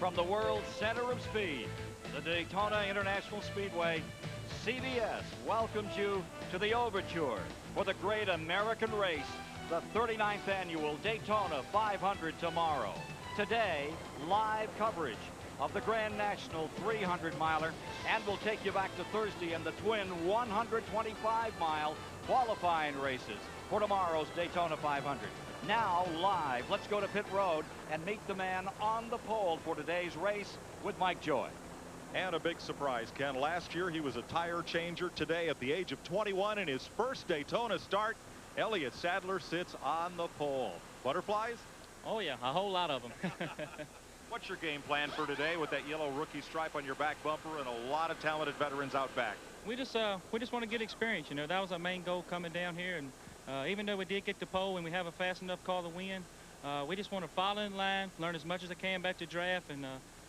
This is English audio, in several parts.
From the world's center of speed, the Daytona International Speedway, CBS welcomes you to the overture for the great American race, the 39th annual Daytona 500 tomorrow. Today, live coverage of the Grand National 300-miler, and we'll take you back to Thursday in the twin 125-mile qualifying races for tomorrow's Daytona 500. Now live, let's go to pit road and meet the man on the pole for today's race with Mike Joy. And a big surprise, Ken. Last year he was a tire changer. Today, at the age of 21, in his first Daytona start, Elliott Sadler sits on the pole. Butterflies? Oh yeah, a whole lot of them. What's your game plan for today with that yellow rookie stripe on your back bumper and a lot of talented veterans out back? We just want to get experience. You know, that was our main goal coming down here, and even though we did get the pole and we have a fast enough car to win, we just want to follow in line, learn as much as I can back to draft, and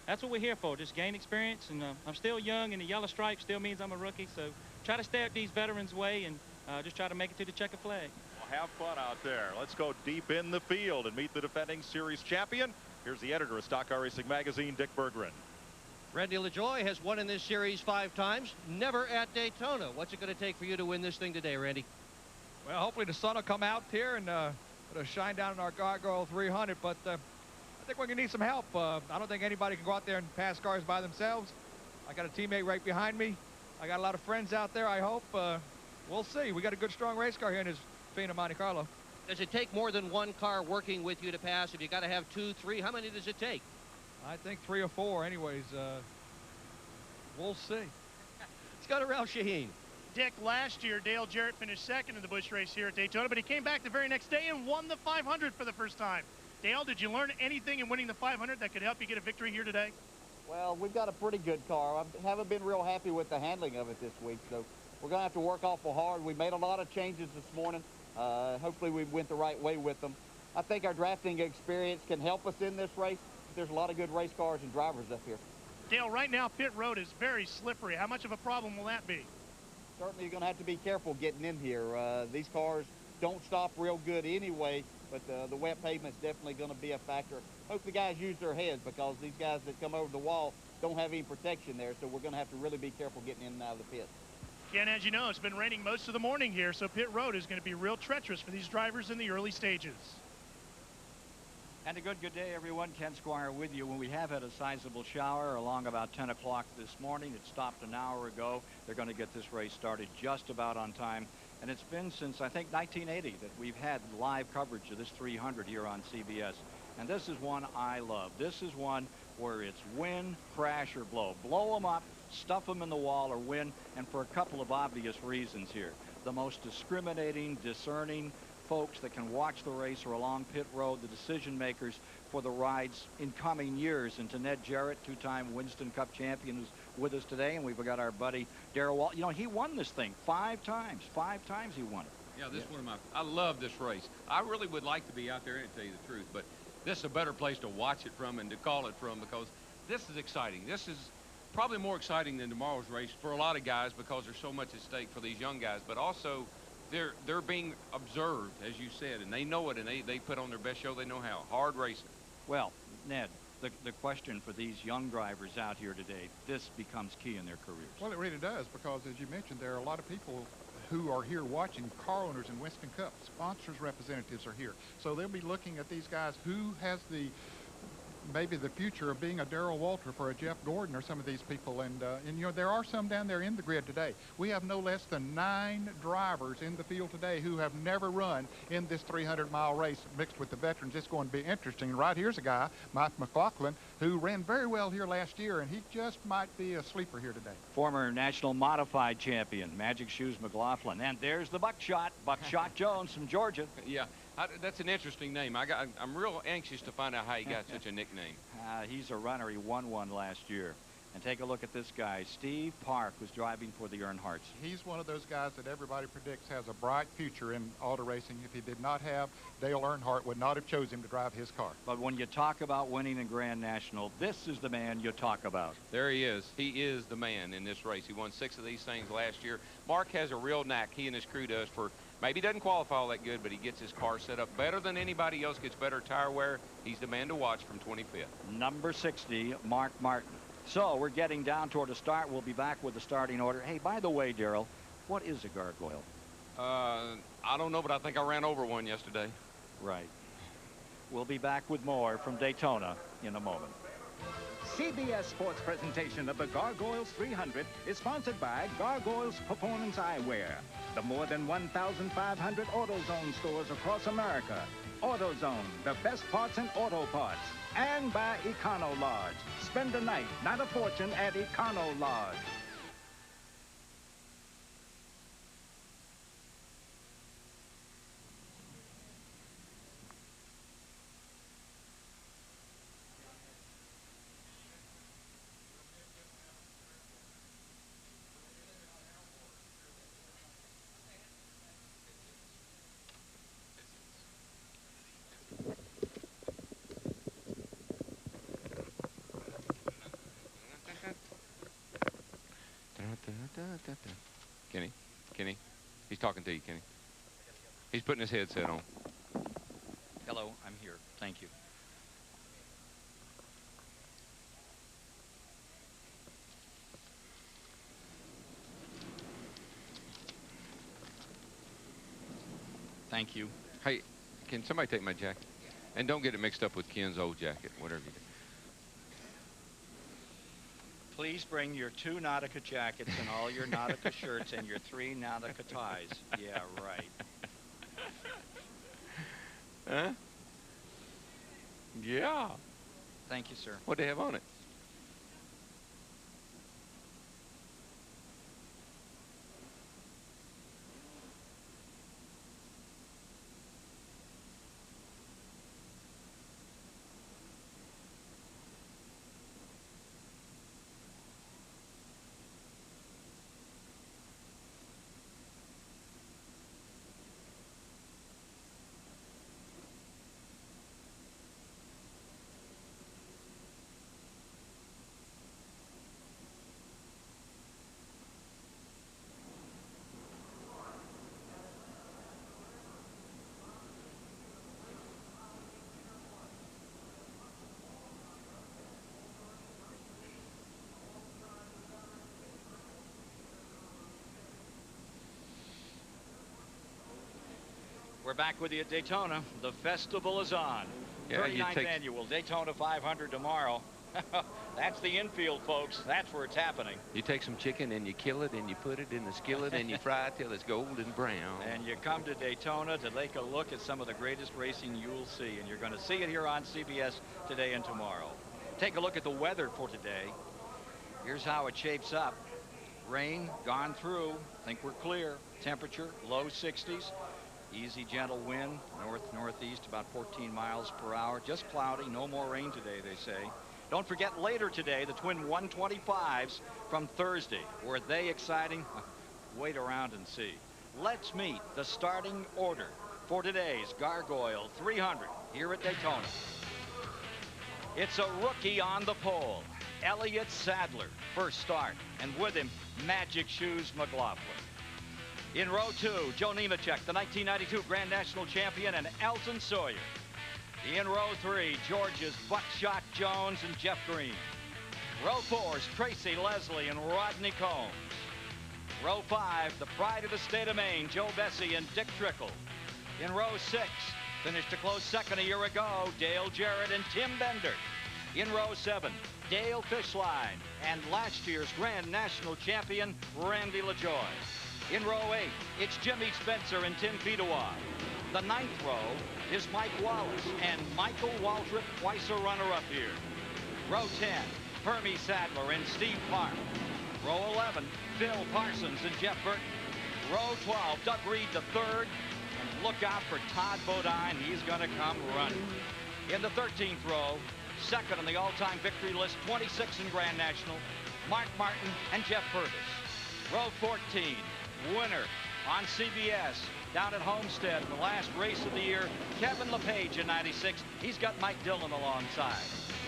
that's what we're here for, just gain experience. And I'm still young, and the yellow stripe still means I'm a rookie, so try to stay out these veterans' way and just try to make it to the checkered flag. Well, have fun out there. Let's go deep in the field and meet the defending series champion. Here's the editor of Stock Car Racing Magazine, Dick Berggren. Randy LaJoie has won in this series 5 times, never at Daytona. What's it going to take for you to win this thing today, Randy? Well, hopefully the sun will come out here and it'll shine down in our Gargoyle 300, but I think we're going to need some help. I don't think anybody can go out there and pass cars by themselves. I got a teammate right behind me. I got a lot of friends out there, I hope. We'll see. We got a good, strong race car here in this Fina Monte Carlo. Does it take more than one car working with you to pass? If you got to have 2, 3, how many does it take? I think 3 or 4 anyways. We'll see. Let's go to Ralph Shaheen. Dick, last year, Dale Jarrett finished second in the Busch race here at Daytona, but he came back the very next day and won the 500 for the first time. Dale, did you learn anything in winning the 500 that could help you get a victory here today? Well, we've got a pretty good car. I haven't been real happy with the handling of it this week, so we're going to have to work awful hard. We made a lot of changes this morning. Hopefully we went the right way with them. I think our drafting experience can help us in this race. There's a lot of good race cars and drivers up here. Dale, right now pit road is very slippery. How much of a problem will that be? Certainly you're going to have to be careful getting in here. These cars don't stop real good anyway, but the wet pavement's definitely going to be a factor. Hope the guys use their heads, because these guys that come over the wall don't have any protection there, so we're going to have to really be careful getting in and out of the pit. Ken, as you know, it's been raining most of the morning here, so pit road is going to be real treacherous for these drivers in the early stages. And a good day, everyone. Ken Squire with you. When we have had a sizable shower along about 10 o'clock this morning, it stopped an hour ago. They're going to get this race started just about on time. And it's been since, I think, 1980 that we've had live coverage of this 300 here on CBS. And this is one I love. This is one where it's win, crash, or blow. Blow them up, stuff them in the wall, or win, and for a couple of obvious reasons here. The most discriminating, discerning folks that can watch the race are along pit road, the decision makers for the rides in coming years. And to Ned Jarrett, 2-time Winston Cup champion, who's with us today, and we've got our buddy Darrell Walt. You know, he won this thing 5 times. 5 times he won it. Yeah, this is one of my, I love this race. I really would like to be out there, and tell you the truth, but this is a better place to watch it from and to call it from, because this is exciting. This is probably more exciting than tomorrow's race for a lot of guys, because there's so much at stake for these young guys, but also they're being observed, as you said, and they know it, and they put on their best show they know how. Hard racing. Well, Ned, the question for these young drivers out here today, this becomes key in their careers. Well, it really does, because as you mentioned, there are a lot of people who are here watching, car owners in Winston Cup. Sponsors representatives are here. So they'll be looking at these guys. Who has maybe the future of being a Darrell Walter for a Jeff Gordon or some of these people, and you know, there are some down there in the grid today. We have no less than 9 drivers in the field today who have never run in this 300-mile race mixed with the veterans. It's going to be interesting. Right here's a guy, Mike McLaughlin, who ran very well here last year, and he just might be a sleeper here today. Former national modified champion, Magic Shoes McLaughlin. And there's the Buckshot Jones from Georgia. Yeah, that's an interesting name. I'm real anxious to find out how he got such a nickname. He's a runner. He won one last year. And take a look at this guy, Steve Park, who's driving for the Earnhardts. He's one of those guys that everybody predicts has a bright future in auto racing. If he did not have, Dale Earnhardt would not have chosen him to drive his car. But when you talk about winning a Grand National, this is the man you talk about. There he is. He is the man in this race. He won 6 of these things last year. Mark has a real knack, he and his crew does, for maybe he doesn't qualify all that good, but he gets his car set up better than anybody else, gets better tire wear. He's the man to watch from 25th. Number 60, Mark Martin. So we're getting down toward the start. We'll be back with the starting order. Hey, by the way, Darrell, what is a gargoyle? I don't know, but I think I ran over one yesterday. Right. We'll be back with more from Daytona in a moment. CBS Sports presentation of the Gargoyles 300 is sponsored by Gargoyles Performance Eyewear. The more than 1,500 AutoZone stores across America. AutoZone, the best parts in auto parts. And by Econo Lodge. Spend a night, not a fortune, at Econo Lodge. Kenny, he's talking to you, Kenny. He's putting his headset on. Hello, I'm here. Thank you. Thank you. Hey, can somebody take my jacket? And don't get it mixed up with Ken's old jacket, whatever you do. Please bring your 2 Nautica jackets and all your Nautica shirts and your 3 Nautica ties. Yeah, right. Huh? Yeah. Thank you, sir. What do they have on it? We're back with you at Daytona. The festival is on. Yeah, 39th annual Daytona 500 tomorrow. That's the infield, folks. That's where it's happening. You take some chicken and you kill it and you put it in the skillet and you fry it till it's golden brown. And you come to Daytona to take a look at some of the greatest racing you'll see. And you're going to see it here on CBS today and tomorrow. Take a look at the weather for today. Here's how it shapes up. Rain gone through. Think we're clear. Temperature low 60s. Easy, gentle wind, north-northeast, about 14 miles per hour. Just cloudy, no more rain today, they say. Don't forget later today, the twin 125s from Thursday. Were they exciting? Wait around and see. Let's meet the starting order for today's Gargoyle 300 here at Daytona. It's a rookie on the pole, Elliott Sadler, first start, and with him, Magic Shoes McLaughlin. In row 2, Joe Nemechek, the 1992 Grand National Champion, and Elton Sawyer. In row 3, Georgia's Buckshot Jones and Jeff Green. Row 4's Tracy Leslie and Rodney Combs. Row 5, the pride of the state of Maine, Joe Bessie and Dick Trickle. In row 6, finished a close second a year ago, Dale Jarrett and Tim Bender. In row 7, Dale Fishline and last year's Grand National Champion, Randy LaJoie. In row 8, it's Jimmy Spencer and Tim Fedewa. The 9th row is Mike Wallace and Michael Waltrip, twice a runner-up here. Row 10, Hermie Sadler and Steve Park. Row 11, Phil Parsons and Jeff Burton. Row 12, Doug Reed III. And look out for Todd Bodine. He's going to come running. In the 13th row, Second on the all-time victory list, 26 in Grand National, Mark Martin and Jeff Purvis. Row 14, winner on CBS down at Homestead in the last race of the year, Kevin LePage in 96. He's got Mike Dillon alongside.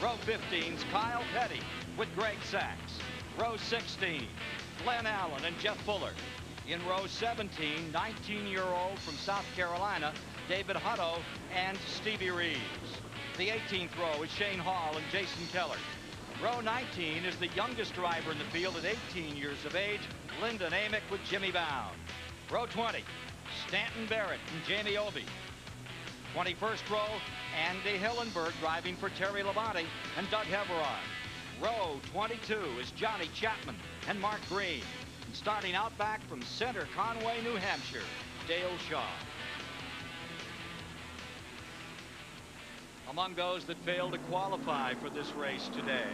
Row 15's Kyle Petty with Greg Sachs. Row 16, Glenn Allen and Jeff Fuller. In row 17, 19-year-old from South Carolina, David Hutto and Stevie Reeves. The 18th row is Shane Hall and Jason Keller. Row 19 is the youngest driver in the field at 18 years of age, Lyndon Amick with Jimmy Bound. Row 20, Stanton Barrett and Jamie Obey. 21st row, Andy Hillenberg driving for Terry Labonte and Doug Heveron. Row 22 is Johnny Chapman and Mark Green. And starting out back from Center Conway, New Hampshire, Dale Shaw. Among those that failed to qualify for this race today,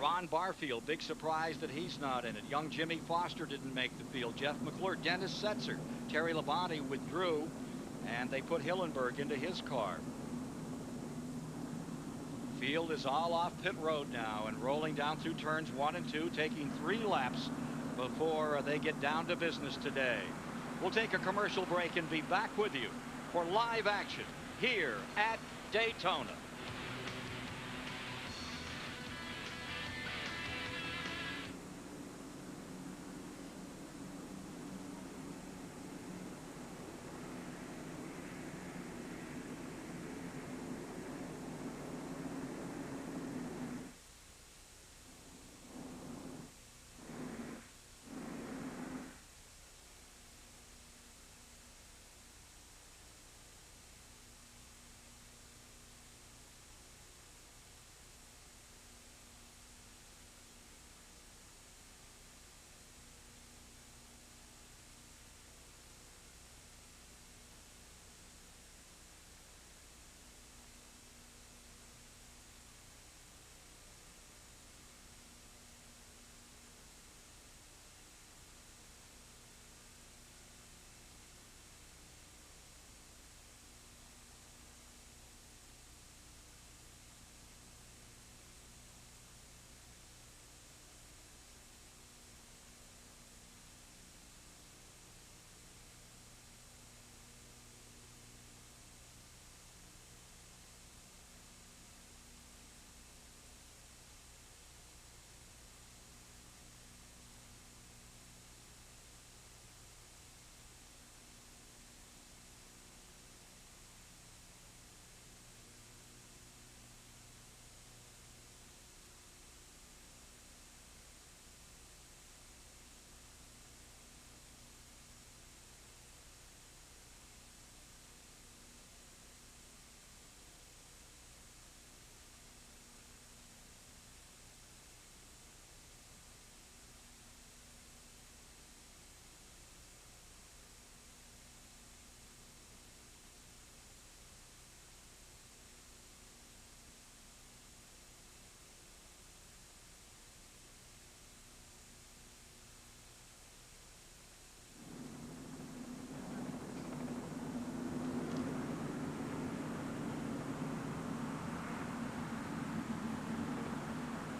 Ron Barfield, big surprise that he's not in it. Young Jimmy Foster didn't make the field. Jeff McClure, Dennis Setzer, Terry Labonte withdrew, and they put Hillenberg into his car. Field is all off pit road now and rolling down through turns 1 and 2, taking 3 laps before they get down to business today. We'll take a commercial break and be back with you for live action here at Daytona.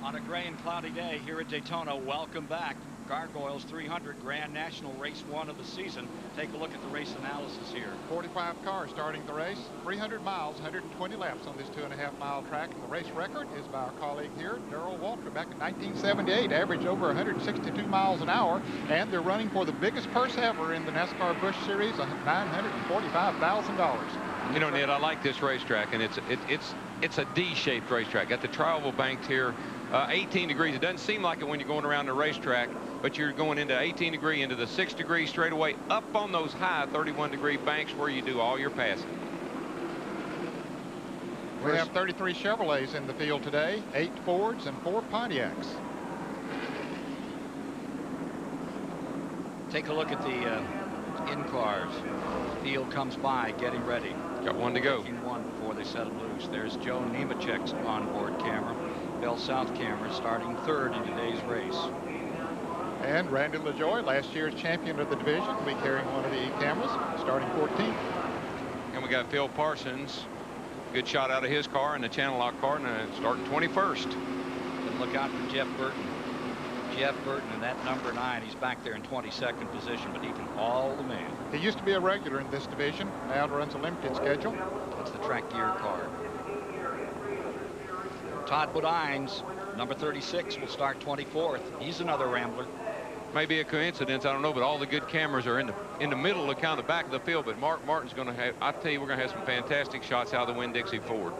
On a gray and cloudy day here at Daytona, welcome back. Gargoyles 300 Grand National Race 1 of the season. Take a look at the race analysis here. 45 cars starting the race, 300 miles, 120 laps on this 2.5-mile track. And the race record is by our colleague here, Darrell Walter, back in 1978, averaged over 162 miles an hour. And they're running for the biggest purse ever in the NASCAR Busch Series, $945,000. You know, Ned, I like this racetrack, and it's a D-shaped racetrack. Got the travel banked here, 18 degrees. It doesn't seem like it when you're going around the racetrack, but you're going into 18 degree, into the 6 degree straightaway, up on those high 31-degree banks where you do all your passing. We have 33 Chevrolets in the field today, 8 Fords and 4 Pontiacs. Take a look at the in-cars. Field comes by, getting ready. Got one to go. One before they set them loose. There's Joe Nemechek's onboard camera. Bell South camera starting third in today's race. And Randy LaJoie, last year's champion of the division, will be carrying one of the cameras, starting 14th. And we got Phil Parsons good shot out of his car and the channel lock car, and starting 21st. And look out for Jeff Burton. Jeff Burton in that number 9. He's back there in 22nd position, but he can haul the man. He used to be a regular in this division. Now runs a limited schedule. That's the track gear car. Todd Bodines, number 36, will start 24th. He's another rambler. Maybe a coincidence, I don't know, but all the good cameras are in the middle of kind of the back of the field. But Mark Martin's going to have, I tell you, we're going to have some fantastic shots out of the Winn-Dixie Ford.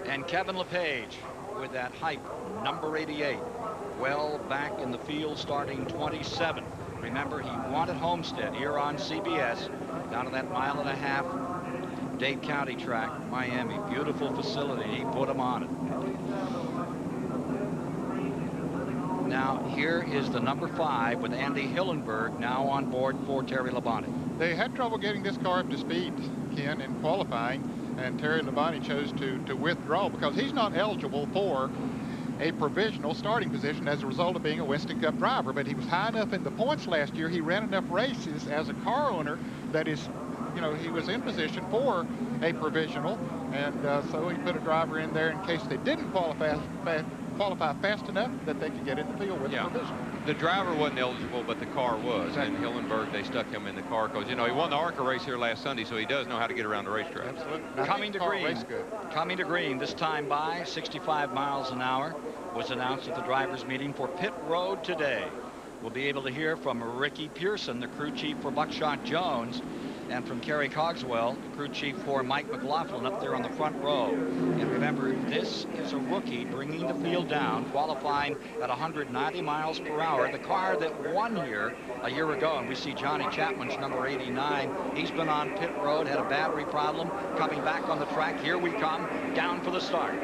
And Kevin LePage with that hype, number 88, well back in the field, starting 27. Remember, he won at Homestead here on CBS, down to that 1.5 mile Dade County track, Miami. Beautiful facility. He put him on it. Now, here is the number 5 with Andy Hillenberg now on board for Terry Labonte. They had trouble getting this car up to speed, Ken, in qualifying, and Terry Labonte chose to withdraw because he's not eligible for a provisional starting position as a result of being a Winston Cup driver. But he was high enough in the points last year. He ran enough races as a car owner that is, you know, he was in position for a provisional, and so he put a driver in there in case they didn't qualify fast enough that they could get in the field with a provisional. The driver wasn't eligible, but the car was. Exactly. And Hillenberg, they stuck him in the car because, you know, he won the ARCA race here last Sunday, so he does know how to get around the racetrack. Absolutely. Coming to green. Coming to green, this time by 65 miles an hour, was announced at the drivers' meeting for pit road today. We'll be able to hear from Ricky Pearson, the crew chief for Buckshot Jones, and from Kerry Cogswell, the crew chief for Mike McLaughlin, up there on the front row. And remember, this is a rookie bringing the field down, qualifying at 190 miles per hour. The car that won here a year ago, and we see Johnny Chapman's number 89. He's been on pit road, had a battery problem, coming back on the track. Here we come, down for the start.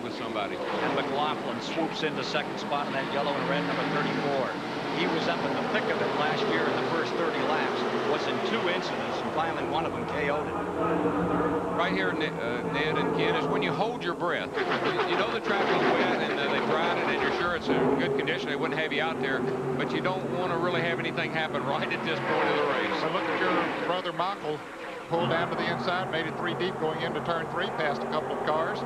With somebody. And McLaughlin swoops into second spot in that yellow and red number 34. He was up in the thick of it last year in the first 30 laps. Was in 2 incidents, and finally one of them KO'd it. Right here, Ned and Ken, is when you hold your breath. You know the track is wet and they dried it and you're sure it's in good condition. They wouldn't have you out there, but you don't want to really have anything happen right at this point of the race. So look at your brother Michael pulled down to the inside, made it 3 deep going into turn 3, passed a couple of cars.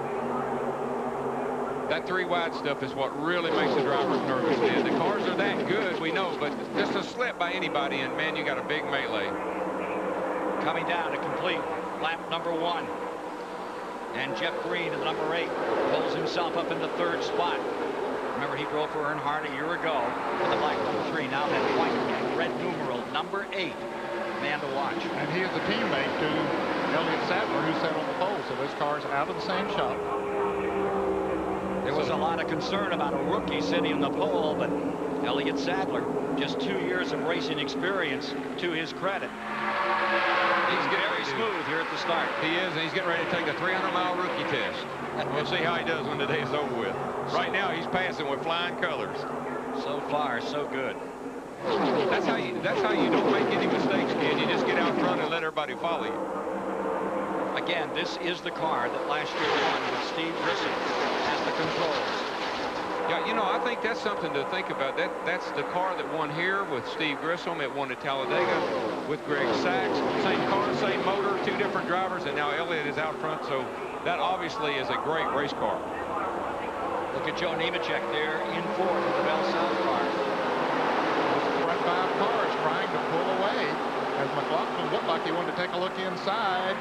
That 3 wide stuff is what really makes the drivers nervous. And the cars are that good, we know, but just a slip by anybody, and man, you got a big melee. Coming down to complete lap number 1. And Jeff Green, at number 8, pulls himself up into 3rd spot. Remember, he drove for Earnhardt a year ago with the black number 3. Now that white and red numeral, number 8. Man to watch. And he is a teammate to Elliott Sadler, who sat on the pole, so this car's out of the same shop. There was a lot of concern about a rookie sitting in the pole, but Elliott Sadler, just 2 years of racing experience to his credit. He's very smooth here at the start. He is, and he's getting ready to take the 300-mile rookie test. We'll see how he does when the day is over with. Right now, he's passing with flying colors. So far, so good. That's how you don't make any mistakes, kid. You just get out front and let everybody follow you. Again, this is the car that last year won with Steve Grissom as the controls. Yeah, you know, I think that's something to think about. That's the car that won here with Steve Grissom. It won at Talladega with Greg Sachs. Same car, same motor, 2 different drivers, and now Elliott is out front, so that obviously is a great race car. Look at Joe Nemechek there in 4th with the Bell South car. Those front 5 cars trying to pull away as McLaughlin looked like he wanted to take a look inside.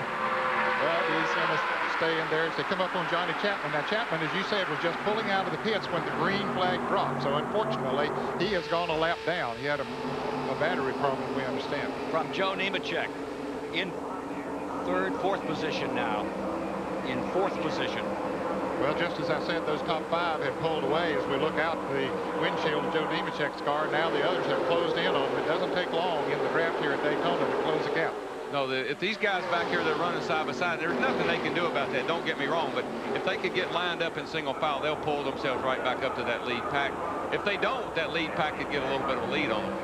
But he's going to stay in there as they come up on Johnny Chapman. Now, Chapman, as you said, was just pulling out of the pits when the green flag dropped. So, unfortunately, he has gone a lap down. He had a battery problem, we understand. From Joe Nemechek in 3rd, 4th position now. In 4th position. Well, just as I said, those top 5 had pulled away. As we look out the windshield of Joe Nemechek's car, now the others have closed in on him. It doesn't take long in the draft here at Daytona to close the gap. No, if these guys back here, they're running side by side, there's nothing they can do about that. Don't get me wrong, but if they could get lined up in single file, they'll pull themselves right back up to that lead pack. If they don't, that lead pack could get a little bit of a lead on them.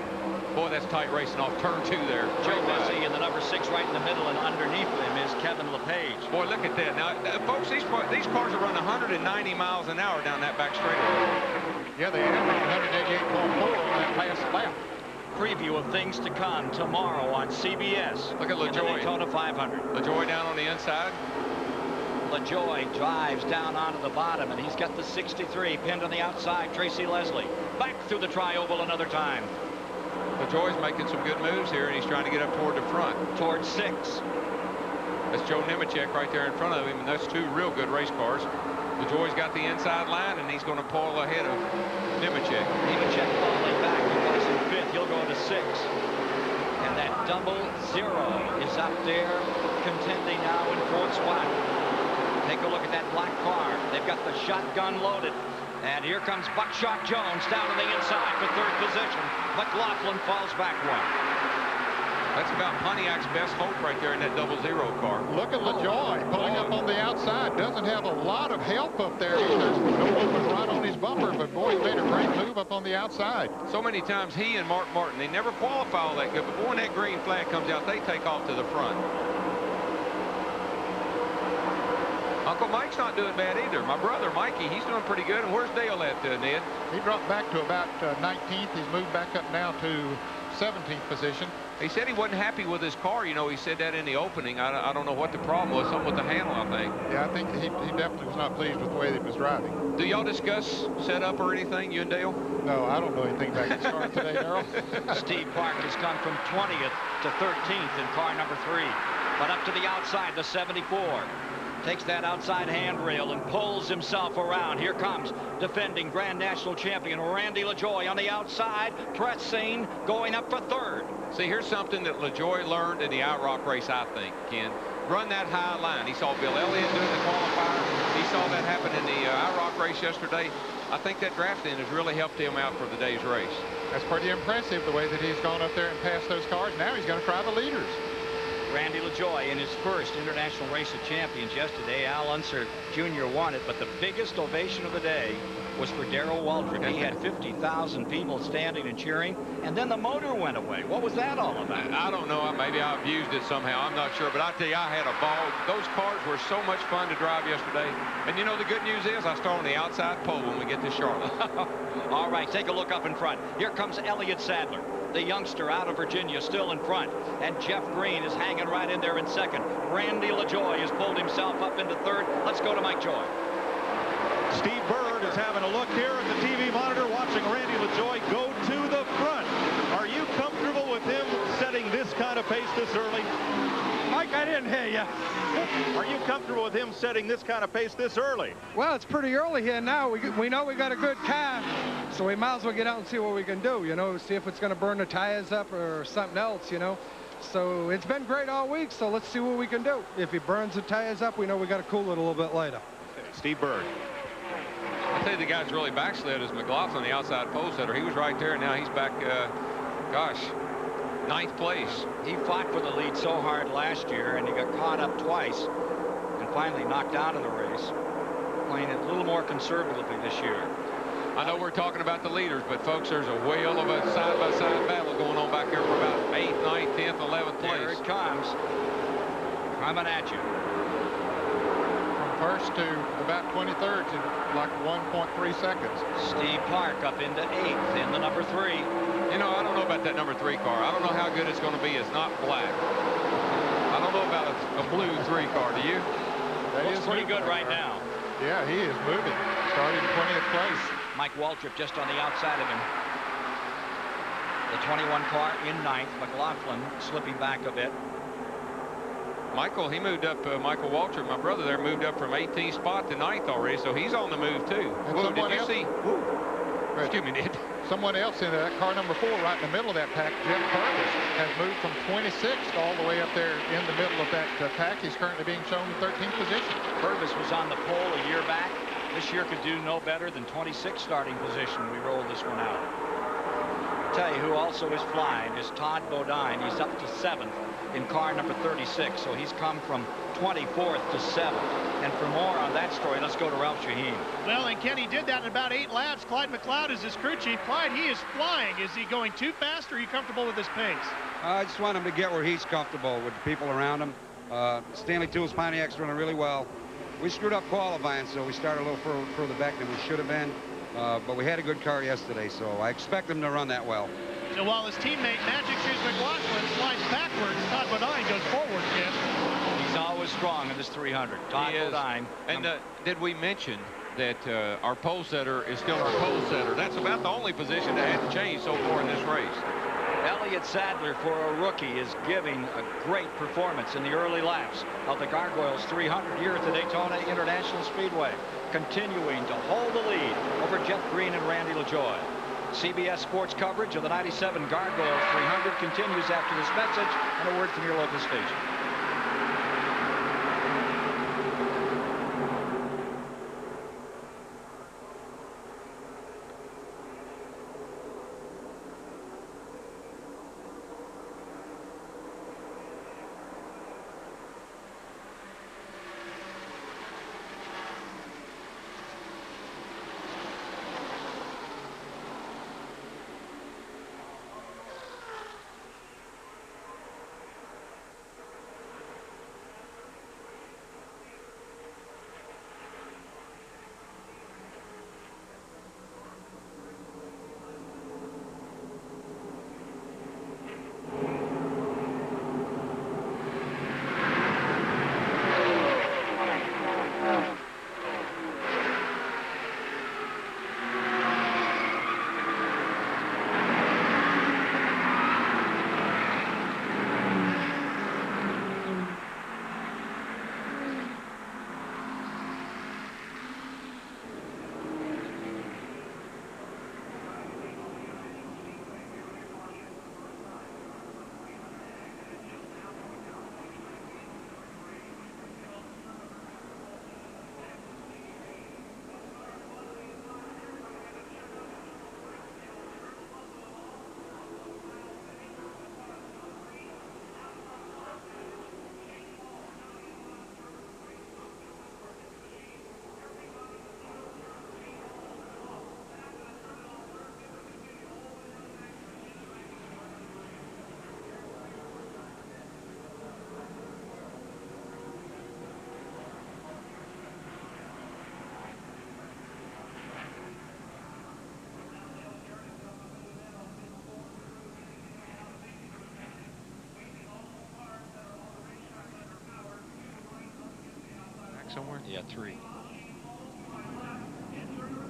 Boy, that's tight racing off turn 2 there. Joe Messi in the number 6 right in the middle, and underneath him is Kevin LePage. Boy, look at that. Now, folks, these cars are running 190 miles an hour down that back straightaway. Yeah, they average 188.4 on that last lap. Preview of things to come tomorrow on CBS. Look at LaJoy. Daytona 500. LaJoy down on the inside. LaJoy drives down onto the bottom, and he's got the 63 pinned on the outside. Tracy Leslie back through the tri-oval another time. LaJoy's making some good moves here, and he's trying to get up toward the front. Towards 6. That's Joe Nemechek right there in front of him, and that's 2 real good race cars. LaJoy's got the inside line, and he's going to pull ahead of Nemechek. Nemechek falling back. He was in 5th. He'll go to 6. And that double 0 is up there, contending now in 4th spot. Take a look at that black car. They've got the shotgun loaded. And here comes Buckshot Jones down on the inside for 3rd position. McLaughlin falls back 1. That's about Pontiac's best hope right there in that double 0 car. Look at LaJoy pulling up on the outside. Doesn't have a lot of help up there. There's no movement right on his bumper, but boy, he made a great move up on the outside. So many times he and Mark Martin, they never qualify all that good, but boy, when that green flag comes out, they take off to the front. Uncle Mike's not doing bad either. My brother, Mikey, he's doing pretty good. And where's Dale at, Ned? He dropped back to about 19th. He's moved back up now to 17th position. He said he wasn't happy with his car. You know, he said that in the opening. I don't know what the problem was. Something with the handle, I think. Yeah, I think he definitely was not pleased with the way that he was driving. Do y'all discuss setup or anything, you and Dale? No, I don't know anything about his car today, Darrell. Steve Park has come from 20th to 13th in car number 3. But up to the outside, the 74. Takes that outside handrail and pulls himself around. Here comes defending Grand National Champion Randy LaJoy on the outside, pressing, going up for 3rd. See, here's something that LaJoy learned in the IROC race, I think, Ken. Run that high line. He saw Bill Elliott doing the qualifier. He saw that happen in the IROC race yesterday. I think that draft in has really helped him out for the day's race. That's pretty impressive, the way that he's gone up there and passed those cars. Now he's going to try the leaders. Randy LaJoy in his first International Race of Champions yesterday. Al Unser Jr. won it, but the biggest ovation of the day was for Darrell Waltrip. He had 50,000 people standing and cheering, and then the motor went away. What was that all about? I don't know. Maybe I abused it somehow. I'm not sure, but I tell you, I had a ball. Those cars were so much fun to drive yesterday. And you know, the good news is I start on the outside pole when we get to Charlotte. All right, take a look up in front. Here comes Elliott Sadler, the youngster out of Virginia, still in front. And Jeff Green is hanging right in there in 2nd. Randy LaJoy has pulled himself up into 3rd. Let's go to Mike Joy. Steve Bird is having a look here at the TV monitor, watching Randy LaJoy go to the front. Are you comfortable with him setting this kind of pace this early? Mike, I didn't hear you. Are you comfortable with him setting this kind of pace this early? Well, it's pretty early here now. We know we got a good car, so we might as well get out and see what we can do, you know, see if it's going to burn the tires up or something else, you know. So it's been great all week, so let's see what we can do. If he burns the tires up, we know we got to cool it a little bit later. Steve Bird. I tell you, the guy's really backslid is McLaughlin, the outside pole setter. He was right there, and now he's back, gosh, 9th place. He fought for the lead so hard last year, and he got caught up twice and finally knocked out of the race, playing it a little more conservatively this year. I know we're talking about the leaders, but folks, there's a whale of a side-by-side battle going on back here for about 8th, 9th, 10th, 11th place. There it comes. Coming at you. From 1st to about 23rd to like 1.3 seconds. Steve Park up into 8th in the number 3. You know, I don't know about that number 3 car. I don't know how good it's going to be. It's not black. I don't know about a blue 3 car. Do you? That looks pretty good right now. Yeah, he is moving. Starting 20th place. Mike Waltrip just on the outside of him. The 21 car in 9th. McLaughlin slipping back a bit. Michael, he moved up. Michael Waltrip, my brother there, moved up from 18th spot to 9th already, so he's on the move too. Well, did you see? Excuse me, Ned. Someone else in that car number 4 right in the middle of that pack, Jeff Purvis, has moved from 26th all the way up there in the middle of that pack. He's currently being shown in 13th position. Purvis was on the pole a year back. This year could do no better than 26th starting position. We rolled this one out. I'll tell you who also is flying is Todd Bodine. He's up to 7th in car number 36. So he's come from 24th to 7th. And for more on that story, let's go to Ralph Shaheen. Well, and Kenny did that in about 8 laps. Clyde McLeod is his crew chief. Clyde, he is flying. Is he going too fast, or are you comfortable with his pace? I just want him to get where he's comfortable with the people around him. Stanley Tools Pontiac's running really well. We screwed up qualifying, so we started a little further back than we should have been. But we had a good car yesterday, so I expect him to run that well. So while his teammate Magic Shoes McLaughlin slides backwards, Todd Bodine goes forward, Ken. He's always strong in this 300. Todd Bodine. And did we mention that our pole setter is still our pole setter? That's about the only position that hasn't changed so far in this race. Elliott Sadler, for a rookie, is giving a great performance in the early laps of the Gargoyles 300 here at the Daytona International Speedway, continuing to hold the lead over Jeff Green and Randy LaJoie. CBS Sports coverage of the 97 Gargoyles 300 continues after this message and a word from your local station. Somewhere? Yeah, 3.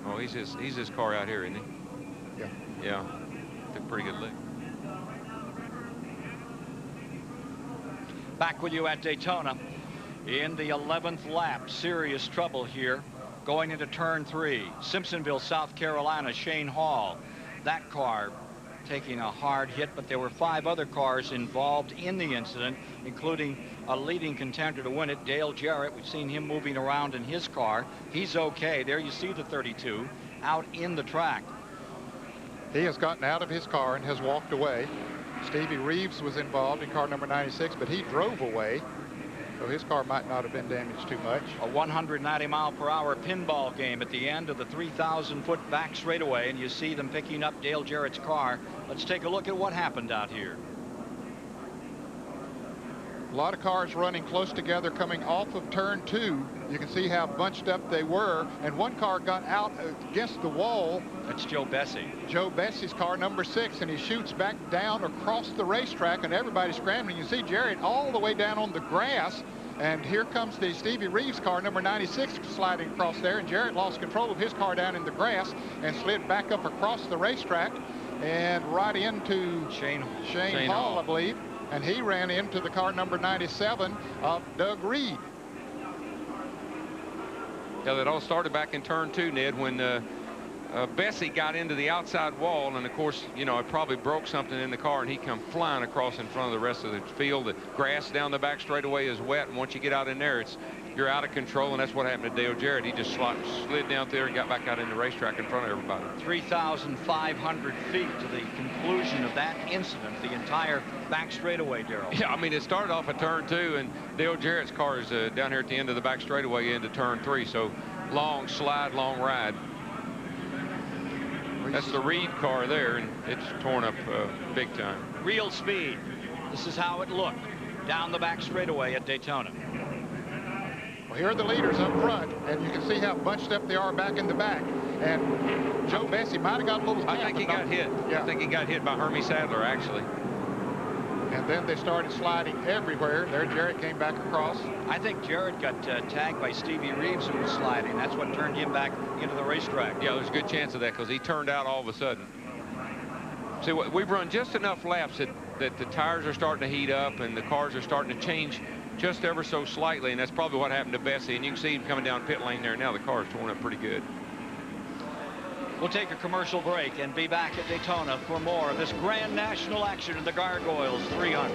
Oh, he's his car out here, isn't he? Yeah. Yeah. Took a pretty good lick. Back with you at Daytona in the 11th lap. Serious trouble here going into turn 3. Simpsonville, South Carolina, Shane Hall. That car taking a hard hit, but there were 5 other cars involved in the incident, including a leading contender to win it, Dale Jarrett. We've seen him moving around in his car. He's okay. There you see the 32 out in the track. He has gotten out of his car and has walked away. Stevie Reeves was involved in car number 96, but he drove away, so his car might not have been damaged too much. A 190-mile-per-hour pinball game at the end of the 3,000-foot back straightaway, and you see them picking up Dale Jarrett's car. Let's take a look at what happened out here. A lot of cars running close together coming off of turn 2. You can see how bunched up they were, and one car got out against the wall. That's Joe Bessie. Joe Bessie's car, number 6, and he shoots back down across the racetrack, and everybody's scrambling. You see Jarrett all the way down on the grass, and here comes the Stevie Reeves car, number 96, sliding across there, and Jarrett lost control of his car down in the grass and slid back up across the racetrack and right into Shane Hall, I believe. And he ran into the car number 97 of Doug Reed. Yeah, that all started back in turn 2, Ned, when Bessie got into the outside wall, and of course, you know, it probably broke something in the car, and he come flying across in front of the rest of the field. The grass down the back straightaway is wet, and once you get out in there, you're out of control, and that's what happened to Dale Jarrett. He just slid down there and got back out in the racetrack in front of everybody. 3,500 feet to the conclusion of that incident, the entire back straightaway, Darrell. Yeah, I mean, it started off at turn 2, and Dale Jarrett's car is down here at the end of the back straightaway into turn 3, so long slide, long ride. That's the Reed car there, and it's torn up big time. Real speed. This is how it looked down the back straightaway at Daytona. Well, here are the leaders up front, and you can see how bunched up they are back in the back. And Joe Bessie might have got a little. I think he got hit. Yeah. I think he got hit by Hermie Sadler, actually. And then they started sliding everywhere. There, Jarrett came back across. I think Jarrett got tagged by Stevie Reeves, who was sliding. That's what turned him back into the racetrack. Yeah, there's a good chance of that because he turned out all of a sudden. See, we've run just enough laps that the tires are starting to heat up and the cars are starting to change just ever so slightly, and that's probably what happened to Bessie. And you can see him coming down pit lane there. Now the car is torn up pretty good. We'll take a commercial break and be back at Daytona for more of this grand national action in the Gargoyles 300.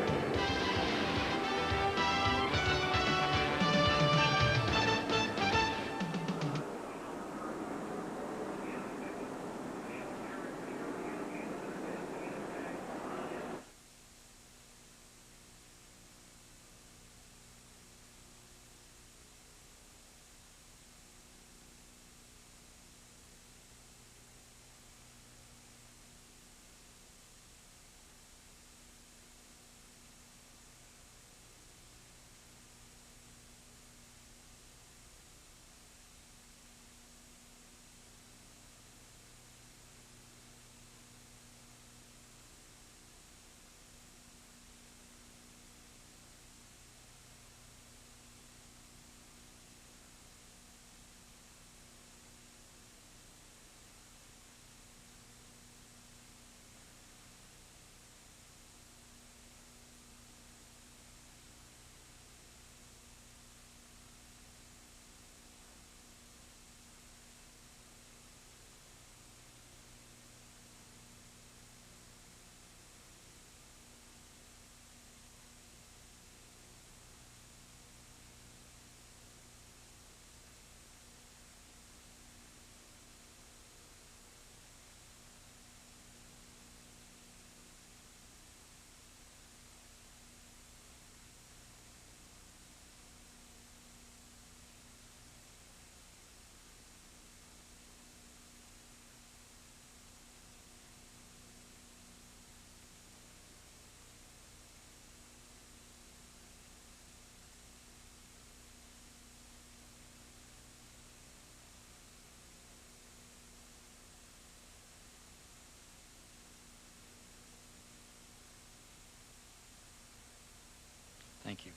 Thank you.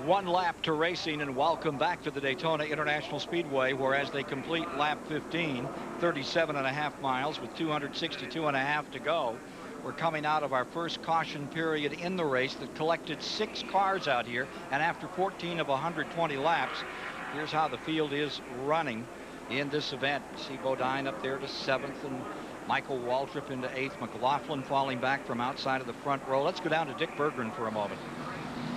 One lap to racing, and welcome back to the Daytona International Speedway, where as they complete lap 15, 37.5 miles with 262.5 to go. We're coming out of our first caution period in the race that collected 6 cars out here, and after 14 of 120 laps, here's how the field is running in this event. See Bodine up there to 7th and Michael Waltrip into 8th. McLaughlin falling back from outside of the front row. Let's go down to Dick Berggren for a moment.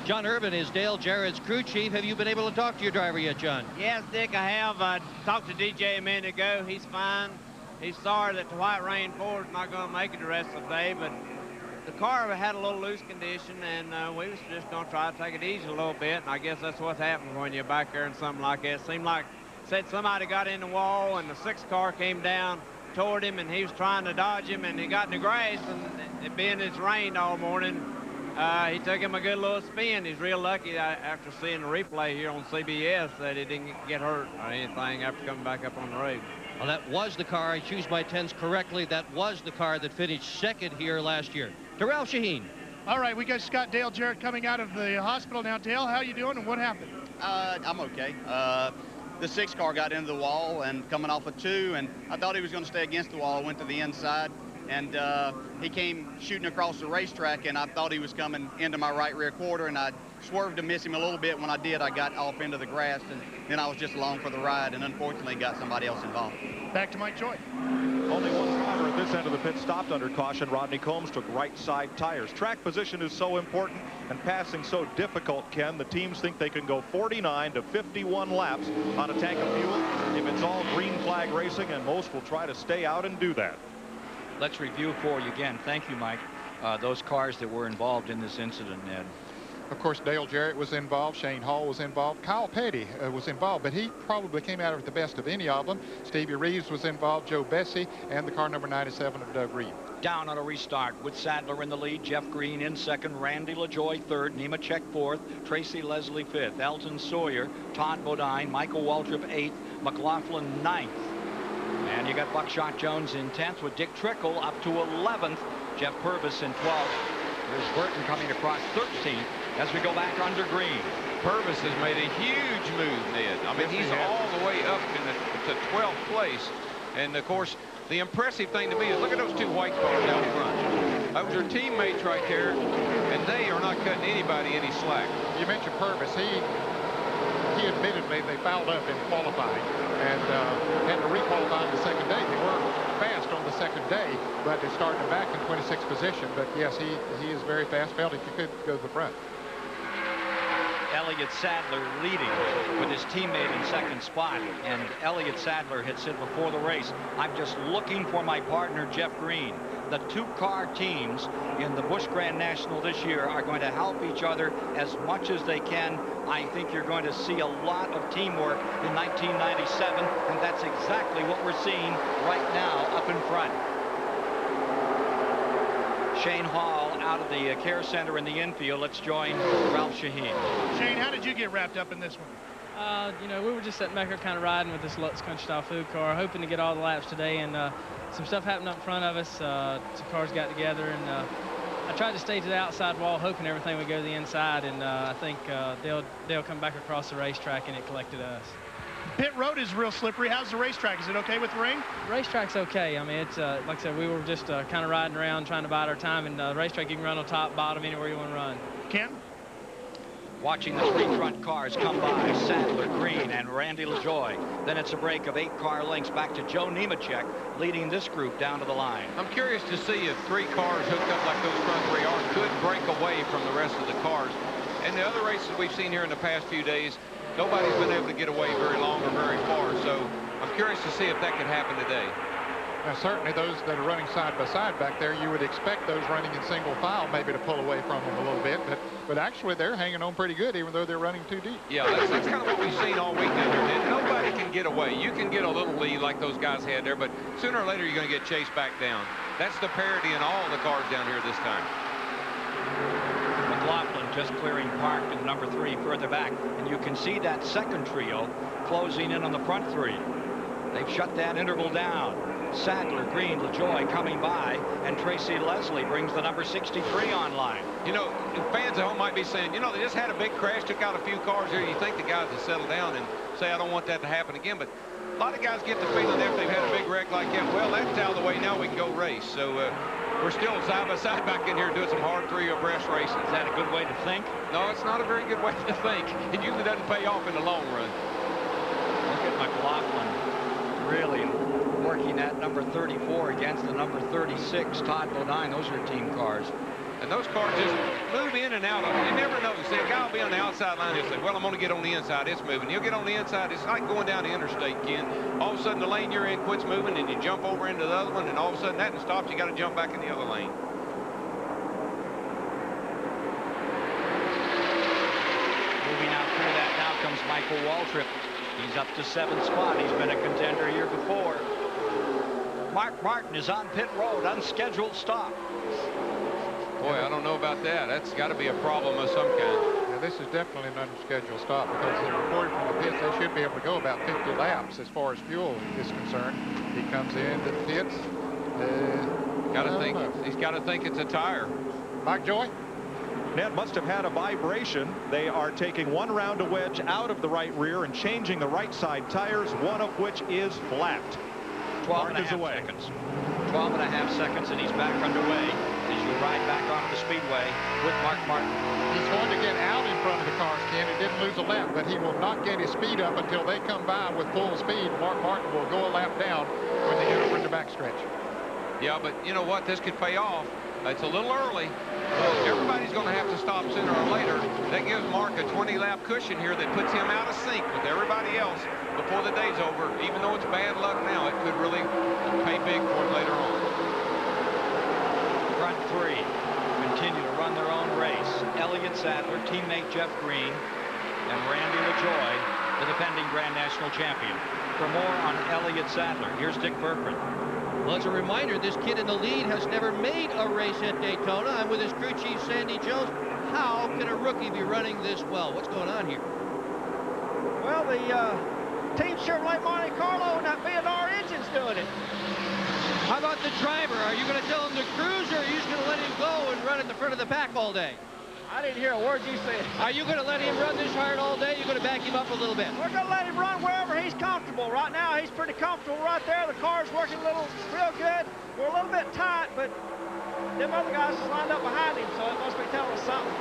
John Irvin is Dale Jarrett's crew chief. Have you been able to talk to your driver yet, John? Yes, Dick, I have. I talked to DJ a minute ago. He's fine. He's sorry that the White Rain Ford's not going to make it the rest of the day, but the car had a little loose condition, and we was just going to try to take it easy a little bit, and I guess that's what happens when you're back there and something like that. It seemed like somebody got in the wall, and the 6th car came down toward him, and he was trying to dodge him, and he got in the grass, and it being it's rained all morning, he took him a good little spin. He's real lucky after seeing the replay here on CBS that he didn't get hurt or anything after coming back up on the road. Well, that was the car. I choose my 10s correctly. That was the car that finished 2nd here last year. Darrell Shaheen. All right, we got Scott Dale Jarrett coming out of the hospital now. Dale, how you doing and what happened? I'm okay. the 6 car got into the wall and coming off a 2, and I thought he was going to stay against the wall. I went to the inside, and he came shooting across the racetrack, and I thought he was coming into my right rear quarter, and I swerved to miss him a little bit. When I did, I got off into the grass, and then I was just along for the ride, and unfortunately got somebody else involved. Back to Mike Joy. Only one driver at this end of the pit stopped under caution. Rodney Combs took right side tires. Track position is so important and passing so difficult, Ken. The teams think they can go 49 to 51 laps on a tank of fuel if it's all green flag racing, and most will try to stay out and do that. Let's review for you again. Thank you, Mike. Those cars that were involved in this incident, Ned. Of course, Dale Jarrett was involved. Shane Hall was involved. Kyle Petty was involved, but he probably came out of the best of any of them. Stevie Reeves was involved, Joe Bessie, and the car number 97 of Doug Reed. Down on a restart with Sadler in the lead, Jeff Green in second, Randy LaJoy third, Nemechek fourth, Tracy Leslie fifth, Elton Sawyer, Todd Bodine, Michael Waltrip eighth, McLaughlin ninth. And you got Buckshot Jones in 10th with Dick Trickle up to 11th, Jeff Purvis in 12th. There's Burton coming across 13th as we go back under green. Purvis has made a huge move, Ned. I mean, he's all the way up to 12th place. And, of course, the impressive thing to me is look at those 2 white cars down front. Those are teammates right there, and they are not cutting anybody any slack. You mentioned Purvis. He admittedly they fouled up in qualifying and had to requalify on the second day. They were fast on the second day, but they started back in 26th position. But yes, he is very fast. Felt if you could go to the front. Elliott Sadler leading with his teammate in second spot, and Elliott Sadler had said before the race, I'm just looking for my partner Jeff Green. The 2-car teams in the Busch Grand National this year are going to help each other as much as they can. I think you're going to see a lot of teamwork in 1997, and that's exactly what we're seeing right now up in front. Shane Hall out of the care center in the infield. Let's join Ralph Shaheen. Shane, how did you get wrapped up in this one? You know, we were just sitting back here kind of riding with this Lutz Country Style food car, hoping to get all the laps today, and some stuff happened up in front of us. Some cars got together, and I tried to stay to the outside wall, hoping everything would go to the inside, and I think they'll come back across the racetrack, and it collected us. Pit road is real slippery. How's the racetrack? Is it okay with the rain? The racetrack's okay. I mean, it's like I said, we were just kind of riding around trying to bide our time, and the racetrack you can run on top, bottom, anywhere you want to run. Ken? Watching the 3 front cars come by, Sadler, Green, and Randy LaJoy. Then it's a break of 8-car lengths back to Joe Nemechek, leading this group down to the line. I'm curious to see if 3 cars hooked up like those front 3 are could break away from the rest of the cars. And the other races we've seen here in the past few days, nobody's been able to get away very long or very far. So I'm curious to see if that could happen today. Now, certainly those that are running side by side back there, you would expect those running in single file maybe to pull away from them a little bit, but actually they're hanging on pretty good even though they're running too deep. Yeah, that's kind of what we've seen all weekend here. And nobody can get away. You can get a little lead like those guys had there, but sooner or later you're going to get chased back down. That's the parity in all the cars down here this time. McLaughlin just clearing Park in number 3 further back, and you can see that second trio closing in on the front 3. They've shut that interval down. Sadler, Green, LaJoy coming by, and Tracy Leslie brings the number 63 online. You know, fans at home might be saying, you know, they just had a big crash, took out a few cars here. You think the guys will settle down and say, I don't want that to happen again. But a lot of guys get the feeling if they've had a big wreck like that, well, that's out of the way. Now we can go race. So we're still side by side back in here doing some hard 3 abreast racing. Is that a good way to think? No, it's not a very good way to think. It usually doesn't pay off in the long run. Look at McLaughlin really working that number 34 against the number 36, Todd Bodine. Those are team cars. And those cars just move in and out of it. You never know. See, a guy will be on the outside line. He'll say, well, I'm going to get on the inside. It's moving. You'll get on the inside. It's like going down the interstate, Ken. All of a sudden, the lane you're in quits moving, and you jump over into the other one, and all of a sudden, that stops. You got to jump back in the other lane. Moving out through that now comes Michael Waltrip. He's up to 7th spot. He's been a contender here before. Mark Martin is on pit road, unscheduled stop. Boy, I don't know about that. That's got to be a problem of some kind. Now, this is definitely an unscheduled stop because they reported from the pits they should be able to go about 50 laps as far as fuel is concerned. He comes into the pits. He's got to think it's a tire. Mike Joy? Ned must have had a vibration. They are taking one round of wedge out of the right rear and changing the right side tires, one of which is flat. 12 and a half seconds. 12 and a half seconds, and he's back underway as you ride back onto the Speedway with Mark Martin. He's going to get out in front of the cars, Ken. He didn't lose a lap, but he will not get his speed up until they come by with full speed. Mark Martin will go a lap down when they enter in the backstretch. Yeah, but you know what? This could pay off. It's a little early. Everybody's going to have to stop sooner or later. That gives Mark a 20-lap cushion here that puts him out of sync with everybody else before the day's over. Even though it's bad luck now, it could really pay big for him later on. Front three continue to run their own race. Elliott Sadler, teammate Jeff Green, and Randy LaJoie, the defending Grand National champion. For more on Elliott Sadler, here's Dick Bergman. Well, as a reminder, this kid in the lead has never made a race at Daytona. I'm with his crew chief, Sandy Jones. How can a rookie be running this well? What's going on here? Well, the Team Chevrolet Monte Carlo and that B&R engine's doing it. How about the driver? Are you going to tell him to cruise, or are you just going to let him go and run at the front of the pack all day? I didn't hear a word you said. Are you going to let him run this hard all day? You're going to back him up a little bit? We're going to let him run wherever he's comfortable. Right now, he's pretty comfortable right there. The car's working real good. We're a little bit tight, but them other guys is lined up behind him, so it must be telling us something.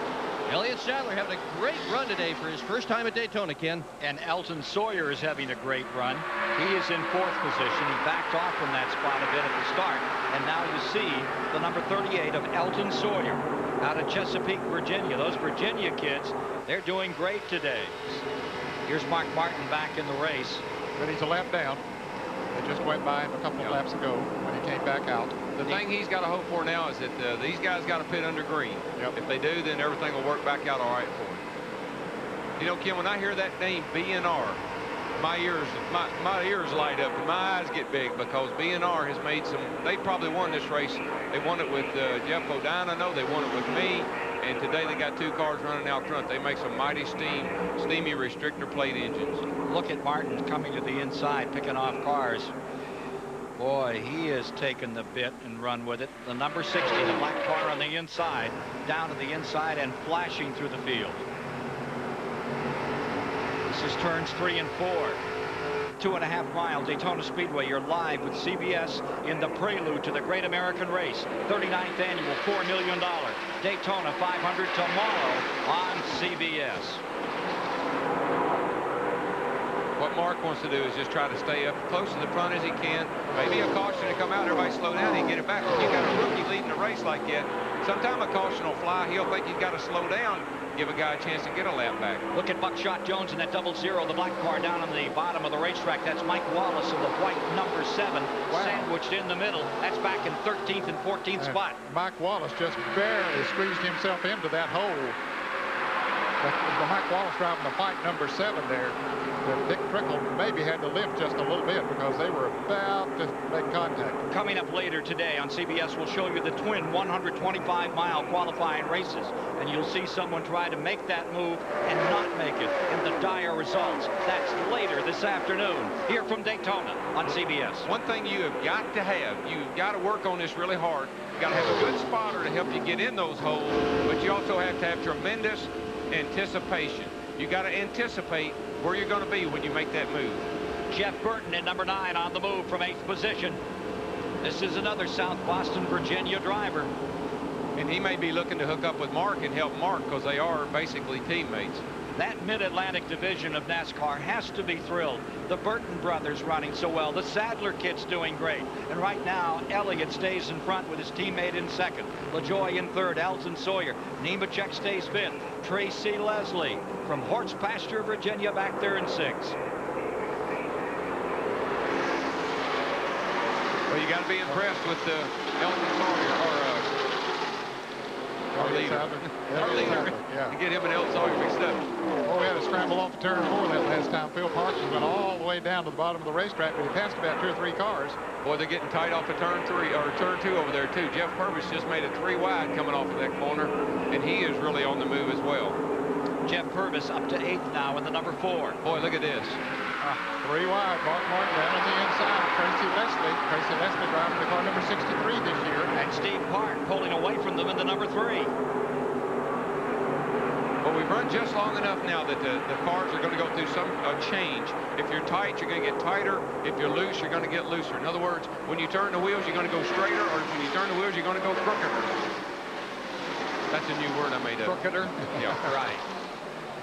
Elliott Sadler having a great run today for his first time at Daytona, Ken. And Elton Sawyer is having a great run. He is in 4th position. He backed off from that spot a bit at the start. And now you see the number 38 of Elton Sawyer out of Chesapeake, Virginia. Those Virginia kids, they're doing great today. Here's Mark Martin back in the race. But he's a lap down. They just went by him a couple of laps ago when he came back out. The thing he's got to hope for now is that these guys got to pit under green. If they do, then everything will work back out all right for him. You know, Ken, when I hear that name, B&R, my ears light up and my eyes get big, because B&R has made some. They probably won this race. They won it with Jeff Bodine. I know they won it with me. And today they got 2 cars running out front. They make some mighty steamy restrictor plate engines. Look at Martin coming to the inside, picking off cars. Boy, he has taken the bit and run with it. The number 60, the black car on the inside, down to the inside and flashing through the field. This is turns 3 and 4. 2.5 mile Daytona Speedway. You're live with CBS in the prelude to the Great American Race. 39th annual, $4 million. Daytona 500 tomorrow on CBS. What Mark wants to do is just try to stay up close to the front as he can. Maybe a caution to come out. Everybody slow down and get it back. When you got a rookie leading the race like that, sometime a caution will fly. He'll think he's got to slow down, give a guy a chance to get a lap back. Look at Buckshot Jones in that 00, the black car down on the bottom of the racetrack. That's Mike Wallace in the white number 7, sandwiched in the middle. That's back in 13th and 14th spot. Mike Wallace just barely squeezed himself into that hole. But Mike Wallace driving the white number 7 there. Dick Trickle maybe had to lift just a little bit because they were about to make contact. Coming up later today on CBS, we'll show you the twin 125-mile qualifying races, and you'll see someone try to make that move and not make it, and the dire results. That's later this afternoon here from Daytona on CBS. One thing you have got to have, you've got to work on this really hard. You've got to have a good spotter to help you get in those holes, but you also have to have tremendous anticipation. You got to anticipate where you're going to be when you make that move. Jeff Burton in number 9 on the move from 8th position. This is another South Boston, Virginia driver. And he may be looking to hook up with Mark and help Mark, because they are basically teammates. That Mid-Atlantic division of NASCAR has to be thrilled. The Burton brothers running so well. The Sadler kid's doing great. And right now, Elliott stays in front with his teammate in 2nd. LaJoie in 3rd. Elton Sawyer. Nemechek stays 5th. Tracy Leslie from Horse Pasture, Virginia, back there in 6th. Well, you got to be impressed with Elton Sawyer, our leader. Yeah. To get him and Elton Sawyer mixed up. Oh, we had to scramble off of turn 4 that last time. Phil Parsons went all the way down to the bottom of the racetrack, but he passed about 2 or 3 cars. Boy, they're getting tight off of turn 3 or turn 2 over there too. Jeff Purvis just made a 3 wide coming off of that corner, and he is really on the move as well. Jeff Purvis up to 8th now in the number 4. Boy, look at this. 3 wide. Mark Martin down on the inside. Tracy Leslie. Tracy Leslie driving the car number 63 this year. And Steve Park pulling away from them in the number 3. But we've run just long enough now that the cars are going to go through some change. If you're tight, you're going to get tighter. If you're loose, you're going to get looser. In other words, when you turn the wheels, you're going to go straighter, or when you turn the wheels, you're going to go crookeder. That's a new word I made up. Crookeder? Yeah, right.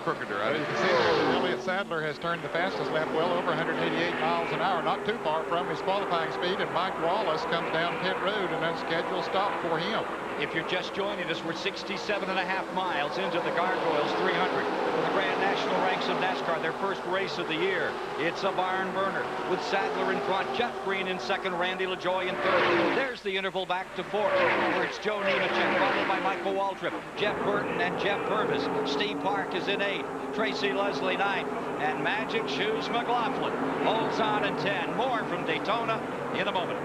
Crookeder. Well, you can see there that Elliott Sadler has turned the fastest lap well over 188 miles an hour, not too far from his qualifying speed, and Mike Wallace comes down pit road, and unscheduled stop for him. If you're just joining us, we're 67.5 miles into the Gargoyles 300 for the Grand National ranks of NASCAR, their first race of the year. It's a barn burner with Sadler in front, Jeff Green in second, Randy LaJoie in third. There's the interval back to fourth, where it's Joe Nemechek, followed by Michael Waltrip, Jeff Burton, and Jeff Purvis. Steve Park is in eighth, Tracy Leslie ninth, and Magic Shoes McLaughlin holds on in 10. More from Daytona in a moment.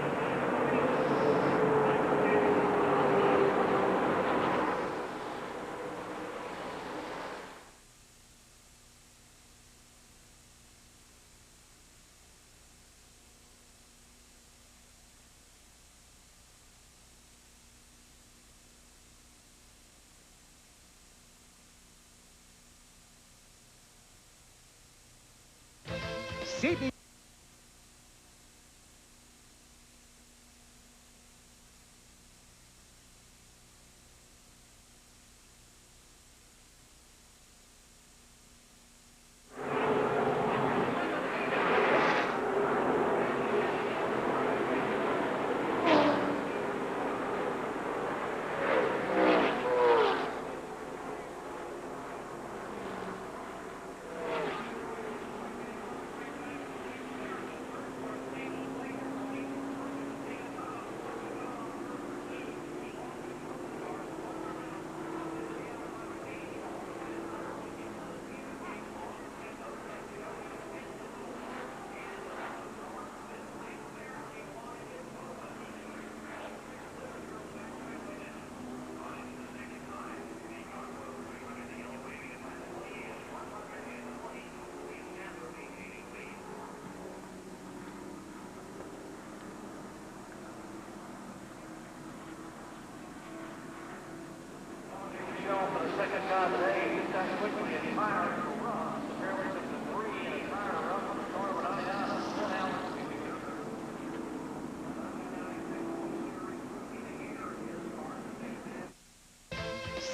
CB.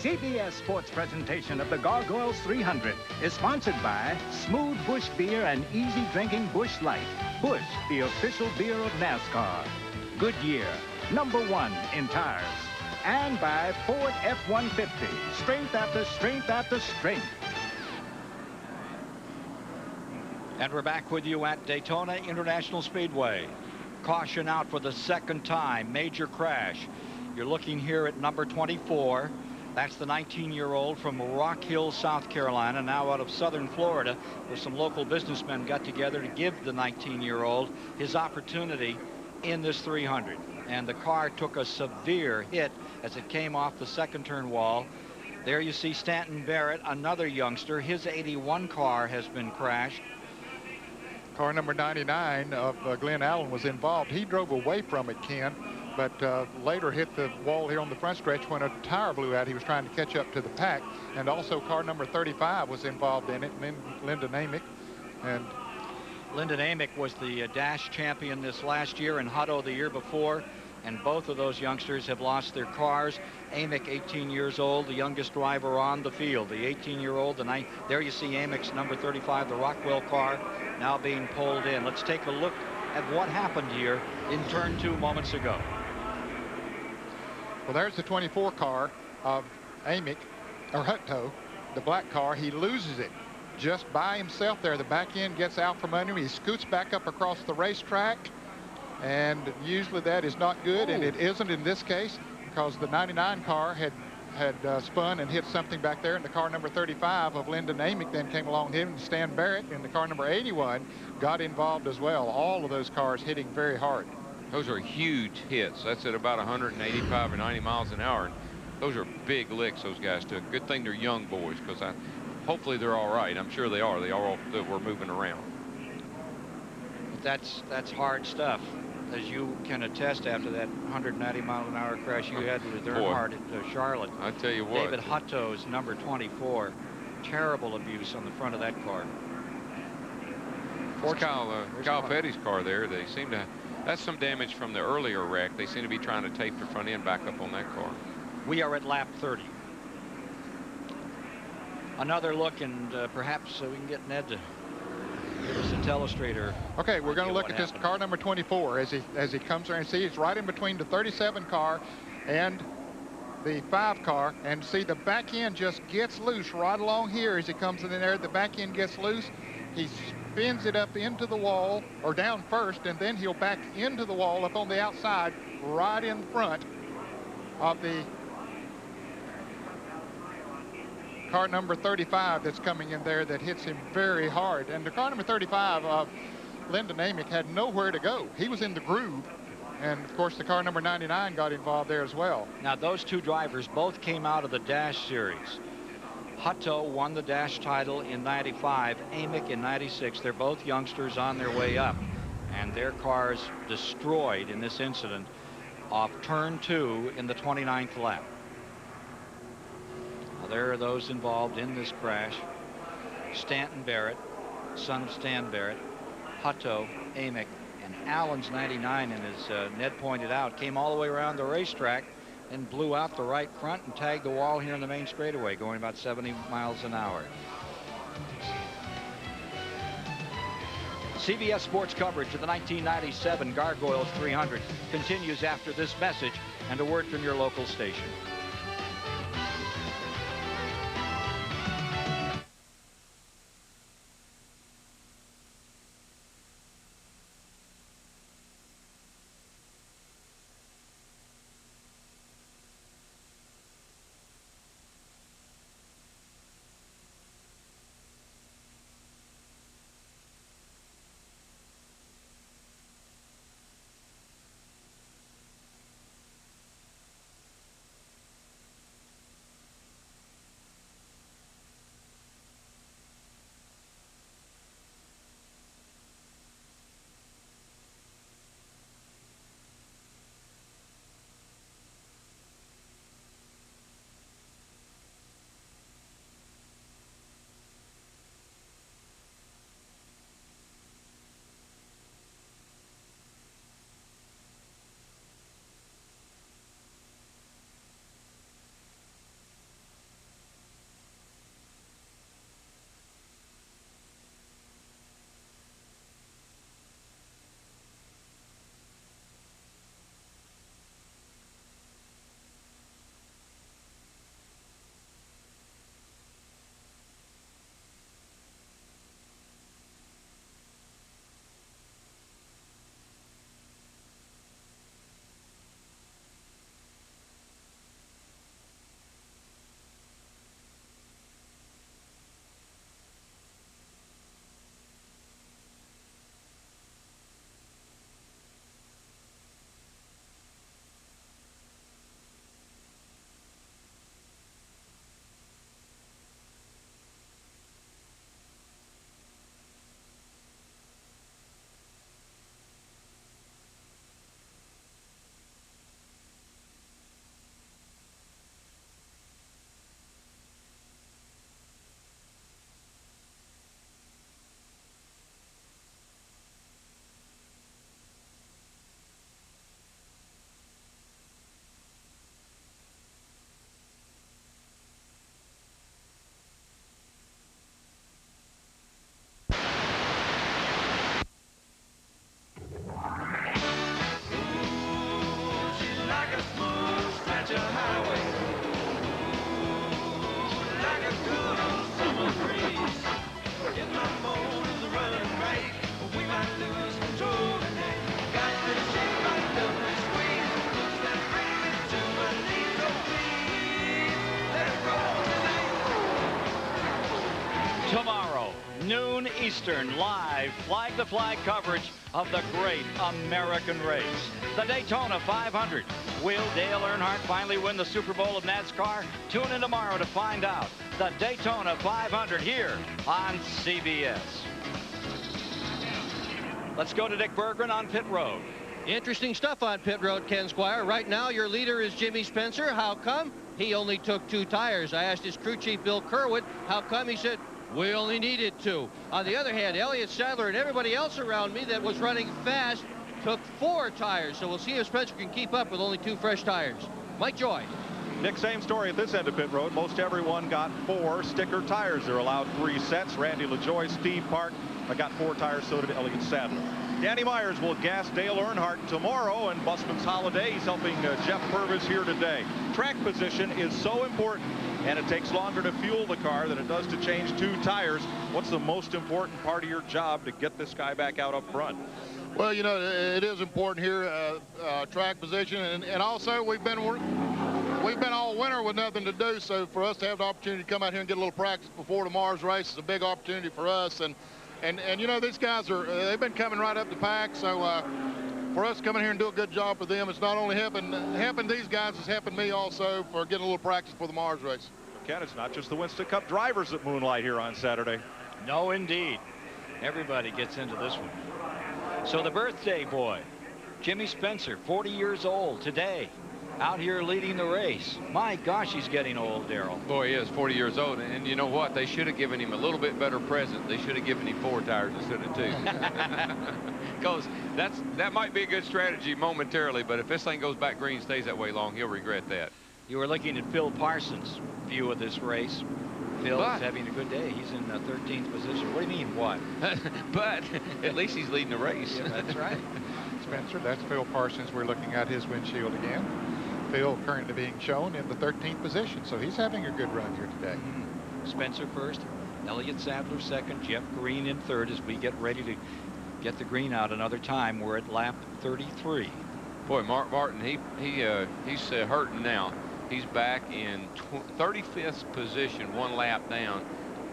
CBS Sports presentation of the Gargoyles 300 is sponsored by Smooth Busch Beer and Easy Drinking Busch Light. Busch, the official beer of NASCAR. Goodyear, #1 in tires. And by Ford F-150, strength after strength after strength. And we're back with you at Daytona International Speedway. Caution out for the second time, major crash. You're looking here at number 24. That's the 19-year-old from Rock Hill, South Carolina, now out of southern Florida, where some local businessmen got together to give the 19-year-old his opportunity in this 300. And the car took a severe hit as it came off the second turn wall. There you see Stanton Barrett, another youngster. His 81 car has been crashed. Car number 99 of Glenn Allen was involved. He drove away from it, Ken, but later hit the wall here on the front stretch when a tire blew out. He was trying to catch up to the pack. And also car number 35 was involved in it, Lyndon Amick. And Lyndon Amick was the Dash champion this last year and Hutto the year before. And both of those youngsters have lost their cars. Amick, 18 years old, the youngest driver on the field. The 18-year-old, there you see Amick's number 35, the Rockwell car, now being pulled in. Let's take a look at what happened here in turn 2 moments ago. Well, there's the 24 car of Amick, or Hutto, the black car. He loses it just by himself there. The back end gets out from under him. He scoots back up across the racetrack. And usually that is not good, and it isn't in this case, because the 99 car had spun and hit something back there, and the car number 35 of Lyndon Amick then came along him, and Stan Barrett in the car number 81 got involved as well. All of those cars hitting very hard. Those are huge hits. That's at about 185 or 90 miles an hour. And those are big licks those guys took. Good thing they're young boys, because hopefully they're all right. I'm sure they are. They all were moving around. That's hard stuff, as you can attest after that 190-mile-an-hour crash you had with Earnhardt at Charlotte. I tell you what. David Hutto's number 24 Terrible abuse on the front of that car. It's Kyle Petty's car there. They seem to, that's some damage from the earlier wreck. They seem to be trying to tape the front end back up on that car. We are at lap 30. Another look, and perhaps we can get Ned to give us a telestrator. Okay, we're going to look at this car number 24 as he comes there, and see it's right in between the 37 car and the 5 car, and see the back end just gets loose right along here as he comes in there. The back end gets loose. He spins it up into the wall, or down first, and then he'll back into the wall up on the outside right in front of the car number 35 that's coming in there, that hits him very hard. And the car number 35 of Lyndon Amick had nowhere to go. He was in the groove, and of course the car number 99 got involved there as well. Now those two drivers both came out of the Dash Series. Hutto won the Dash title in '95, Amick in '96. They're both youngsters on their way up, and their cars destroyed in this incident off turn 2 in the 29th lap. Now, there are those involved in this crash. Stanton Barrett, son of Stan Barrett, Hutto, Amick, and Allen's 99, and as Ned pointed out, came all the way around the racetrack and blew out the right front and tagged the wall here in the main straightaway, going about 70 miles an hour. CBS Sports coverage of the 1997 Gargoyles 300 continues after this message and a word from your local station. Tomorrow, noon Eastern, live flag-to-flag coverage of the great American race, the Daytona 500. Will Dale Earnhardt finally win the Super Bowl of NASCAR? Tune in tomorrow to find out. The Daytona 500 here on CBS. Let's go to Dick Berggren on pit road. Interesting stuff on pit road, Ken Squire. Right now, your leader is Jimmy Spencer. How come? he only took 2 tires. I asked his crew chief, Bill Kerwood, how come? He said, we only needed 2. On the other hand, Elliott Sadler and everybody else around me that was running fast took 4 tires. So we'll see if Spencer can keep up with only 2 fresh tires. Mike Joy. Nick, same story at this end of pit road. Most everyone got 4 sticker tires. They're allowed 3 sets. Randy LaJoie, Steve Park, I got 4 tires, so did Elliott Sadler. Danny Myers will gas Dale Earnhardt tomorrow, and Busman's Holiday. He's helping Jeff Purvis here today. Track position is so important, and it takes longer to fuel the car than it does to change 2 tires. What's the most important part of your job to get this guy back out up front? Well, you know, it is important here, track position, and also we've been all winter with nothing to do, so for us to have the opportunity to come out here and get a little practice before tomorrow's race is a big opportunity for us. And you know, these guys they've been coming right up the pack, so for us to come in here and do a good job for them, it's not only helping these guys, it's helping me also for getting a little practice for the Mars race. Ken, it's not just the Winston Cup drivers that moonlight here on Saturday. No, indeed. Everybody gets into this one. So the birthday boy, Jimmy Spencer, 40 years old today, out here leading the race. My gosh, he's getting old, Darrell. Boy, he is 40 years old, and you know what? They should have given him a little bit better present. They should have given him 4 tires instead of 2. Because that might be a good strategy momentarily, but if this thing goes back green, stays that way long, he'll regret that. You were looking at Phil Parsons' view of this race. Phil is having a good day. He's in 13th position. What do you mean, what? But at least he's leading the race. Yeah, that's right. Spencer, that's Phil Parsons. We're looking at his windshield again. Phil currently being shown in the 13th position, so he's having a good run here today. Spencer first, Elliott Sadler second, Jeff Green in third as we get ready to get the green out another time. We're at lap 33. Boy, Mark Martin, he's hurting now. He's back in 35th position, 1 lap down.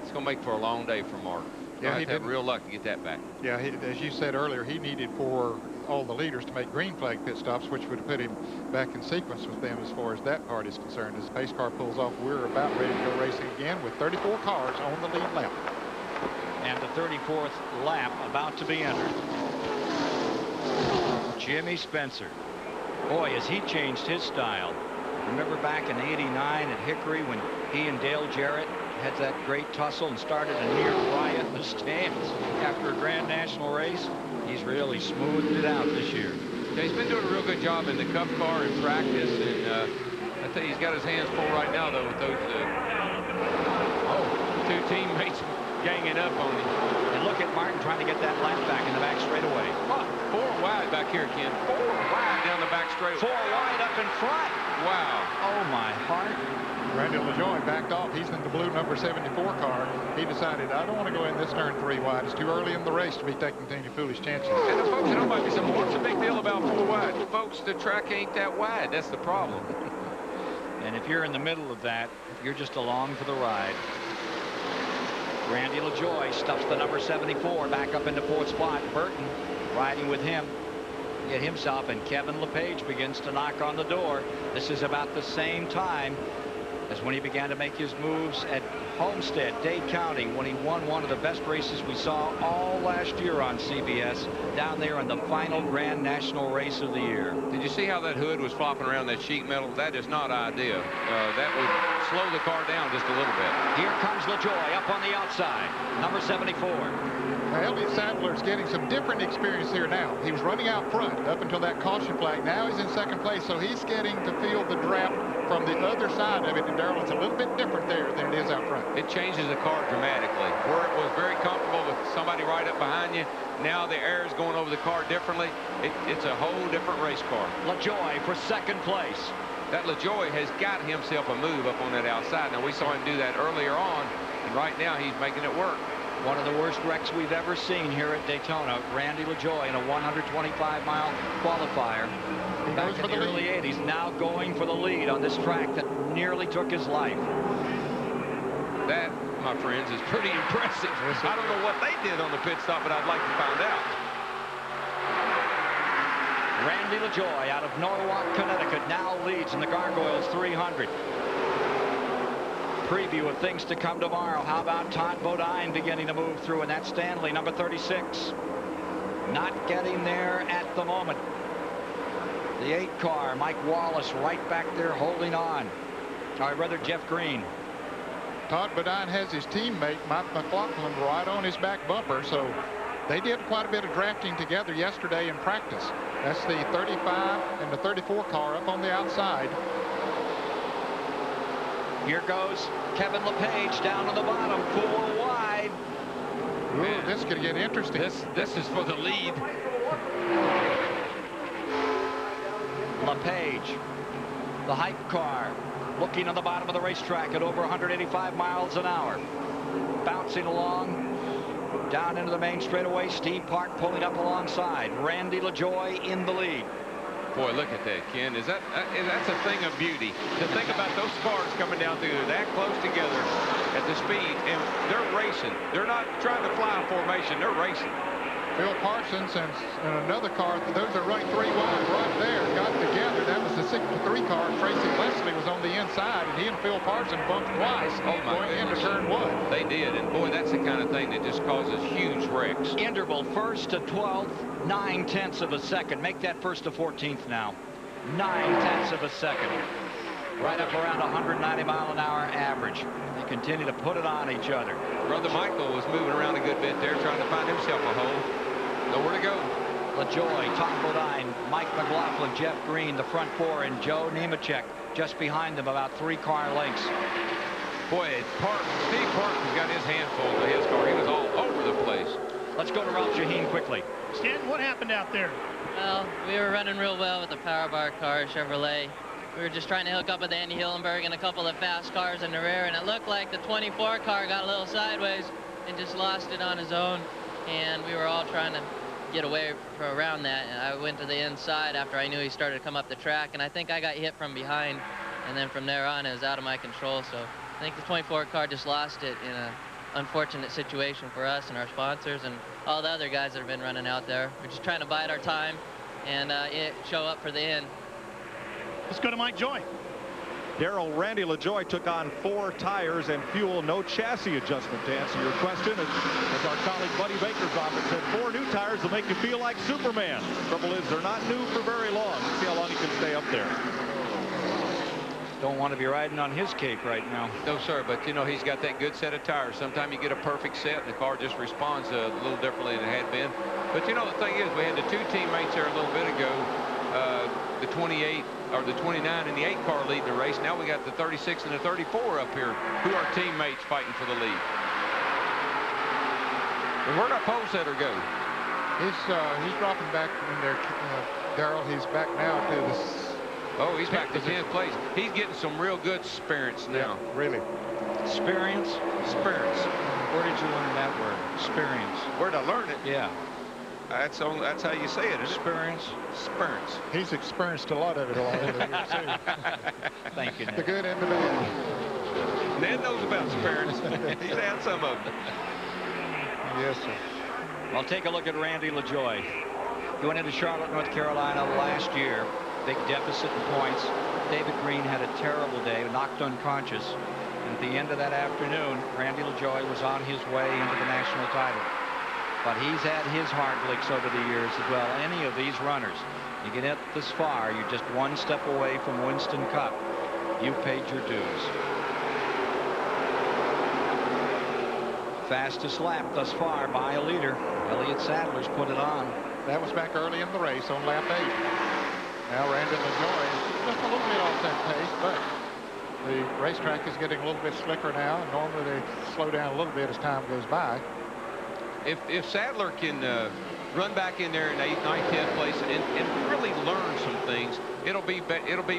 It's going to make for a long day for Mark. Yeah, he had real luck to get that back. Yeah, as you said earlier, he needed for all the leaders to make green flag pit stops, which would have put him back in sequence with them as far as that part is concerned. As the pace car pulls off, we're about ready to go racing again with 34 cars on the lead lap. And the 34th lap about to be entered. Jimmy Spencer. Boy, has he changed his style. Remember back in '89 at Hickory when he and Dale Jarrett had that great tussle and started a near riot in the stands after a Grand National race? He's really smoothed it out this year. Yeah, he's been doing a real good job in the Cup car in practice, and I think he's got his hands full right now, though, with those 2 teammates ganging up on him. And look at Martin trying to get that lap back in the back straightaway. 4 wide back here, Ken. 4 wide down the back straightaway. 4 wide up in front. Wow. Oh, my heart. Randy LaJoie backed off. He's in the blue number 74 car. He decided, I don't want to go in this turn 3 wide. It's too early in the race to be taking any foolish chances. And the folks, you know, might be saying, what's the big deal about 4 wide? Folks, the track ain't that wide. That's the problem. And if you're in the middle of that, you're just along for the ride. Randy LaJoie stuffs the number 74 back up into 4th spot. Burton riding with him. Get himself, and Kevin LePage begins to knock on the door. This is about the same time as when he began to make his moves at Homestead, Dade County, when he won one of the best races we saw all last year on CBS, down there in the final Grand National race of the year. Did you see how that hood was flopping around that sheet metal? That is not ideal. That would slow the car down just a little bit. Here comes LaJoie up on the outside, number 74. Elliott Sadler's getting some different experience here now. He was running out front up until that caution flag. Now he's in 2nd place, so he's getting to feel the draft from the other side of it. And Darrell, it's a little bit different there than it is out front. It changes the car dramatically. Where it was very comfortable with somebody right up behind you, now the air is going over the car differently. It's a whole different race car. LaJoie for 2nd place. That LaJoie has got himself a move up on that outside. Now, we saw him do that earlier on, and right now he's making it work. One of the worst wrecks we've ever seen here at Daytona. Randy LaJoie in a 125-mile qualifier back in the early 80s, now going for the lead on this track that nearly took his life. That, my friends, is pretty impressive. I don't know what they did on the pit stop, but I'd like to find out. Randy LaJoie out of Norwalk, Connecticut, now leads in the Gargoyles 300. Preview of things to come tomorrow. How about Todd Bodine beginning to move through in that Stanley, number 36? Not getting there at the moment. The 8 car, Mike Wallace, right back there holding on. Or rather, Jeff Green. Todd Bodine has his teammate, Mike McLaughlin, right on his back bumper, so they did quite a bit of drafting together yesterday in practice. That's the 35 and the 34 car up on the outside. Here goes Kevin LePage down on the bottom, 4 wide. Ooh, this could get interesting. This is for the lead. LePage, the hype car, looking on the bottom of the racetrack at over 185 miles an hour. Bouncing along down into the main straightaway. Steve Park pulling up alongside. Randy LaJoie in the lead. Boy, look at that, Ken. That's a thing of beauty. To think about those cars coming down through there that close together at the speed, and they're racing. They're not trying to fly a formation. They're racing. Phil Parsons and another car, those are right 3 wide right there, got together. That was the 63 car. Tracy Leslie was on the inside, and he and Phil Parsons bumped twice going into turn 1. They did, and boy, that's the kind of thing that just causes huge wrecks. Interval 1st to 12th, 9/10 of a second. Make that 1st to 14th now. 9/10 of a second. Right up around 190 mile an hour average. They continue to put it on each other. Brother Michael was moving around a good bit there, trying to find himself a hole. Nowhere to go. LaJoie, Tom Bodine, Mike McLaughlin, Jeff Green, the front 4, and Joe Nemechek just behind them, about 3 car lengths. Boy, Steve Park has got his hand full of his car. He was all over the place. Let's go to Ralph Shaheen quickly. Stanton, what happened out there? Well, we were running real well with the power bar car, Chevrolet. We were just trying to hook up with Andy Hillenberg and a couple of fast cars in the rear, and it looked like the 24 car got a little sideways and just lost it on his own, and we were all trying to get away around that, and I went to the inside after I knew he started to come up the track, and I think I got hit from behind, and then from there on it was out of my control. So I think the 24 car just lost it in an unfortunate situation for us and our sponsors and all the other guys that have been running out there. We're just trying to bide our time and show up for the end. Let's go to Mike Joy. Darrell, Randy LaJoie took on 4 tires and fuel, no chassis adjustment. To answer your question, as our colleague Buddy Baker's office said, 4 new tires will make you feel like Superman. Trouble is, they're not new for very long. Let's see how long he can stay up there. Don't want to be riding on his cape right now. No, sir, but, you know, he's got that good set of tires. Sometimes you get a perfect set, and the car just responds a little differently than it had been. But, you know, the thing is, we had the 2 teammates there a little bit ago, the 28 or the 29 and the 8 car leading the race. Now we got the 36 and the 34 up here, who are teammates fighting for the lead. And where'd our pole setter go? He's dropping back in there, Darrell. He's back now to the... Oh, he's back to 10th place. He's getting some real good experience now. Yeah, really. Experience? Experience. Where did you learn that word? Experience. Where'd I learn it? Yeah. That's how you say it, isn't it? Experience. Experience. He's experienced a lot of it along the years, too. Thank you, Ned. The good and the bad. Ned knows about experience. He's had some of them. Yes, sir. Well, take a look at Randy LaJoie. He went into Charlotte, North Carolina last year. Big deficit in points. David Green had a terrible day, knocked unconscious. And at the end of that afternoon, Randy LaJoie was on his way into the national title. But he's had his hard licks over the years as well. Any of these runners, you get it this far, you're just 1 step away from Winston Cup. You paid your dues. Fastest lap thus far by a leader. Elliott Sadler's put it on. That was back early in the race on lap 8. Now Randy LaJoie is just a little bit off that pace, but the racetrack is getting a little bit slicker now. Normally they slow down a little bit as time goes by. If Sadler can run back in there in 8th, 9th, 10th place and really learn some things, it'll be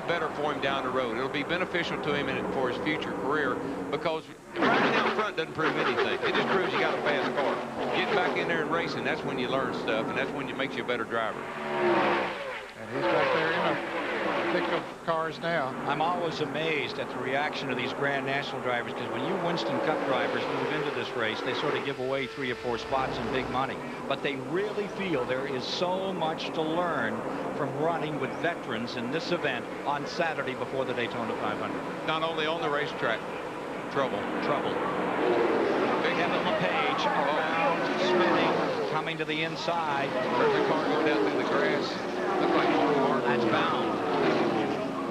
better for him down the road. It'll be beneficial to him for his future career, because running down front doesn't prove anything. It just proves you got a fast car. Getting back in there and racing, that's when you learn stuff, and that's when it makes you a better driver. And he's back there in a thick of cars now. I'm always amazed at the reaction of these Grand National drivers, because when you Winston Cup drivers move into this race, they sort of give away 3 or 4 spots and big money. But they really feel there is so much to learn from running with veterans in this event on Saturday before the Daytona 500. Not only on the racetrack. Trouble. Kevin LePage around, spinning, coming to the inside. There's a car going down through the grass. Looks like it's hard. That's bound.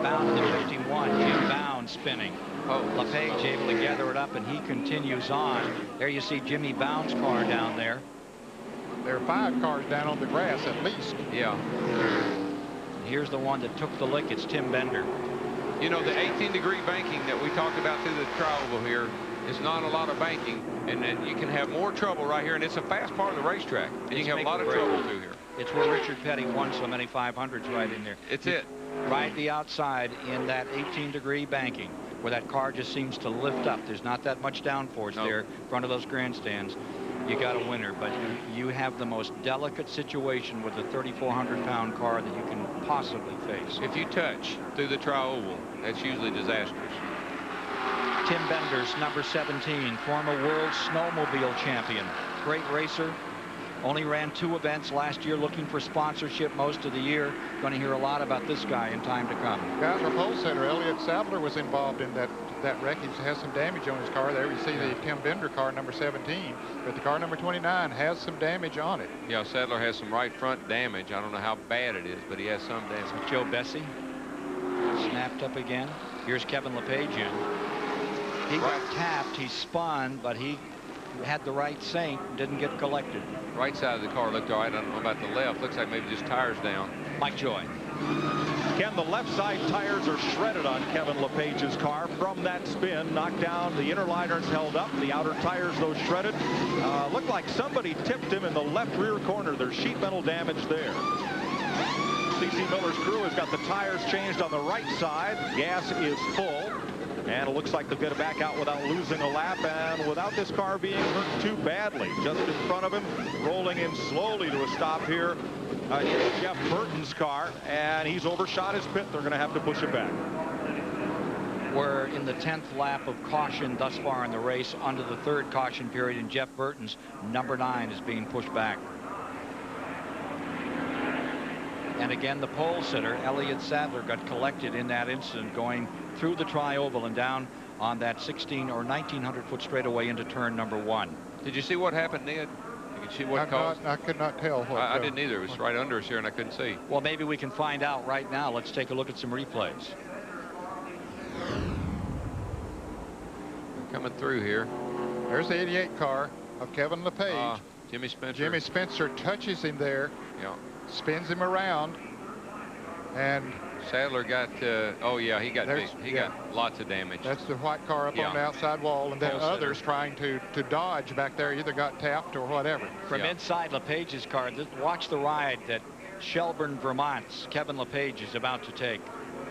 bound in the 51. Jim Bound spinning. LePage able to gather it up, and he continues on. There you see Jimmy Bound's car down there. There are 5 cars down on the grass at least. Yeah. Here's the one that took the lick. It's Tim Bender. You know, the 18-degree banking that we talked about through the tri-oval here is not a lot of banking, and then you can have more trouble right here, and it's a fast part of the racetrack, and you can have a lot of trouble through here. It's where Richard Petty won so many 500s right in there. It's it. Right the outside in that 18-degree banking, where that car just seems to lift up. There's not that much downforce there in front of those grandstands. You got a winner, but you have the most delicate situation with a 3,400-pound car that you can possibly face. If you touch through the tri-oval, that's usually disastrous. Tim Benders, number 17, former world snowmobile champion. Great racer. Only ran 2 events last year, looking for sponsorship most of the year. Going to hear a lot about this guy in time to come. Guys, our pole setter, Elliott Sadler, was involved in that wreckage. Has some damage on his car there. You see the Tim Bender car, number 17, but the car number 29 has some damage on it. Yeah, Sadler has some right front damage. I don't know how bad it is, but he has some damage. Joe Bessie snapped up again. Here's Kevin LePage in. He got tapped. He spun, but he had the right sink, didn't get collected. Right side of the car looked all right. I don't know about the left. Looks like maybe just tires down. Mike Joy. Ken, the left side tires are shredded on Kevin LePage's car from that spin. Knocked down, the inner liners held up, the outer tires, those shredded. Looked like somebody tipped him in the left rear corner. There's sheet metal damage there. C.C. Miller's crew has got the tires changed on the right side. Gas is full. And it looks like they'll get it back out without losing a lap and without this car being hurt too badly. Just in front of him, rolling in slowly to a stop here is Jeff Burton's car, and he's overshot his pit. They're going to have to push it back. We're in the 10th lap of caution thus far in the race, under the 3rd caution period, and Jeff Burton's number 9 is being pushed back. And again, the pole sitter, Elliott Sadler, got collected in that incident going through the tri-oval and down on that 1,600 or 1,900-foot straightaway into turn number 1. Did you see what happened, Ned? Did you see what caused? I could not tell. I didn't either. It was right under us here, and I couldn't see. Well, maybe we can find out right now. Let's take a look at some replays. Coming through here. There's the 88 car of Kevin LePage. Jimmy Spencer. Jimmy Spencer touches him there. Yeah. Spins him around. And Sadler got, oh yeah, he got lots of damage. That's the white car up on the outside wall, and then others trying to dodge back there either got tapped or whatever. From inside LePage's car, watch the ride that Shelburne, Vermont's Kevin LePage is about to take.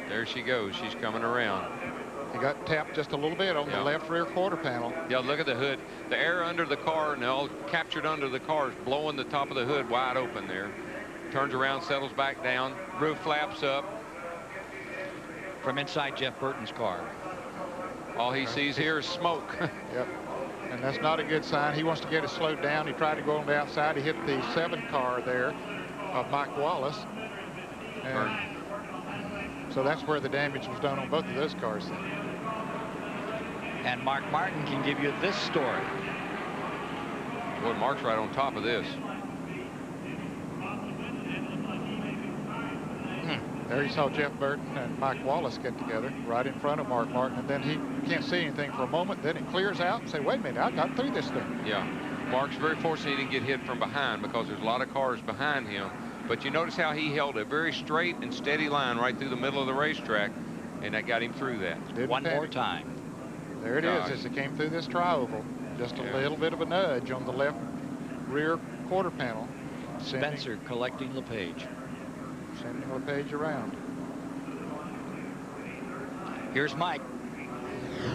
There she goes. She's coming around. He got tapped just a little bit on the left rear quarter panel. Yeah, look at the hood. The air under the car and all captured under the car is blowing the top of the hood wide open there. Turns around, settles back down, roof flaps up. From inside Jeff Burton's car. All he sees here is smoke. Yep. And that's not a good sign. He wants to get it slowed down. He tried to go on the outside. He hit the 7 car there of Mike Wallace. And so that's where the damage was done on both of those cars. And Mark Martin can give you this story. Boy, Mark's right on top of this. There you saw Jeff Burton and Mike Wallace get together right in front of Mark Martin, and then he can't see anything for a moment. Then it clears out and say, wait a minute, I got through this thing. Yeah, Mark's very fortunate he didn't get hit from behind because there's a lot of cars behind him. But you notice how he held a very straight and steady line right through the middle of the racetrack, and that got him through that. One more time. There it is as it came through this tri-oval. Just a little bit of a nudge on the left rear quarter panel. Spencer collecting LePage. Sending LePage around. Here's Mike.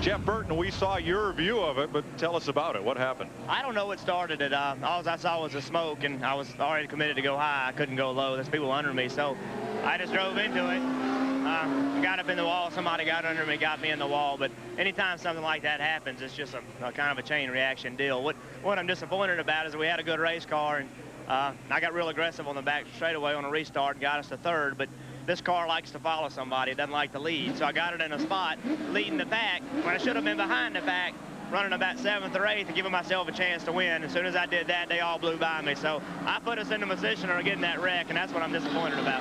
Jeff Burton, we saw your view of it, but tell us about it. What happened? I don't know what started it. All I saw was the smoke, and I was already committed to go high. I couldn't go low. There's people under me, so I just drove into it. Got up in the wall. Somebody got under me, got me in the wall. But anytime something like that happens, it's just a kind of a chain reaction deal. What I'm disappointed about is that we had a good race car, and I got real aggressive on the back straightaway on a restart and got us to 3rd. But this car likes to follow somebody. It doesn't like to lead. So I got it in a spot leading the pack when I should have been behind the pack, running about 7th or 8th and giving myself a chance to win. As soon as I did that, they all blew by me. So I put us in a position of getting that wreck, and that's what I'm disappointed about.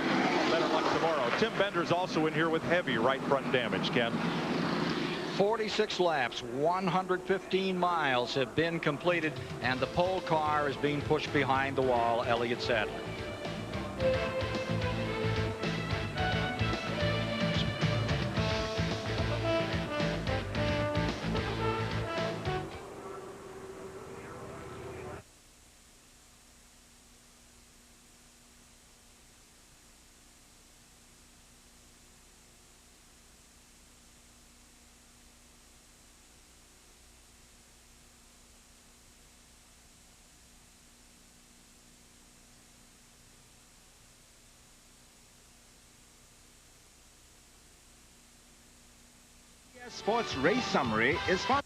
Better luck tomorrow. Tim Bender's also in here with heavy right front damage, Ken. 46 laps, 115 miles have been completed, and the pole car is being pushed behind the wall. Elliott Sadler. Sports Race Summary is sponsored.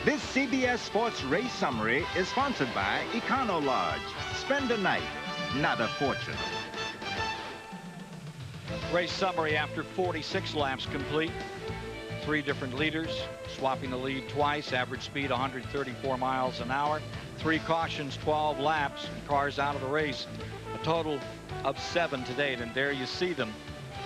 This CBS Sports Race Summary is sponsored by Econo Lodge. Spend a night, not a fortune. Race summary after 46 laps complete. 3 different leaders, swapping the lead twice, average speed 134 miles an hour. 3 cautions, 12 laps, cars out of the race. A total of 7 to date, and there you see them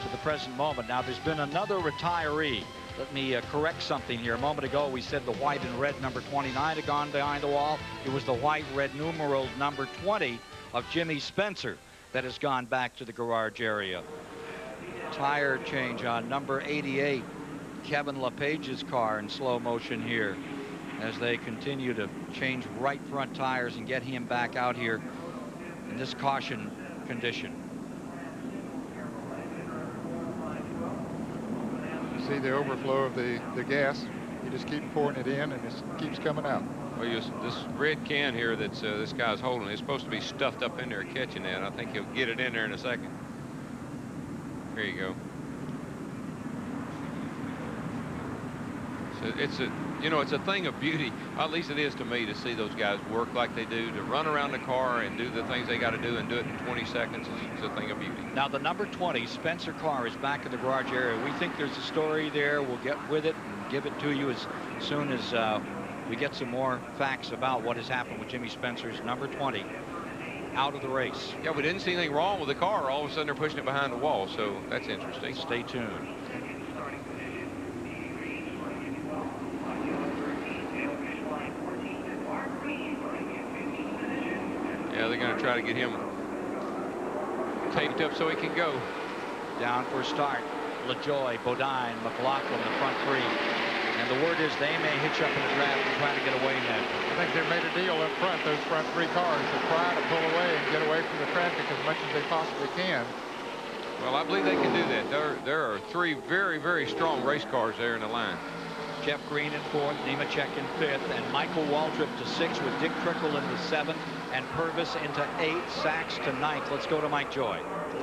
to the present moment. Now, there's been another retiree. Let me correct something here. A moment ago, we said the white and red number 29 had gone behind the wall. It was the white, red numeral number 20 of Jimmy Spencer that has gone back to the garage area. Tire change on number 88, Kevin LePage's car, in slow motion here as they continue to change right front tires and get him back out here in this caution condition. See the overflow of the gas. You just keep pouring it in and it keeps coming out. Well, this red can here that's this guy's holding is supposed to be stuffed up in there catching that. I think he'll get it in there in a second. Here you go. So it's a, you know, it's a thing of beauty. At least it is to me, to see those guys work like they do, to run around the car and do the things they got to do and do it in 20 seconds. It's a thing of beauty. Now, the number 20 Spencer car is back in the garage area. We think there's a story there. We'll get with it and give it to you as soon as we get some more facts about what has happened with Jimmy Spencer's number 20 out of the race. Yeah, we didn't see anything wrong with the car. All of a sudden, they're pushing it behind the wall, so that's interesting. Stay tuned. Yeah, they're going to try to get him taped up so he can go. Down for a start. LaJoy, Bodine, McLaughlin, the front 3. And the word is they may hitch up in the draft and try to get away net. I think they've made a deal up front, those front 3 cars, to try to pull away and get away from the traffic as much as they possibly can. Well, I believe they can do that. There are 3 very, very strong race cars there in the line. Jeff Green in 4th, Nemechek in 5th, and Michael Waltrip to 6th with Dick Trickle in the 7th and Purvis into 8th, Sachs to 9th. Let's go to Mike Joy.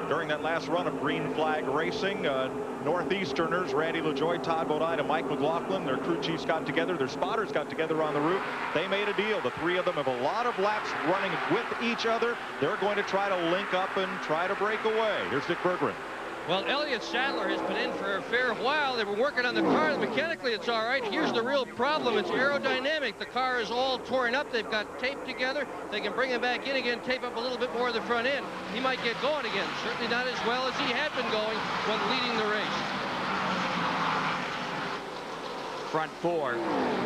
During that last run of green flag racing, Northeasterners, Randy LaJoie, Todd Bodine, and Mike McLaughlin, their crew chiefs got together, their spotters got together on the route. They made a deal. The three of them have a lot of laps running with each other. They're going to try to link up and try to break away. Here's Dick Berggren. Well, Elliott Sadler has been in for a fair while. They were working on the car. Mechanically, it's all right. Here's the real problem. It's aerodynamic. The car is all torn up. They've got taped together. They can bring him back in again, tape up a little bit more of the front end. He might get going again. Certainly not as well as he had been going when leading the race. Front four,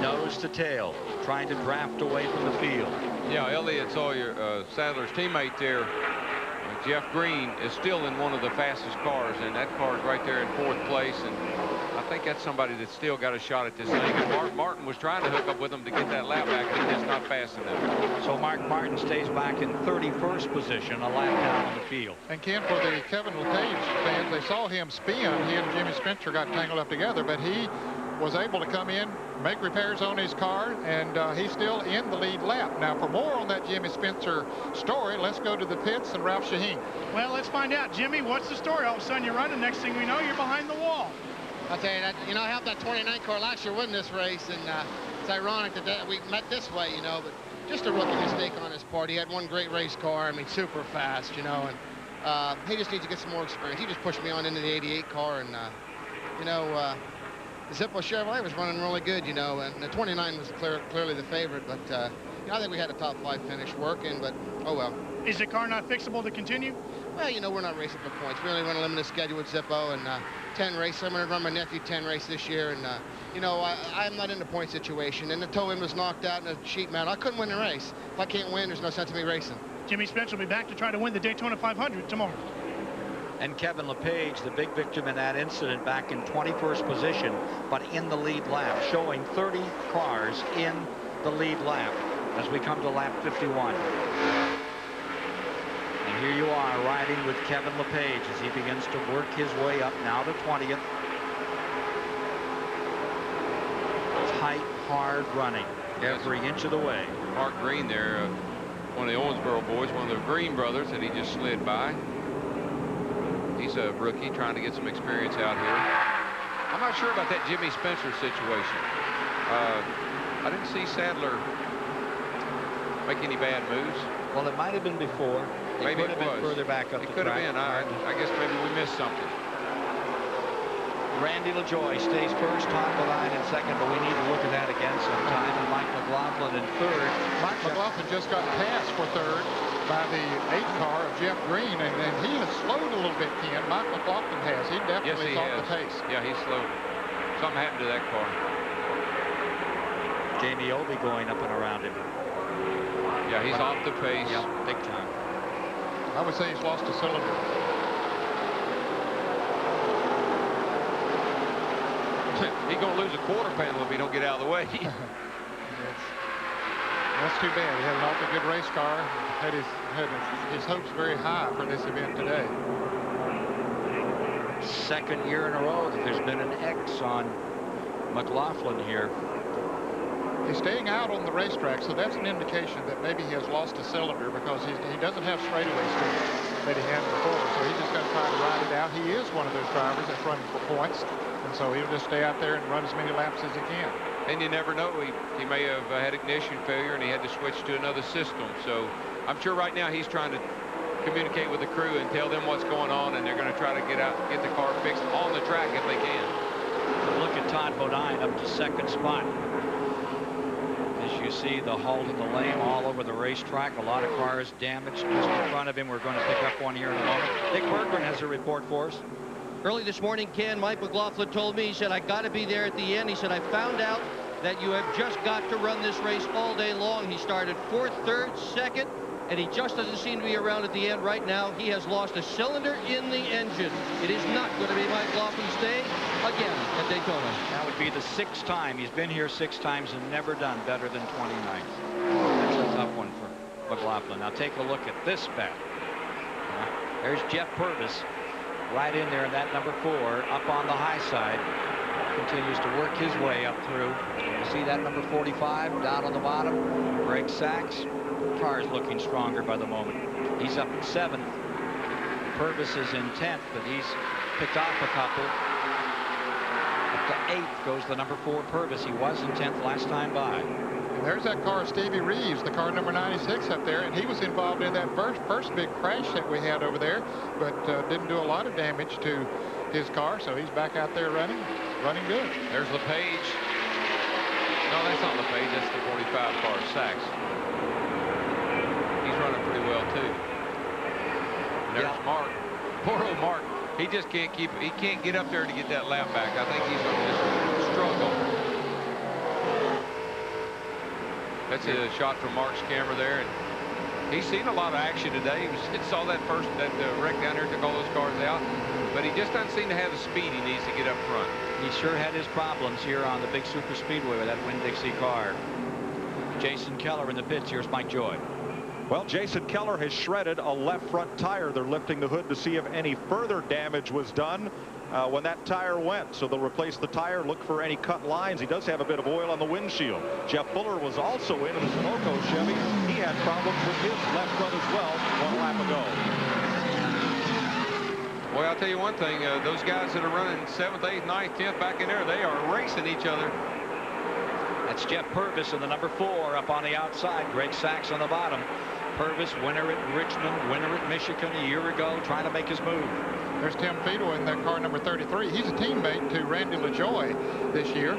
nose to tail, trying to draft away from the field. Yeah, Elliott Sawyer, Sadler's teammate there, Jeff Green, is still in one of the fastest cars, and that car is right there in 4th place, and I think that's somebody that's still got a shot at this thing. And Martin was trying to hook up with him to get that lap back, but he's not fast enough. So Mark Martin stays back in 31st position, a lap down on the field. And Ken, for the Kevin LePage fans, they saw him spin. He and Jimmy Spencer got tangled up together, but he was able to come in, make repairs on his car, and he's still in the lead lap. Now, for more on that Jimmy Spencer story, let's go to the pits and Ralph Shaheen. Well, let's find out. Jimmy, what's the story? All of a sudden you're running. Next thing we know, you're behind the wall. I'll tell you that, I helped that 29 car last year win this race, and it's ironic that we met this way, but just a rookie mistake on his part. He had one great race car, super fast, and he just needs to get some more experience. He just pushed me on into the 88 car, and, the Zippo Chevrolet was running really good, and the 29 was clearly the favorite, but I think we had a top 5 finish working, but oh well. Is the car not fixable to continue? Well, we're not racing for points. We only run a limited schedule with Zippo, and 10 races. I'm going to run my nephew 10 races this year, and I'm not in the point situation, and the toe end was knocked out in the sheet metal. I couldn't win the race. If I can't win, there's no sense in me racing. Jimmy Spencer will be back to try to win the Daytona 500 tomorrow. And Kevin LePage, the big victim in that incident, back in 21st position, but in the lead lap, showing 30 cars in the lead lap as we come to lap 51. And here you are riding with Kevin LePage as he begins to work his way up now to 20th. Tight, hard running every inch of the way. Mark Green there, one of the Owensboro boys, one of the Green brothers that he just slid by. He's a rookie trying to get some experience out here. I'm not sure about that Jimmy Spencer situation. I didn't see Sadler make any bad moves. Well, it might have been before. Maybe it could have been further back up the track. It could have been. I guess maybe we missed something. Randy LaJoie stays first, Todd Bodine in second, but we need to look at that again sometime. And Mike McLaughlin in third. Mike McLaughlin just got passed for third by the 8 car of Jeff Green, and then he has slowed a little bit, Ken. Mike McLaughlin has. He definitely is off the pace. Yeah, he's slowed. Something happened to that car. Jamie Obey going up and around him. Yeah, he's off the pace. Yep, big time. I would say he's lost a cylinder. He's going to lose a quarter panel if he don't get out of the way. That's too bad. He had an awfully good race car. Had his hopes very high for this event today. Second year in a row that there's been an X on McLaughlin here. He's staying out on the racetrack, so that's an indication that maybe he has lost a cylinder because he doesn't have straightaway speed that he had before. So he's just going to try to ride it out. He is one of those drivers that's running for points, and so he'll just stay out there and run as many laps as he can. And you never know. He may have had ignition failure and he had to switch to another system. So I'm sure right now he's trying to communicate with the crew and tell them what's going on, and they're going to try to get the car fixed on the track if they can. But look at Todd Bodine up to second spot. As you see, the halt and the lame all over the racetrack. A lot of cars damaged just in front of him. We're going to pick up one here in a moment. Dick Berggren has a report for us. Early this morning, Ken, Mike McLaughlin told me, he said, I got to be there at the end. He said, I found out that you have just got to run this race all day long. He started 4th, 3rd, 2nd, and he just doesn't seem to be around at the end right now. He has lost a cylinder in the engine. It is not going to be Mike McLaughlin staying again at Daytona. That would be the 6th time. He's been here 6 times and never done better than 29th. That's a tough one for McLaughlin. Now take a look at this battle. There's Jeff Purvis right in there, and that number 4 up on the high side continues to work his way up through. You see that number 45 down on the bottom. Greg Sachs. Car's looking stronger by the moment. He's up at 7th. Purvis is in 10th, but he's picked off a couple. Up to 8th goes the number 4 Purvis. He was in 10th last time by. And there's that car, Stevie Reeves, the car number 96 up there, and he was involved in that first big crash that we had over there, but didn't do a lot of damage to his car, so he's back out there running good. There's LePage. No, that's not LePage. That's the 45 car, Sachs. He's running pretty well too. And there's Mark. Poor old Mark. He just can't keep. He can't get up there to get that lap back. I think he's going to just struggle. That's a shot from Mark's camera there, and he's seen a lot of action today. He saw that wreck down there, took all those cars out, but he just doesn't seem to have the speed he needs to get up front. He sure had his problems here on the big super speedway with that Winn-Dixie car. Jason Keller in the pits. Here's Mike Joy. Well, Jason Keller has shredded a left front tire. They're lifting the hood to see if any further damage was done when that tire went. So they'll replace the tire, look for any cut lines. He does have a bit of oil on the windshield. Jeff Fuller was also in the Sunoco Chevy. He had problems with his left front as well 1 lap ago. Well, I'll tell you one thing. Those guys that are running 7th, 8th, 9th, 10th back in there, they are racing each other. That's Jeff Purvis in the number 4 up on the outside. Greg Sachs on the bottom. Purvis, winner at Richmond, winner at Michigan a year ago, trying to make his move. There's Tim Fiedel in that car number 33. He's a teammate to Randy LaJoy this year.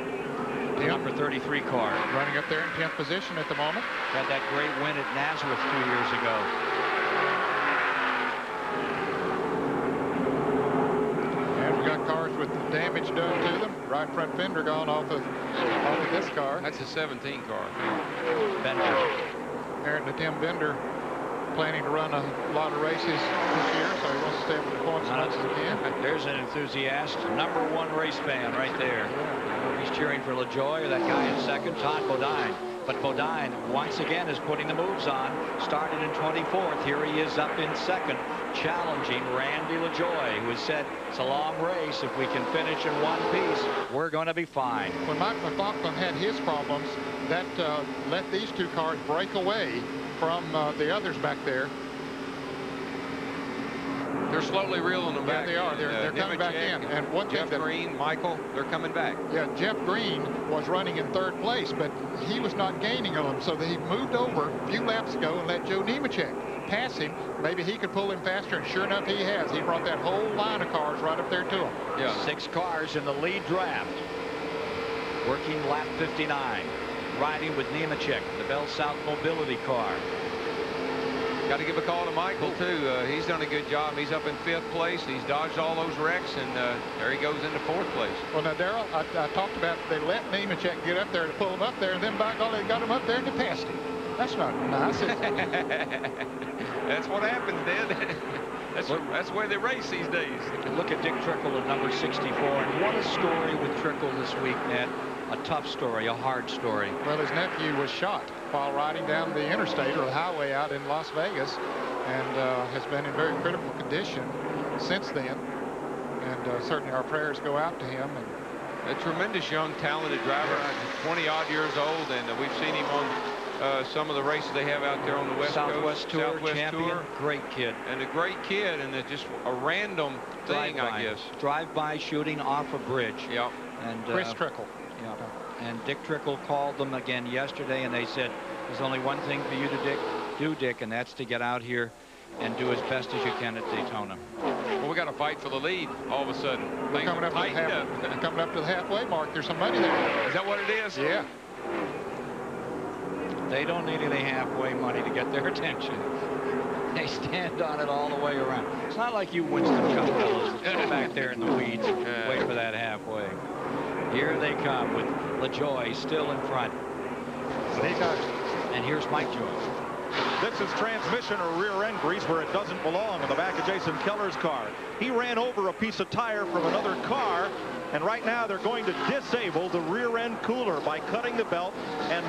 The number 33 car. Running up there in 10th position at the moment. Had that great win at Nazareth 2 years ago. And we got cars with damage done to them. Right front fender gone off of this car. That's a 17 car. Bender. Apparently Tim Bender planning to run a lot of races this year, so he wants to stay with the points as much as he can. There's an enthusiast, number 1 race fan right there. Yeah. He's cheering for LaJoy, or that guy in second, Todd Bodine. But Bodine, once again, is putting the moves on. Started in 24th. Here he is up in second, challenging Randy LaJoy, who has said it's a long race. If we can finish in one piece, we're going to be fine. When Mike McLaughlin had his problems, that let these 2 cars break away from the others back there. They're slowly reeling them back. Yeah, they are. They're coming back in. And one Jeff Green, Michael, they're coming back. Yeah, Jeff Green was running in 3rd place, but he was not gaining on them. So he moved over a few laps ago and let Joe Nemechek pass him. Maybe he could pull him faster, and sure enough, he has. He brought that whole line of cars right up there to him. Yeah. 6 cars in the lead draft. Working lap 59. Riding with Nemechek, the Bell South Mobility car. Got to give a call to Michael, too. He's done a good job. He's up in 5th place. He's dodged all those wrecks, and there he goes into 4th place. Well, now, Darrell, I talked about they let Nemechek get up there to pull him up there, and then by golly, they got him up there and they passed him. That's not nice. That's what happens, Dad. That's the way they race these days. Look at Dick Trickle at number 64, and what a story with Trickle this week, Ned. A tough story, a hard story. Well, his nephew was shot while riding down the interstate or the highway out in Las Vegas, and has been in very critical condition since then. And certainly our prayers go out to him. And a tremendous young, talented driver, 20-odd years old, and we've seen him on some of the races they have out there on the West Southwest Coast. Tour, Southwest champion, Tour. Great kid. And a great kid, and just a random thing, I guess. Drive-by shooting off a bridge. Yep. And Chris Trickle. Yeah. And Dick Trickle called them again yesterday, and they said, there's only one thing for you to do, Dick, and that's to get out here and do as best as you can at Daytona. Well, we got to fight for the lead all of a sudden. We're coming up, coming up to the halfway mark. There's some money there. Is that what it is? Yeah. They don't need any halfway money to get their attention. They stand on it all the way around. It's not like you Winston Cup fellas that go back there in the weeds and wait for that halfway. Here they come with LaJoy still in front. And here's Mike Joy. This is transmission or rear end grease where it doesn't belong in the back of Jason Keller's car. He ran over a piece of tire from another car, And right now they're going to disable the rear end cooler by cutting the belt and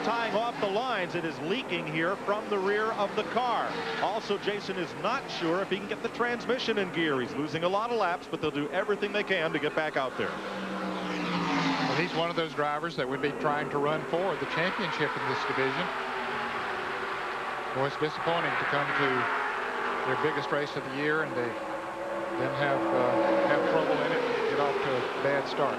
tying off the lines. It is leaking here from the rear of the car. Also, Jason is not sure if he can get the transmission in gear. He's losing a lot of laps, but they'll do everything they can to get back out there. Well, he's one of those drivers that would be trying to run for the championship in this division. Well, it's disappointing to come to their biggest race of the year and they then have trouble in it, get off to a bad start.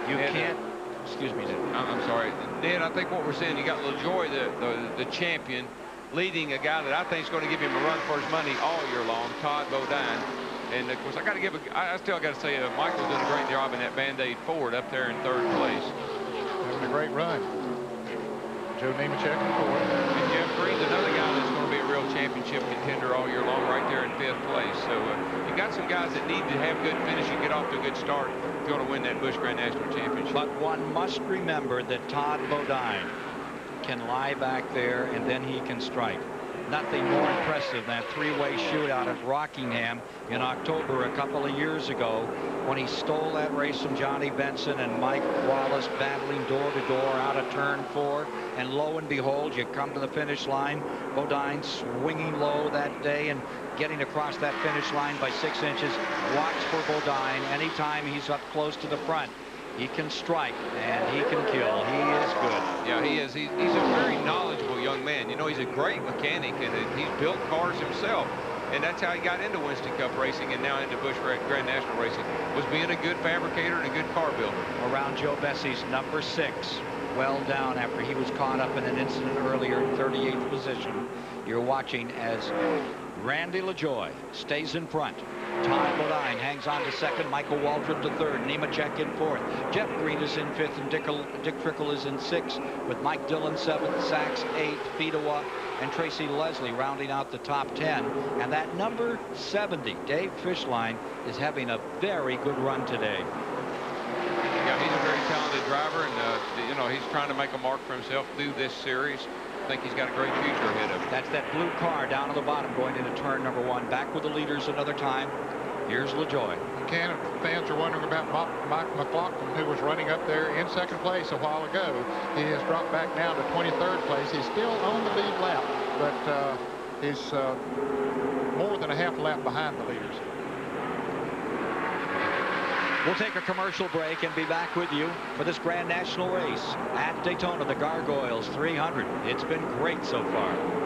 You can't. Excuse me, Dan. I'm sorry. Dan, I think what we're seeing, you got LaJoy, the champion, leading a guy that I think is going to give him a run for his money all year long, Todd Bodine. And, of course, I still got to say, Michael's doing a great job in that Band-Aid Ford up there in 3rd place. Having a great run. Joe Nemechek in 4th. And Jeff Green's another guy that's going to be a real championship contender all year long right there in 5th place. So you got some guys that need to have good finish and get off to a good start if you want to win that Busch Grand National Championship. But one must remember that Todd Bodine can lie back there and then he can strike. Nothing more impressive than three-way shootout at Rockingham in October a couple of years ago when he stole that race from Johnny Benson and Mike Wallace battling door to door out of turn 4. And lo and behold, you come to the finish line. Bodine swinging low that day and getting across that finish line by 6 inches. Watch for Bodine anytime he's up close to the front. He can strike and he can kill. He is good. Yeah, he is. He's a very knowledgeable young man. You know, he's a great mechanic and he's built cars himself. And that's how he got into Winston Cup racing and now into Busch Grand National racing, was being a good fabricator and a good car builder. Around Joe Bessie's number 6, well down after he was caught up in an incident earlier in 38th position. You're watching as Randy LaJoy stays in front. Todd Bodine hangs on to 2nd. Michael Waldron to 3rd. Nemechek in 4th. Jeff Green is in 5th, and Dick Trickle is in 6th, with Mike Dillon 7th, Sachs 8th, Fedewa and Tracy Leslie rounding out the top 10. And that number 70, Dave Fishline, is having a very good run today. Yeah, he's a very talented driver, and you know, he's trying to make a mark for himself through this series. I think he's got a great future ahead of him. That's that blue car down at the bottom going into turn number 1. Back with the leaders another time. Here's LaJoy. Cannon fans are wondering about Mike McLaughlin, who was running up there in 2nd place a while ago. He has dropped back now to 23rd place. He's still on the lead lap, but he's more than a half lap behind the leaders. We'll take a commercial break and be back with you for this Grand National race at Daytona, the Gargoyles 300. It's been great so far.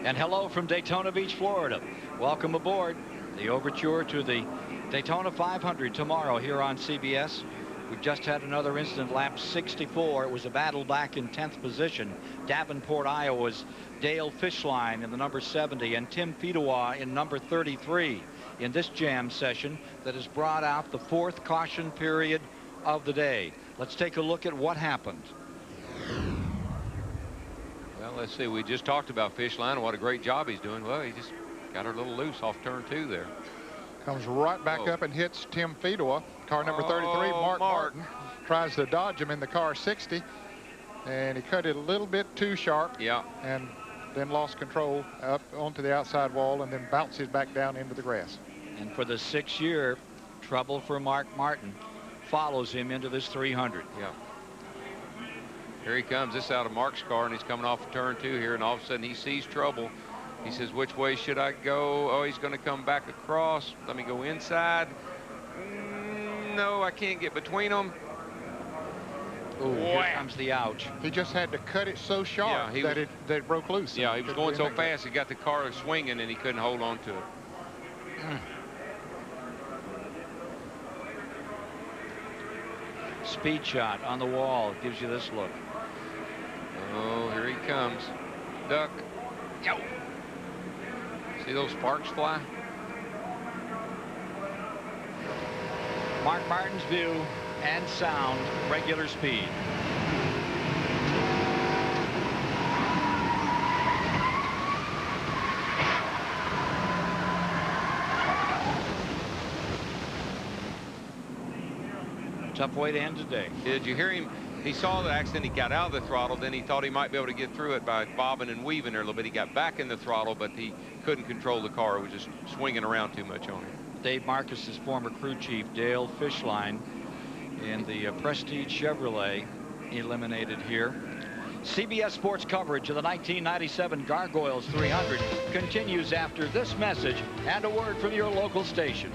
And hello from Daytona Beach, Florida. Welcome aboard. The overture to the Daytona 500 tomorrow here on CBS. We've just had another incident, lap 64. It was a battle back in 10th position. Davenport, Iowa's Dale Fishline in the number 70 and Tim Fedewa in number 33 in this jam session that has brought out the 4th caution period of the day. Let's take a look at what happened. Well, let's see. We just talked about Fishline and what a great job he's doing. Well, he just got her a little loose off turn 2 there. Comes right back up and hits Tim Fedewa, car number 33. Mark Martin tries to dodge him in the car 60, and he cut it a little bit too sharp. Yeah. And then lost control up onto the outside wall and then bounces back down into the grass. And for the 6th year, trouble for Mark Martin follows him into this 300. Yeah. Here he comes. This is out of Mark's car, and he's coming off of turn 2 here, and all of a sudden he sees trouble. He says, which way should I go? Oh, he's going to come back across. Let me go inside. No, I can't get between them. Oh, here comes the ouch. He just had to cut it so sharp that it broke loose. Yeah, he was going so fast, he got the car swinging, and he couldn't hold on to it. Speed shot on the wall gives you this look. Oh, here he comes. Duck. Yo. See those sparks fly? Mark Martin's view and sound, regular speed. Tough way to end today. Did you hear him? He saw the accident. He got out of the throttle. Then he thought he might be able to get through it by bobbing and weaving there a little bit. He got back in the throttle, but he couldn't control the car. It was just swinging around too much on him. Dave Marcus's former crew chief, Dale Fishline, in the Prestige Chevrolet, eliminated here. CBS Sports coverage of the 1997 Gargoyles 300 continues after this message and a word from your local station.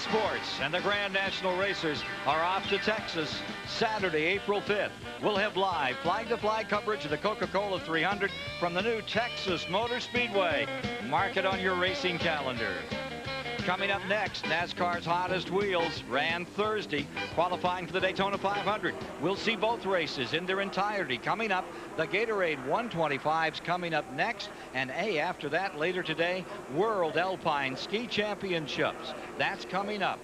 Sports and the Grand National Racers are off to Texas Saturday, April 5th. We'll have live flag-to-flag coverage of the Coca-Cola 300 from the new Texas Motor Speedway. Mark it on your racing calendar. Coming up next, NASCAR's hottest wheels ran Thursday, qualifying for the Daytona 500. We'll see both races in their entirety. Coming up, the Gatorade 125's coming up next. And after that, later today, World Alpine Ski Championships. That's coming up.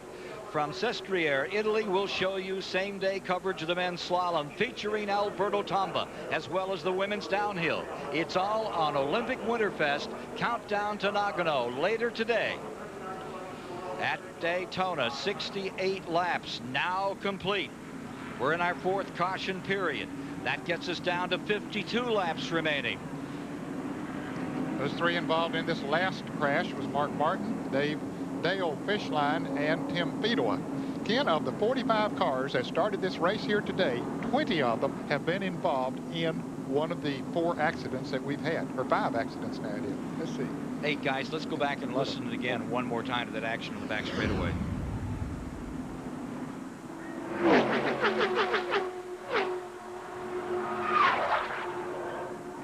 From Sestriere, Italy, we'll show you same-day coverage of the men's slalom featuring Alberto Tomba, as well as the women's downhill. It's all on Olympic Winterfest. Countdown to Nagano later today. At Daytona, 68 laps now complete. We're in our fourth caution period. That gets us down to 52 laps remaining. Those three involved in this last crash was Mark Martin, Dale Fishline, and Tim Fedor. Ken, of the 45 cars that started this race here today, 20 of them have been involved in one of the 4 accidents that we've had, or 5 accidents now it is. Let's see. Hey, guys, let's go back and listen again one more time to that action on the back straightaway.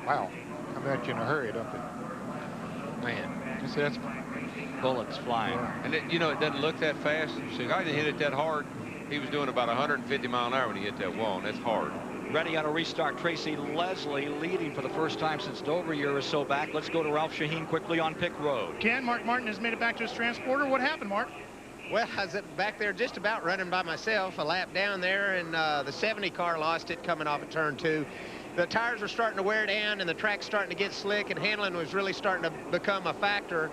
Wow. I bet you in a hurry, don't they? Man. You see, that's bullets flying. And it, you know, it doesn't look that fast. So the guy that hit it that hard, he was doing about 150 mile an hour when he hit that wall, and that's hard. Ready on a restart. Tracy Leslie leading for the first time since Dover a year or so back. Let's go to Ralph Shaheen quickly on pit road. Ken, Mark Martin has made it back to his transporter. What happened, Mark? Well, I was back there just about running by myself, a lap down there, and the 70 car lost it coming off of turn 2. The tires were starting to wear down, and the track's starting to get slick, and handling was really starting to become a factor.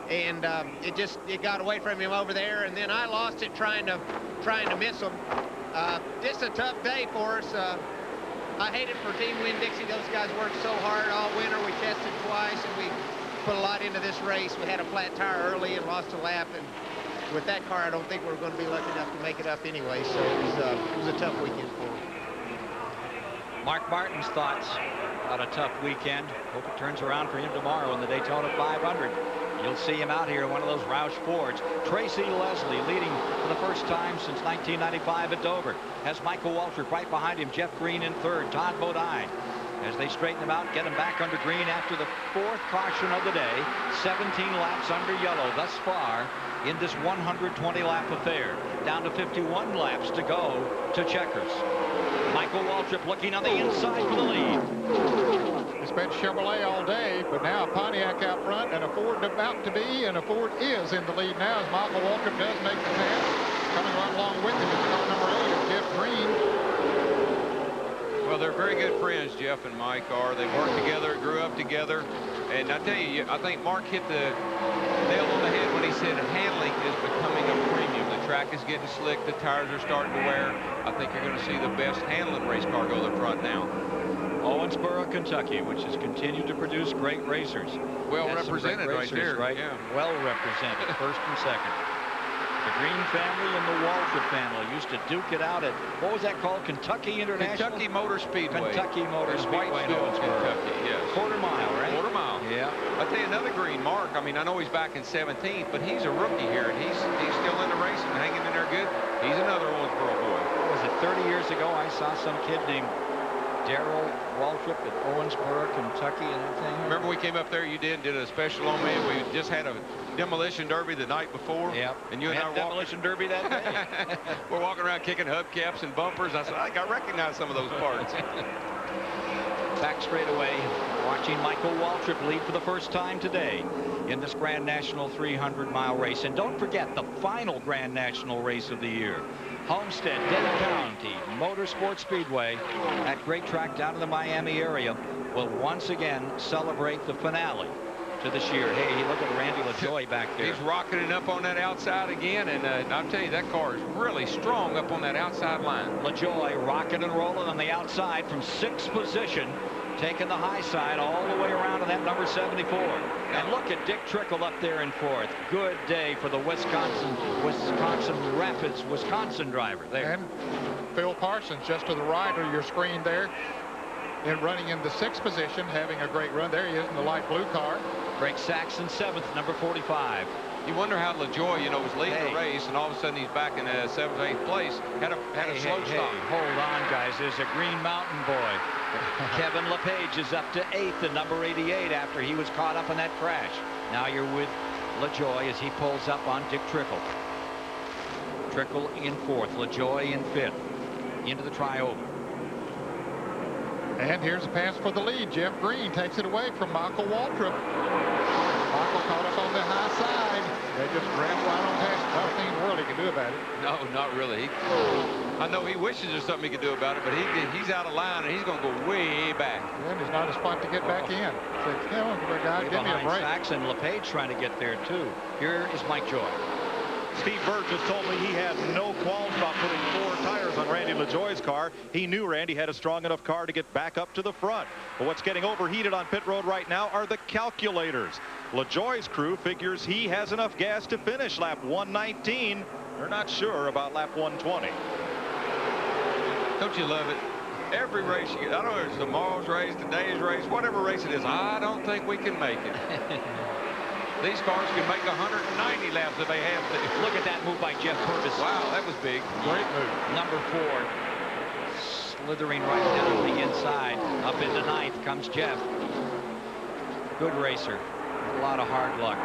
And it got away from him over there, and then I lost it trying to miss him. Just a tough day for us. I hate it for Team Winn-Dixie. Those guys worked so hard all winter. We tested twice, and we put a lot into this race. We had a flat tire early and lost a lap, and with that car, I don't think we're going to be lucky enough to make it up anyway. So it was a tough weekend for him. Mark Martin's thoughts about a tough weekend. Hope it turns around for him tomorrow in the Daytona 500. You'll see him out here in one of those Roush Fords. Tracy Leslie leading for the first time since 1995 at Dover. Has Michael Waltrip right behind him. Jeff Green in third. Todd Bodine. As they straighten him out, get him back under green after the 4th caution of the day. 17 laps under yellow thus far in this 120-lap affair. Down to 51 laps to go to checkers. Michael Waltrip looking on the inside for the lead. It's been Chevrolet all day, but now a Pontiac out front and a Ford about to be, and a Ford is in the lead now as Michael Waltrip does make the pass. Coming right along with him is car number 8 is Jeff Green. Well, they're very good friends, Jeff and Mike are. They worked together, grew up together. And I tell you, I think Mark hit the nail on the head when he said handling is becoming a premium. The track is getting slick. The tires are starting to wear. I think you're going to see the best handling race car go to the front now. Owensboro, Kentucky, which has continued to produce great racers. Well represented right there. Right? Yeah. Well represented, first and second. The Green family and the Waltrip family used to duke it out at, what was that called? Kentucky International? Kentucky Motor Speedway. Kentucky Motor Speedway in Owensboro. Kentucky, yes. Quarter mile, right? Quarter mile. Yeah. I'll tell you another Green, Mark. I mean, I know he's back in 17th, but he's a rookie here, and he's still in the race and hanging in there good. He's another Owensboro boy. What was it, 30 years ago, I saw some kid named Darrell Waltrip at Owensboro, Kentucky, and everything. Remember we came up there, you did a special on me. We just had a demolition derby the night before. Yep. And you and I demolition derby that day. We're walking around kicking hubcaps and bumpers. I said, I recognize some of those parts. Back straight away, watching Michael Waltrip lead for the first time today in this Grand National 300-mile race. And don't forget the final Grand National race of the year. Homestead, Dade County Motorsports Speedway, that great track down in the Miami area, will once again celebrate the finale to this year. Hey, look at Randy LaJoy back there. He's rocketing up on that outside again, and I'll tell you, that car is really strong up on that outside line. LaJoy rocking and rolling on the outside from 6th position, taking the high side all the way around to that number 74. And look at Dick Trickle up there in 4th. Good day for the Wisconsin Rapids, Wisconsin driver there. And Phil Parsons just to the right of your screen there. And running in the 6th position, having a great run. There he is in the light blue car. Greg Saxon 7th, number 45. You wonder how LaJoy, you know, was leading the race, and all of a sudden he's back in 7th or 8th place. Had a slow stop. Hold on, guys. There's a Green Mountain boy. Kevin LePage is up to 8th and number 88 after he was caught up in that crash. Now you're with LaJoy as he pulls up on Dick Trickle. Trickle in 4th, LaJoy in 5th. Into the trioval. And here's a pass for the lead. Jeff Green takes it away from Michael Waltrip. Michael caught up on the high side. They just grabbed right on past. I don't think in the world he can do about it. No, not really. I know he wishes there's something he could do about it, but he's out of line, and he's going to go way back. And there's not a spot to get back in. So, you know, guys, give me a break. Sachs and LePage trying to get there, too. Here is Mike Joy. Steve Burgess told me he had no qualms about putting 4 tires on Randy LaJoy's car. He knew Randy had a strong enough car to get back up to the front. But what's getting overheated on pit road right now are the calculators. LaJoy's crew figures he has enough gas to finish lap 119. They're not sure about lap 120. Don't you love it? Every race you get, I don't know if it's tomorrow's race, today's race, whatever race it is, I don't think we can make it. These cars can make 190 laps if they have to. Look at that move by Jeff Purvis. Wow, that was big. Great move. Number 4. Slithering right down to the inside. Up into 9th comes Jeff. Good racer. A lot of hard luck.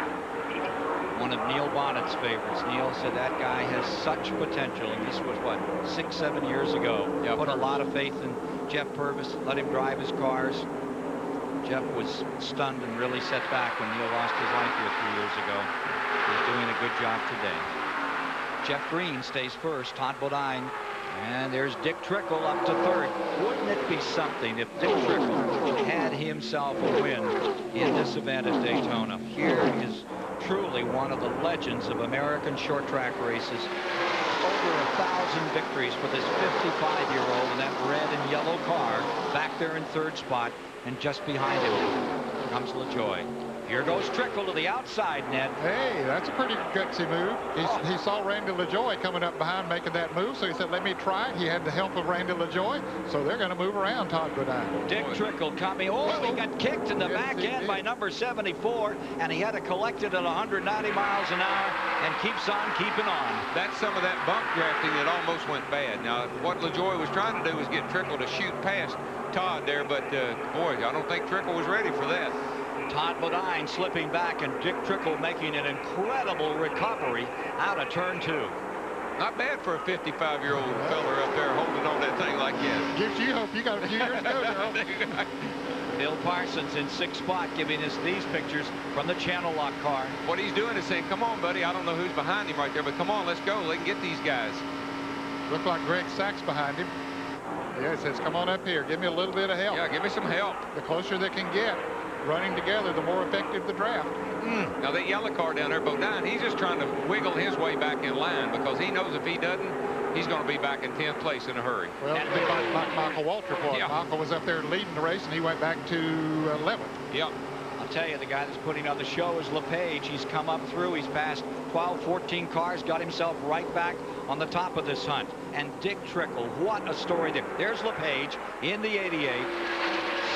One of Neil Bonnet's favorites. Neil said that guy has such potential. And this was, what, 6-7 years ago. Yep. Put a lot of faith in Jeff Purvis. Let him drive his cars. Jeff was stunned and really set back when Neil lost his life here 3 years ago. He's doing a good job today. Jeff Green stays first. Todd Bodine. And there's Dick Trickle up to 3rd. Wouldn't it be something if Dick Trickle had himself a win in this event at Daytona? Here is truly one of the legends of American short track races. Over 1,000 victories for this 55-year-old in that red and yellow car. Back there in 3rd spot. And just behind him comes LaJoy. Here goes Trickle to the outside, Ned. Hey, that's a pretty gutsy move. He saw Randy LaJoy coming up behind making that move, so he said, let me try it. He had the help of Randy LaJoy, so they're going to move around Todd Bodine. Dick Trickle coming. Oh, he got kicked in the back end by number 74, and he had to collect it at 190 miles an hour and keeps on keeping on. That's some of that bump drafting that almost went bad. Now, what LaJoy was trying to do was get Trickle to shoot past Todd there, but boy, I don't think Trickle was ready for that. Todd Bodine slipping back and Dick Trickle making an incredible recovery out of turn 2. Not bad for a 55-year-old fella up there holding on that thing like that. Gives you hope. You got a few years to go, Joe. Bill Parsons in 6th spot giving us these pictures from the channel lock car. What he's doing is saying, come on, buddy. I don't know who's behind him right there, but come on, let's go. Let's get these guys. Look like Greg Sachs behind him. Yeah, it says, come on up here. Give me a little bit of help. Yeah, give me some help. The closer they can get running together, the more effective the draft. Now, that yellow car down there, Bodine, he's just trying to wiggle his way back in line because he knows if he doesn't, he's going to be back in 10th place in a hurry. Well, it'd be like Michael Waltrip was. Yeah. Michael was up there leading the race, and he went back to 11th. Yep. I'll tell you, the guy that's putting on the show is LePage. He's come up through. He's passed 12, 14 cars, got himself right back on the top of this hunt. And Dick Trickle, what a story there. There's LePage in the 88.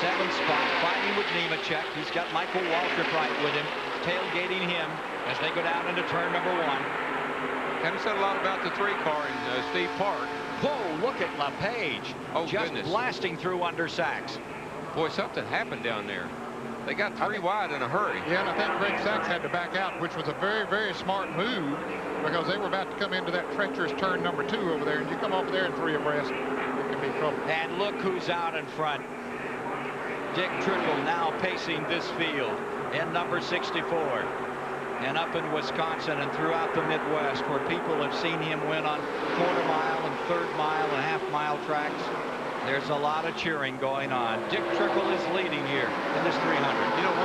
7th spot, fighting with Nemechek. He's got Michael Waltrip right with him, tailgating him as they go down into turn number 1. Haven't said a lot about the 3 car in Steve Park. Whoa, look at LePage. Oh, just goodness. blasting through under Sachs. Boy, something happened down there. They got 3 wide in a hurry. Yeah, and I think Greg Sachs had to back out, which was a very, very smart move because they were about to come into that treacherous turn number 2 over there, and you come over there in 3 abreast, it can be trouble. And look who's out in front. Dick Trickle now pacing this field in number 64. And up in Wisconsin and throughout the Midwest, where people have seen him win on quarter-mile and third-mile and half-mile tracks, there's a lot of cheering going on. Dick Trickle is leading here in this 300. You know,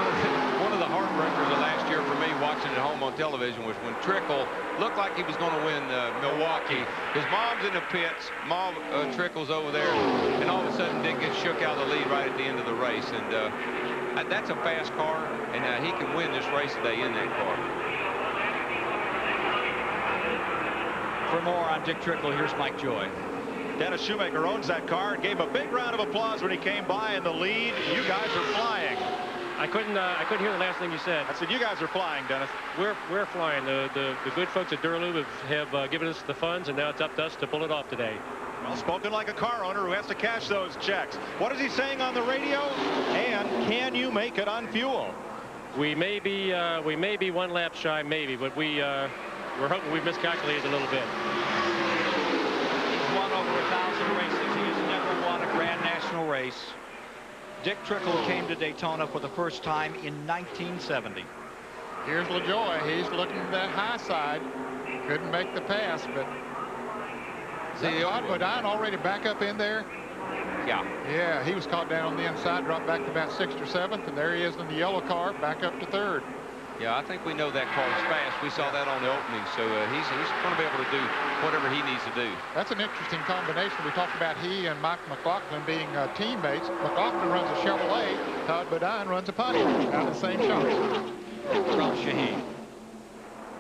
one of the heartbreakers of last year for me watching at home on television was when Trickle looked like he was going to win Milwaukee. His mom's in the pits. Mom Trickle's over there, and all of a sudden Dick gets shook out of the lead right at the end of the race. And that's a fast car, and he can win this race today in that car. For more on Dick Trickle, here's Mike Joy. Dennis Shoemaker owns that car and gave a big round of applause when he came by in the lead. You guys are flying. I couldn't hear the last thing you said. I said you guys are flying, Dennis. We're flying. The good folks at Duralube have given us the funds, and now it's up to us to pull it off today. Well, spoken like a car owner who has to cash those checks. What is he saying on the radio? And can you make it on fuel? We may be one lap shy, maybe, but we're hoping we've miscalculated a little bit. He's won over 1,000 races. He has never won a Grand National race. Dick Trickle came to Daytona for the first time in 1970. Here's LaJoy. He's looking to that high side. Couldn't make the pass, but see, Bodine already back up in there. Yeah, he was caught down on the inside, dropped back to about 6th or 7th, and there he is in the yellow car, back up to 3rd. Yeah, I think we know that car is fast. We saw that on the opening, so he's going to be able to do whatever he needs to do. That's an interesting combination. We talked about he and Mike McLaughlin being teammates. McLaughlin runs a Chevrolet. Todd Bodine runs a Pontiac out of the same shop. From Shaheen.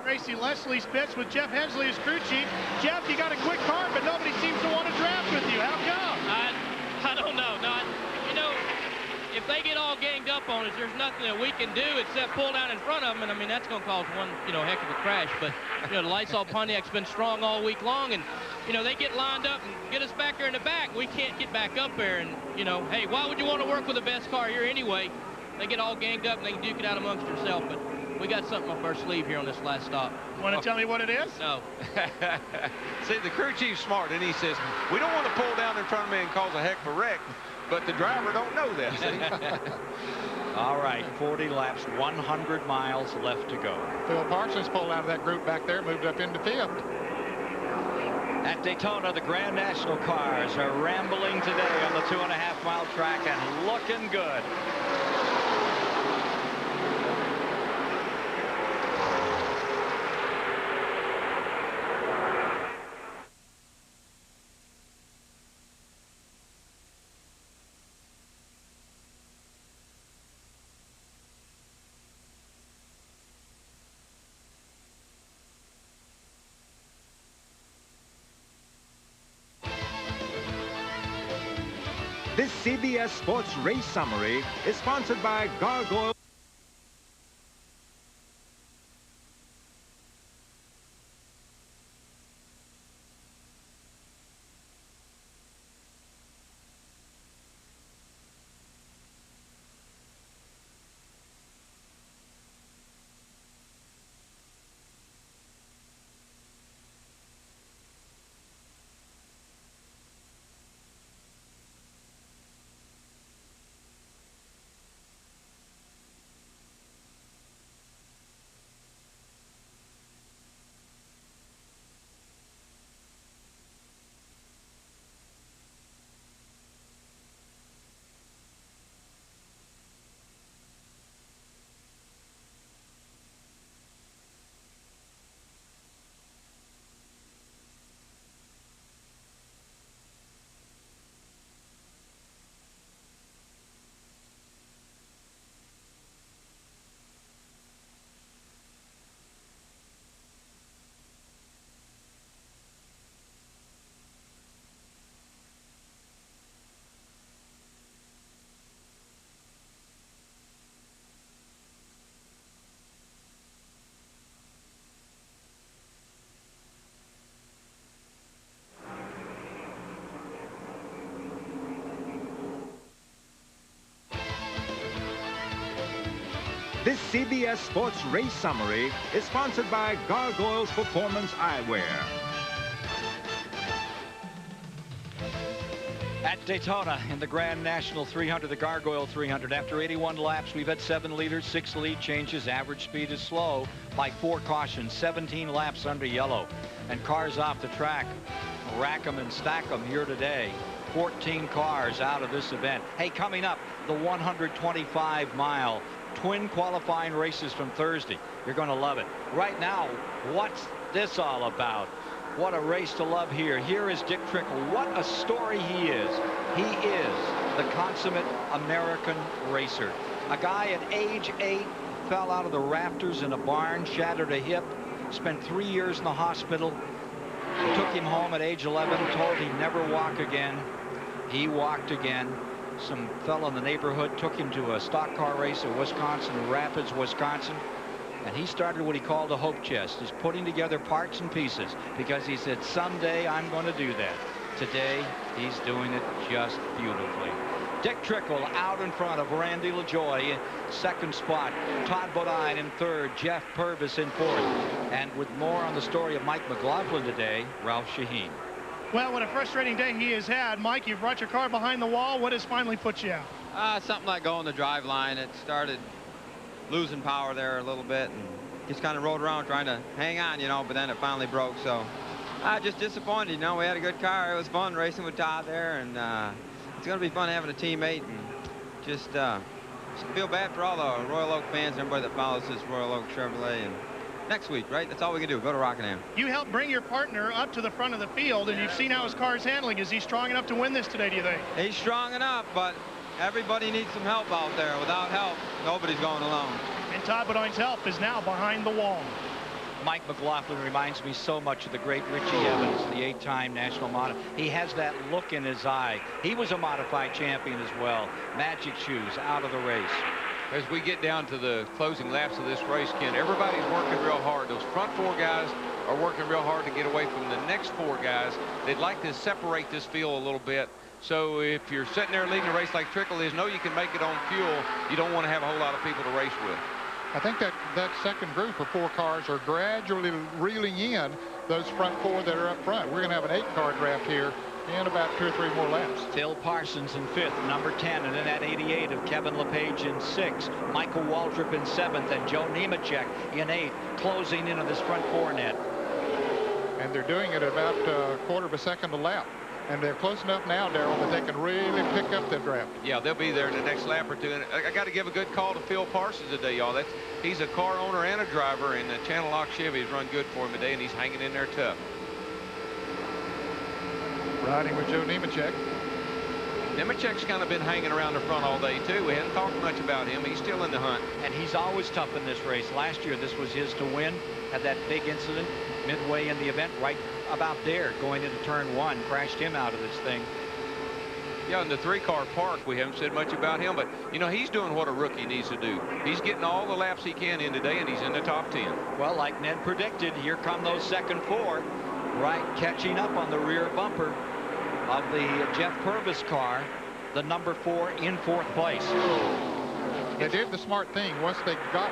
Tracy Leslie spits with Jeff Hensley as crew chief. Jeff, you got a quick car, but nobody seems to want to draft with you. How come? I don't know. You know, if they get all ganged up on us, there's nothing that we can do except pull down in front of them. And I mean, that's going to cause one, heck of a crash. But, the Lysol Pontiac's been strong all week long. And, they get lined up and get us back there in the back. We can't get back up there. And, hey, why would you want to work with the best car here anyway? They get all ganged up and they can duke it out amongst themselves. But we got something up our sleeve here on this last stop. Want to tell me what it is? No. See, the crew chief's smart, and he says, we don't want to pull down in front of me and cause a heck of a wreck, but the driver don't know that, see? All right, 40 laps, 100 miles left to go. Phil Parsons pulled out of that group back there, moved up into 5th. At Daytona, the Grand National cars are rambling today on the 2.5-mile track and looking good. This CBS Sports Race Summary is sponsored by Gargoyles. This CBS Sports Race Summary is sponsored by Gargoyles Performance Eyewear. At Daytona in the Grand National 300, the Gargoyle 300. After 81 laps, we've had 7 leaders, 6 lead changes. Average speed is slow by 4 cautions, 17 laps under yellow. And cars off the track, rack 'em and stack 'em here today. 14 cars out of this event. Hey, coming up, the 125-mile twin qualifying races from Thursday. You're going to love it. Right now, what's this all about? What a race to love here. Here is Dick Trickle. What a story he is. He is the consummate American racer. A guy at age 8 fell out of the rafters in a barn, shattered a hip, spent 3 years in the hospital. Took him home at age 11, told he'd never walk again. He walked again. some fellow in the neighborhood took him to a stock car race in Wisconsin, Rapids, Wisconsin. And he started what he called a hope chest. He's putting together parts and pieces because he said, someday I'm going to do that. Today, he's doing it just beautifully. Dick Trickle out in front of Randy LaJoy in second spot. Todd Bodine in third. Jeff Purvis in fourth. And with more on the story of Mike McLaughlin today, Ralph Shaheen. Well, what a frustrating day he has had. Mike, you brought your car behind the wall. What has finally put you out? Something like going the drive line. It started losing power there a little bit and just kind of rolled around trying to hang on, you know, but then it finally broke. So just disappointed, you know. We had a good car. It was fun racing with Todd there, and it's going to be fun having a teammate, and just feel bad for all the Royal Oak fans and everybody that follows this Royal Oak Chevrolet. And next week, right? That's all we can do. Go to Rockingham. You helped bring your partner up to the front of the field, and you've seen how his car is handling. Is he strong enough to win this today, do you think? He's strong enough, but everybody needs some help out there. Without help, nobody's going alone. And Todd Bodine's help is now behind the wall. Mike McLaughlin reminds me so much of the great Richie Evans, the 8-time national mod. He has that look in his eye. He was a modified champion as well. Magic shoes out of the race. As we get down to the closing laps of this race, Ken, everybody's working real hard. Those front 4 guys are working real hard to get away from the next 4 guys. They'd like to separate this field a little bit. So if you're sitting there leading a race like Trickle is, know you can make it on fuel. You don't want to have a whole lot of people to race with. I think that second group of 4 cars are gradually reeling in those front 4 that are up front. We're going to have an 8-car draft here in about 2 or 3 more laps. Phil Parsons in 5th, number 10, and then at 88 of Kevin LePage in 6th, Michael Waltrip in 7th, and Joe Nemechek in 8th, closing into this front 4 net. And they're doing it about a quarter of a second a lap. And they're close enough now, Darrell, that they can really pick up the draft. Yeah, they'll be there in the next lap or 2. And I got to give a good call to Phil Parsons today, y'all. He's a car owner and a driver, and the Channel Lock Chevy's run good for him today, and he's hanging in there tough. Riding with Joe Nemechek. Nemechek's kind of been hanging around the front all day, too. We hadn't talked much about him. He's still in the hunt. And he's always tough in this race. Last year, this was his to win. Had that big incident midway in the event, right about there, going into turn 1, crashed him out of this thing. Yeah, in the 3-car park, we haven't said much about him, but, you know, he's doing what a rookie needs to do. He's getting all the laps he can in today, and he's in the top 10. Well, like Ned predicted, here come those second 4, right, catching up on the rear bumper of the Jeff Purvis car, the number 4 in 4th place. They did the smart thing. Once they got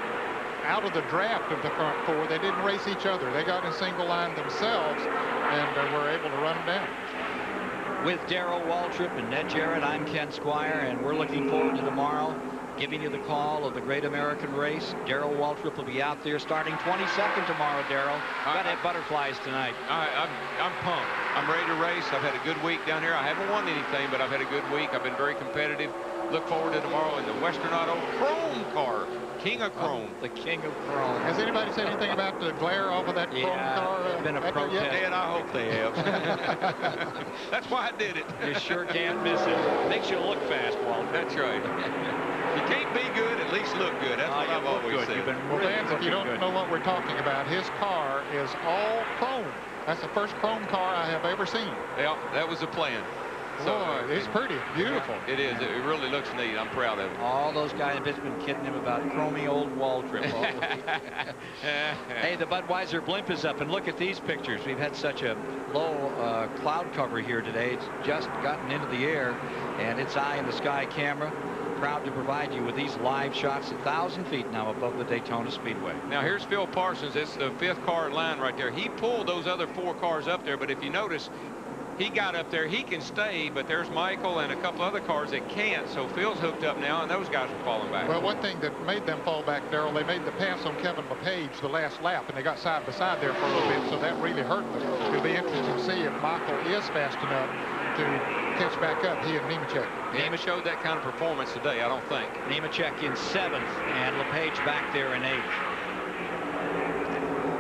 out of the draft of the front 4, they didn't race each other. They got in single line themselves and were able to run them down. With Darrell Waltrip and Ned Jarrett, I'm Ken Squire, and we're looking forward to tomorrow, giving you the call of the Great American Race. Darrell Waltrip will be out there starting 22nd tomorrow, Darrell. Got to have butterflies tonight. I'm pumped. I'm ready to race. I've had a good week down here. I haven't won anything, but I've had a good week. I've been very competitive. Look forward to tomorrow in the Western Auto Chrome car. King of Chrome. The King of Chrome. Has anybody said anything about the glare off of that Chrome car? It's been a protest. And I hope they have. That's why I did it. You sure can't miss it. Makes you look fast, Walter. That's right. You can't be good, at least look good. That's what I've always said. Well, fans, if you don't know what we're talking about, his car is all chrome. That's the first chrome car I have ever seen. Yeah, that was the plan. Boy, it's pretty beautiful. It is. It really looks neat. I'm proud of it. All those guys have been kidding him about chromy old Waltrip. Hey, the Budweiser blimp is up, and look at these pictures. We've had such a low cloud cover here today. It's just gotten into the air, and it's eye in the sky camera. Proud to provide you with these live shots 1,000 feet now above the Daytona Speedway. Now here's Phil Parsons. It's the 5th car in line right there. He pulled those other 4 cars up there, but if you notice, he got up there. He can stay, but there's Michael and a couple other cars that can't. So Phil's hooked up now, and those guys are falling back. Well, one thing that made them fall back, Darrell, they made the pass on Kevin LePage the last lap, and they got side by side there for a little bit, so that really hurt them. It'll be interesting to see if Michael is fast enough to catch back up, he and Nemechek. Nemechek showed that kind of performance today, I don't think. Nemechek in 7th, and LePage back there in 8th.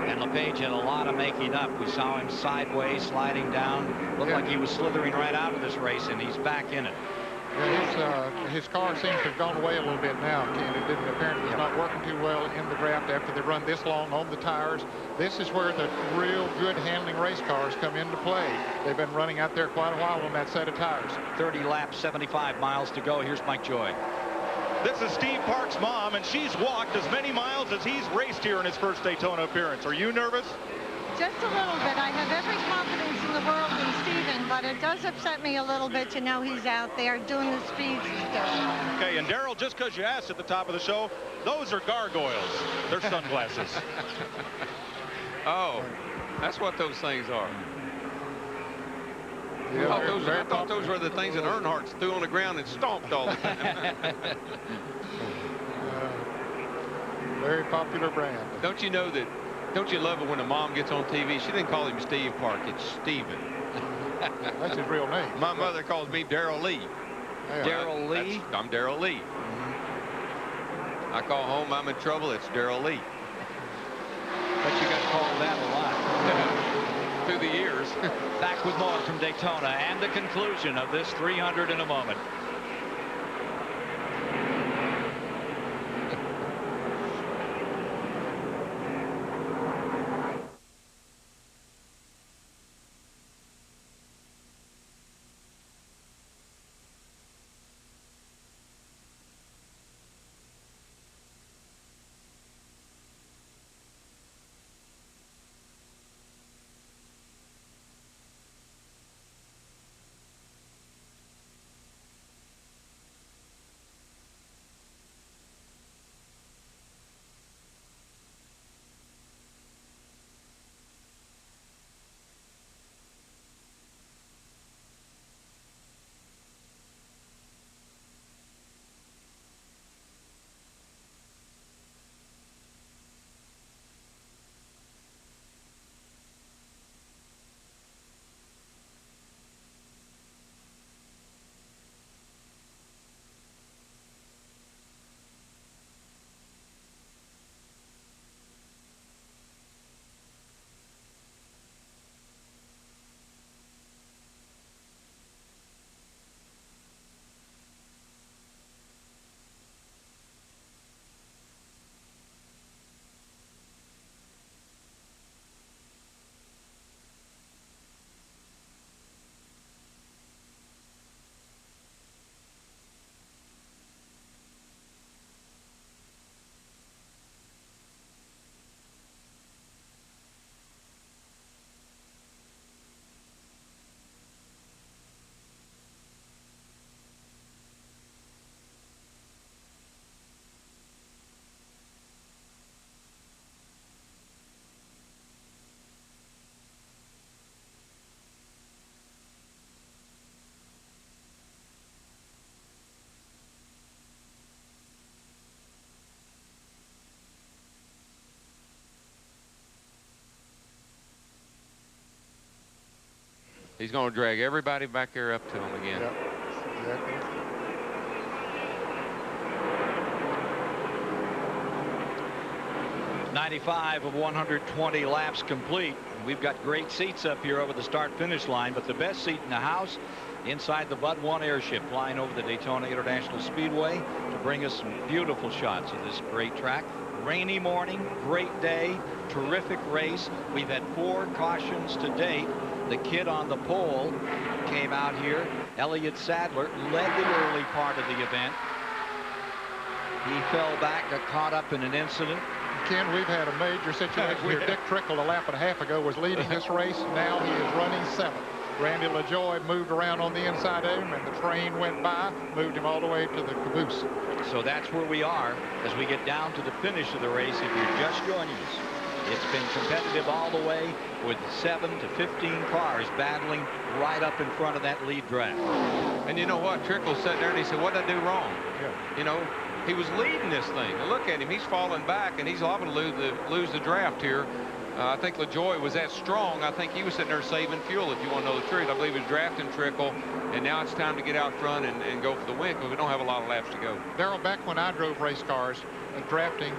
And LePage had a lot of making up. We saw him sideways, sliding down. Looked like he was slithering right out of this race, and he's back in it. Yeah, his car seems to have gone away a little bit now, Ken. It didn't apparently was not working too well in the draft after they run this long on the tires. This is where the real good handling race cars come into play. They've been running out there quite a while on that set of tires. 30 laps, 75 miles to go. Here's Mike Joy. This is Steve Park's mom, and she's walked as many miles as he's raced here in his first Daytona appearance. Are you nervous? Just a little bit. I have every confidence in the world in Steven, but it does upset me a little bit to know he's out there doing the speeds he's doing. Okay, and Darrell, just because you asked at the top of the show, those are Gargoyles. They're sunglasses. Oh, that's what those things are. Yeah, I thought those were the things that Earnhardt threw on the ground and stomped all the time. Very popular brand. Don't you know that? Don't you love it when a mom gets on TV? She didn't call him Steve Park. It's Steven. That's his real name. My mother calls me Darrell Lee. Yeah. Darrell Lee? I'm Darrell Lee. I call home, I'm in trouble. It's Darrell Lee. But you got called that a lot. Through the years. Back with more from Daytona and the conclusion of this 300 in a moment. He's going to drag everybody back there up to him again. Yep, exactly. '95 of 120 laps complete. We've got great seats up here over the start-finish line, but the best seat in the house inside the Bud 1 airship flying over the Daytona International Speedway to bring us some beautiful shots of this great track. Rainy morning, great day, terrific race. We've had 4 cautions to date. The kid on the pole came out here. Elliott Sadler led the early part of the event. He fell back, got caught up in an incident. Ken, we've had a major situation here. Dick Trickle a lap and a half ago was leading this race. Now he is running 7th. Randy LaJoy moved around on the inside of him, and the train went by, moved him all the way to the caboose. So that's where we are as we get down to the finish of the race. If you're just joining us, it's been competitive all the way with 7 to 15 cars battling right up in front of that lead draft. And you know what? Trickle sat there and he said, what did I do wrong? Yeah. You know, he was leading this thing. And look at him. He's falling back, and he's liable to lose the draft here. I think LaJoy was that strong. I think he was sitting there saving fuel, if you want to know the truth. I believe he was drafting Trickle, and now it's time to get out front and go for the win because we don't have a lot of laps to go. Darrell, back when I drove race cars, drafting,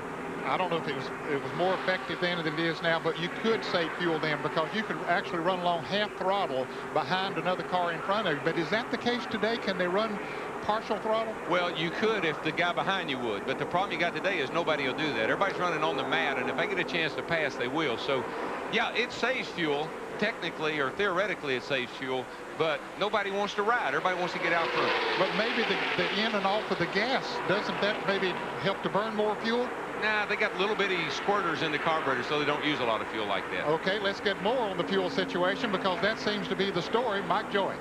I don't know if it was more effective then than it is now, but you could save fuel then because you could actually run along half throttle behind another car in front of you. But is that the case today? Can they run partial throttle? Well, you could if the guy behind you would, but the problem you got today is nobody will do that. Everybody's running on the mat, and if they get a chance to pass, they will. So, yeah, it saves fuel. Technically or theoretically, it saves fuel, but nobody wants to ride. Everybody wants to get out front. But maybe the in and off of the gas, doesn't that maybe help to burn more fuel? Nah, they got little bitty squirters in the carburetor, so they don't use a lot of fuel like that. Okay, let's get more on the fuel situation, because that seems to be the story. Mike Joy.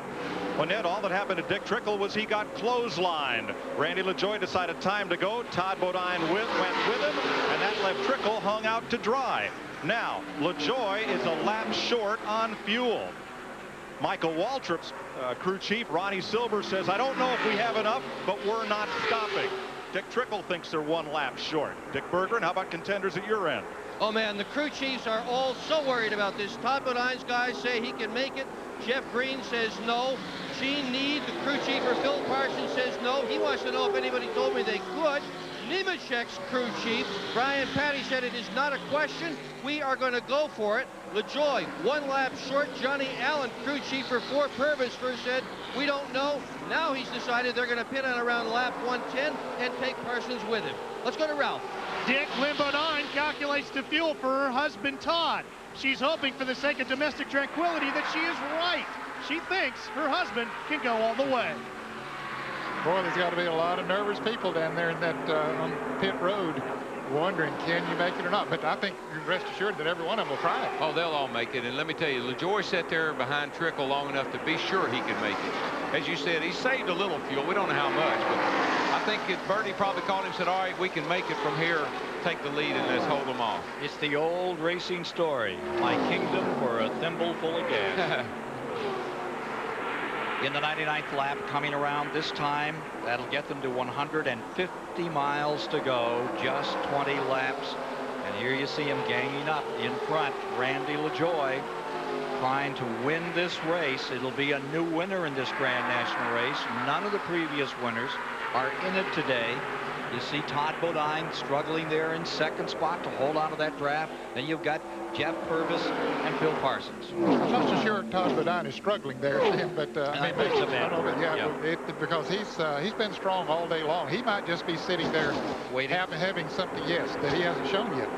Well, Ned, all that happened to Dick Trickle was he got clotheslined. Randy LaJoie decided time to go. Todd Bodine went with him, and that left Trickle hung out to dry. Now, LaJoie is a lap short on fuel. Michael Waltrip's crew chief, Ronnie Silver, says, I don't know if we have enough, but we're not stopping. Dick Trickle thinks they're 1 lap short. Dick Bergeron, how about contenders at your end? Oh, man, the crew chiefs are all so worried about this. Todd Bodine's guys say he can make it. Jeff Green says no. Gene Need, the crew chief for Phil Parsons, says no. He wants to know if anybody told me they could. Nemechek's crew chief, Brian Patty, said it is not a question. We are going to go for it. LaJoie, 1 lap short. Johnny Allen, crew chief for Fort Purvis, first said, we don't know. Now he's decided they're going to pit on around lap 110 and take Parsons with him. Let's go to Ralph. Dick Lynn Bodine calculates the fuel for her husband, Todd. She's hoping for the sake of domestic tranquility that she is right. She thinks her husband can go all the way. Boy, there's got to be a lot of nervous people down there in that on pit road wondering, can you make it or not? But I think you rest assured that every one of them will try it. Oh, they'll all make it. And let me tell you, LaJoie sat there behind Trickle long enough to be sure he could make it. As you said, he saved a little fuel. We don't know how much, but I think Birdie probably called him and said, all right, we can make it from here. Take the lead and let's hold them off. It's the old racing story. My kingdom for a thimble full of gas. In the 99th lap coming around this time, that'll get them to 150 miles to go, just 20 laps. And here you see him ganging up in front. Randy LaJoie trying to win this race. It'll be a new winner in this Grand National race. None of the previous winners are in it today. You see Todd Bodine struggling there in second spot to hold on to that draft. Then you've got Jeff Purvis and Phil Parsons. I'm not so sure Todd Bodine is struggling there, but I mean, maybe, I don't know, but yeah. Because he's been strong all day long. He might just be sitting there waiting, having something, yes, that he hasn't shown yet.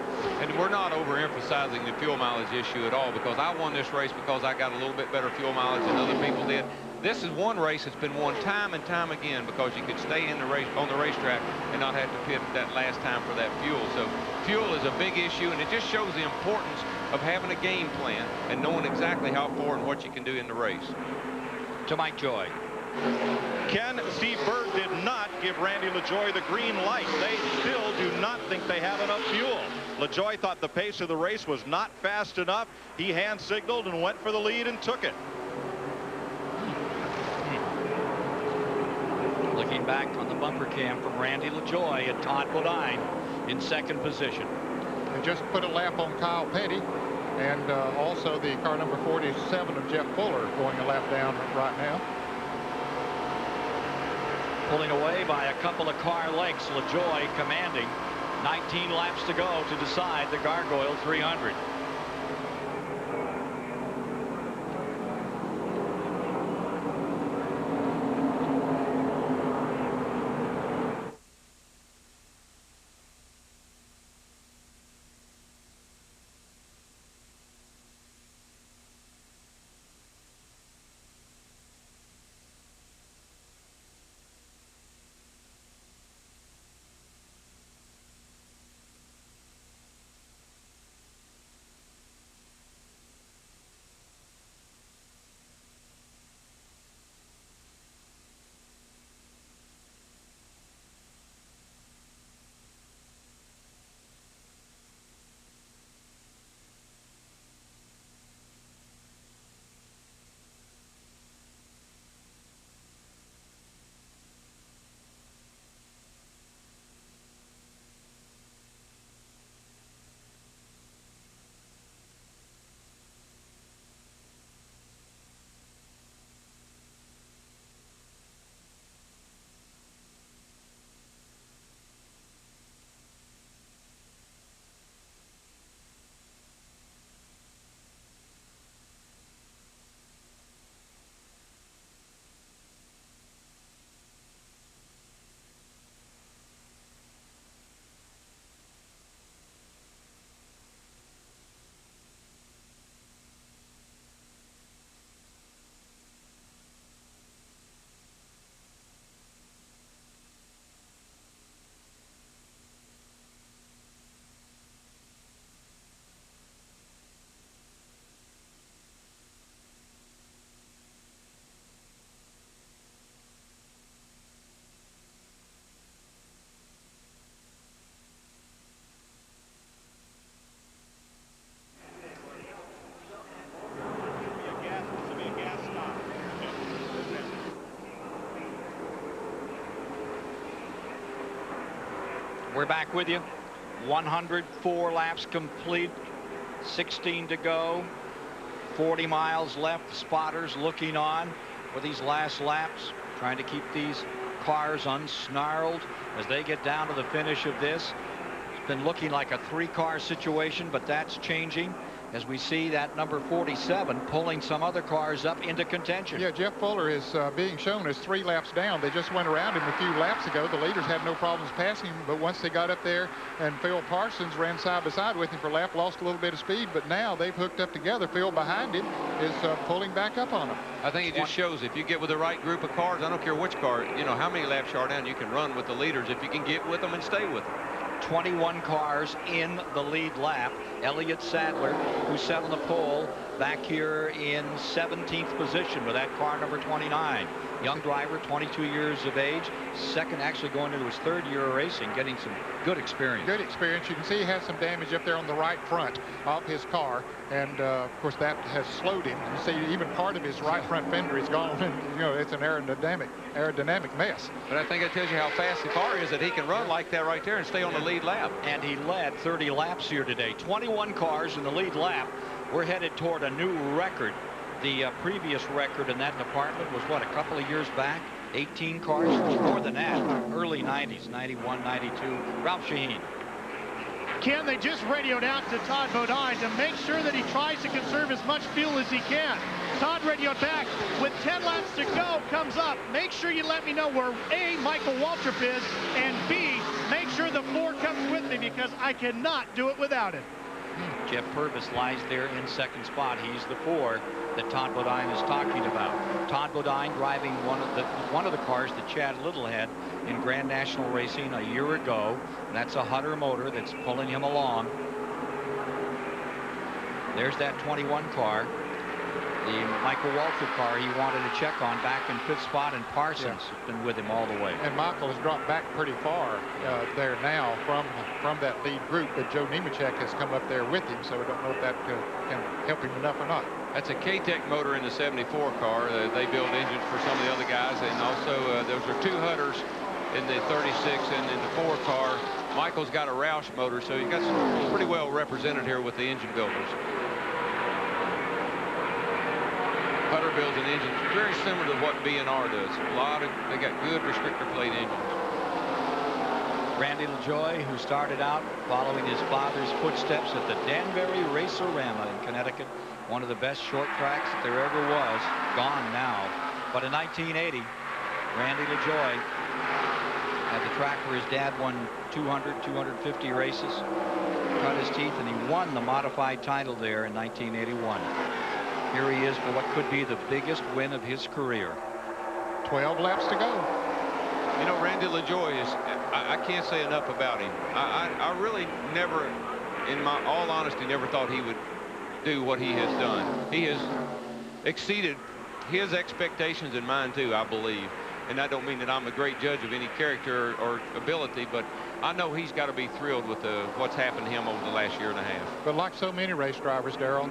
And we're not overemphasizing the fuel mileage issue at all, because I won this race because I got a little bit better fuel mileage than other people did. This is one race that's been won time and time again because you could stay in the race on the racetrack and not have to pit that last time for that fuel. So fuel is a big issue, and it just shows the importance of having a game plan and knowing exactly how far and what you can do in the race. To Mike Joy. Ken, Steve Bird did not give Randy LaJoie the green light. They still do not think they have enough fuel. LaJoie thought the pace of the race was not fast enough. He hand signaled and went for the lead and took it. Looking back on the bumper cam from Randy LaJoie and Todd Bodine in second position. They just put a lap on Kyle Petty, and also the car number 47 of Jeff Fuller going a lap down right now. Pulling away by a couple of car lengths, LaJoie commanding. 19 laps to go to decide the Gargoyle 300. We're back with you. 104 laps complete, 16 to go, 40 miles left. The spotters looking on for these last laps, trying to keep these cars unsnarled as they get down to the finish of this. It's been looking like a 3-car situation, but that's changing as we see that number 47 pulling some other cars up into contention. Yeah, Jeff Fuller is being shown as 3 laps down. They just went around him a few laps ago. The leaders had no problems passing him, but once they got up there and Phil Parsons ran side by side with him for a lap, lost a little bit of speed, but now they've hooked up together. Phil behind him is pulling back up on him. I think it just shows if you get with the right group of cars, I don't care which car, you know, how many laps you are down, you can run with the leaders if you can get with them and stay with them. 21 cars in the lead lap. Elliott Sadler, who sat on the pole, back here in 17th position with that car number 29. Young driver, 22 years of age, second, actually going into his 3rd year of racing, getting some good experience. Good experience. You can see he has some damage up there on the right front of his car, and of course that has slowed him. You see even part of his right front fender is gone, and you know it's an aerodynamic mess. But I think it tells you how fast the car is that he can run like that right there and stay on the lead lap. And he led 30 laps here today. 21 cars in the lead lap. We're headed toward a new record. The previous record in that department was, what, a couple of years back? 18 cars, more than that. Early 90s, 91, 92. Ralph Shaheen. Ken, they just radioed out to Todd Bodine to make sure that he tries to conserve as much fuel as he can. Todd radioed back with 10 laps to go, comes up. Make sure you let me know where A, Michael Waltrip is, and B, make sure the 4 comes with me because I cannot do it without it. Jeff Purvis lies there in 2nd spot. He's the 4 that Todd Bodine is talking about. Todd Bodine driving one of the cars that Chad Little had in Grand National Racing a year ago. And that's a Hutter motor that's pulling him along. There's that 21 car. The Michael Waltrip car he wanted to check on back in 5th spot, and Parsons has been with him all the way. And Michael has dropped back pretty far there now from that lead group, but Joe Nemechek has come up there with him, so we don't know if that can help him enough or not. That's a K-Tech motor in the 74 car. They build engines for some of the other guys, and also those are 2 Hutters in the 36 and in the 4 car. Michael's got a Roush motor, so you got some pretty well represented here with the engine builders. Hutter builds an engine very similar to what B&R does. They got good restrictor plate engines. Randy LaJoie, who started out following his father's footsteps at the Danbury Racerama in Connecticut, one of the best short tracks that there ever was, gone now. But in 1980, Randy LaJoie at the track where his dad won 200, 250 races, cut his teeth, and he won the modified title there in 1981. Here he is for what could be the biggest win of his career. 12 laps to go. You know, Randy LaJoie is, I can't say enough about him. I really never, in my all honesty, never thought he would do what he has done. He has exceeded his expectations and mine too, I believe. And I don't mean that I'm a great judge of any character or ability, but I know he's got to be thrilled with what's happened to him over the last year and a half. But like so many race drivers, Darrell,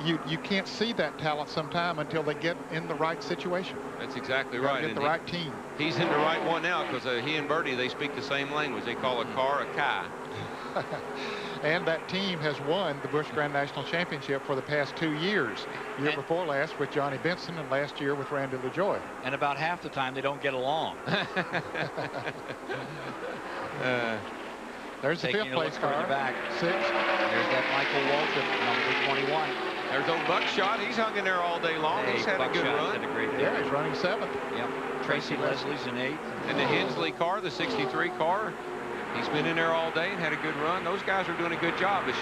you can't see that talent sometime until they get in the right situation. That's exactly right. Get the right team. He's in the right one now because he and Bertie, they speak the same language. They call a car a Kai. And that team has won the Busch Grand National Championship for the past 2 years. Year before last with Johnny Benson, and last year with Randy LaJoie. And about half the time they don't get along. There's the 5th place car. Back. 6. There's that Michael Waltrip, number 21. There's old Buckshot. He's hung in there all day long. Hey, he's had a good run. Had a great day. Yeah, he's running 7th. Yep. Tracy Leslie's in 8th. And the Hensley car, the 63 car, he's been in there all day and had a good run. Those guys are doing a good job this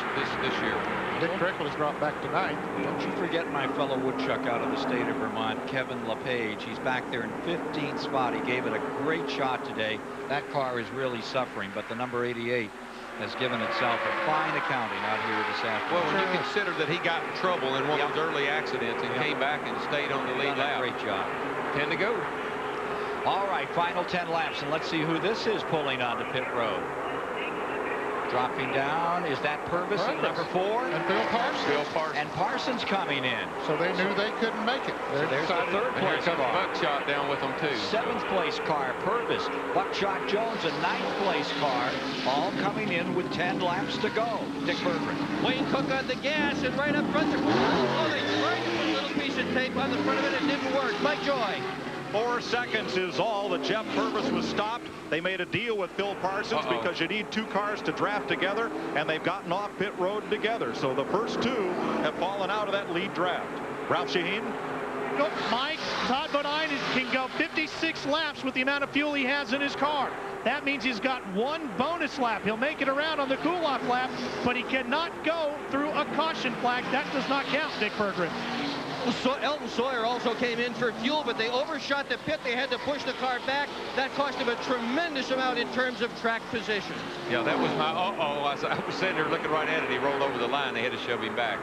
year. Dick Trickle has dropped back to 9th. Don't you forget my fellow woodchuck out of the state of Vermont, Kevin LePage. He's back there in 15th spot. He gave it a great shot today. That car is really suffering, but the number 88 has given itself a fine accounting out here this afternoon. Well, when you consider that he got in trouble in one of those early accidents and came back and stayed on the lead lap. Great job. 10 to go. All right, final 10 laps, and let's see who this is pulling onto pit road. Dropping down, is that Purvis in number 4? And Phil Parsons. Phil Parsons. And Parsons coming in. So they knew they couldn't make it. So there's the 3rd place car. Buckshot down with them too. 7th place car, Purvis. Buckshot Jones, a 9th place car, all coming in with 10 laps to go. Dick Berggren. Wayne Cook on the gas, and right up front, they tried to put a little piece of tape on the front of it. It didn't work. Mike Joy. 4 seconds is all that Jeff Purvis was stopped. They made a deal with Phil Parsons because you need 2 cars to draft together, and they've gotten off pit road together. So the first 2 have fallen out of that lead draft. Ralph Shaheen. Nope, Mike, Todd Bodine can go 56 laps with the amount of fuel he has in his car. That means he's got 1 bonus lap. He'll make it around on the cool-off lap, but he cannot go through a caution flag. That does not count, Dick Berggren. So Elton Sawyer also came in for fuel, but they overshot the pit. They had to push the car back. That cost him a tremendous amount in terms of track position. Yeah, that was my I was sitting there looking right at it. He rolled over the line. They had to shove him back.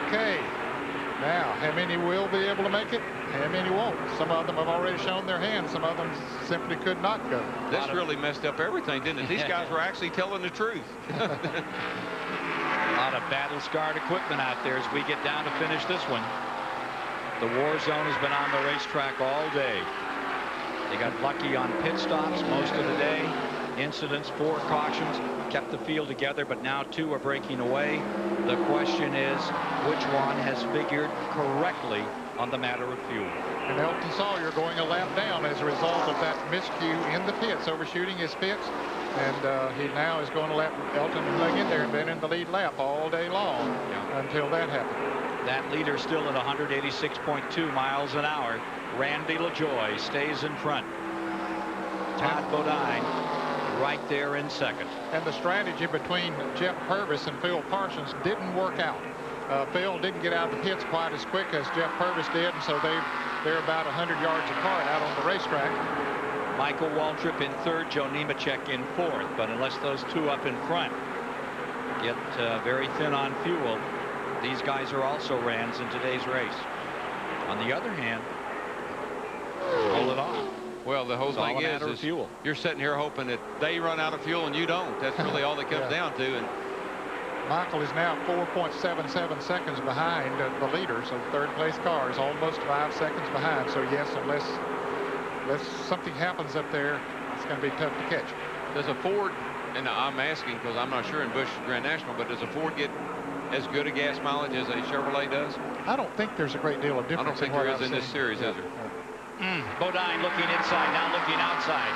Okay. Now, how many will be able to make it? How many won't? Some of them have already shown their hand. Some of them simply could not go. This really messed up everything, didn't it? These guys were actually telling the truth. A lot of battle-scarred equipment out there as we get down to finish this one. The war zone has been on the racetrack all day. They got lucky on pit stops most of the day. Incidents, 4 cautions, kept the field together, but now 2 are breaking away. The question is, which one has figured correctly on the matter of fuel? And Elton Sawyer going a lap down as a result of that miscue in the pits, overshooting his pits. And he now is going to let Elton hang in there and been in the lead lap all day long until that happened. That leader still at 186.2 miles an hour. Randy LaJoie stays in front. Todd Bodine right there in second. And the strategy between Jeff Purvis and Phil Parsons didn't work out. Phil didn't get out of the pits quite as quick as Jeff Purvis did, and so they're about 100 yards apart out on the racetrack. Michael Waltrip in 3rd, Joe Nemechek in 4th, but unless those 2 up in front get very thin on fuel, these guys are also Rands in today's race. On the other hand, pull it off. Well, the whole thing is fuel. You're sitting here hoping that they run out of fuel and you don't. That's really all it comes down to. And Michael is now 4.77 seconds behind the leader, so 3rd place car is almost 5 seconds behind. So yes, unless something happens up there, it's going to be tough to catch. Does a Ford, and I'm asking because I'm not sure in Busch Grand National, but does a Ford get as good a gas mileage as a Chevrolet does? I don't think there's a great deal of difference. I don't think there is in this series, is there? Bodine looking inside, now looking outside.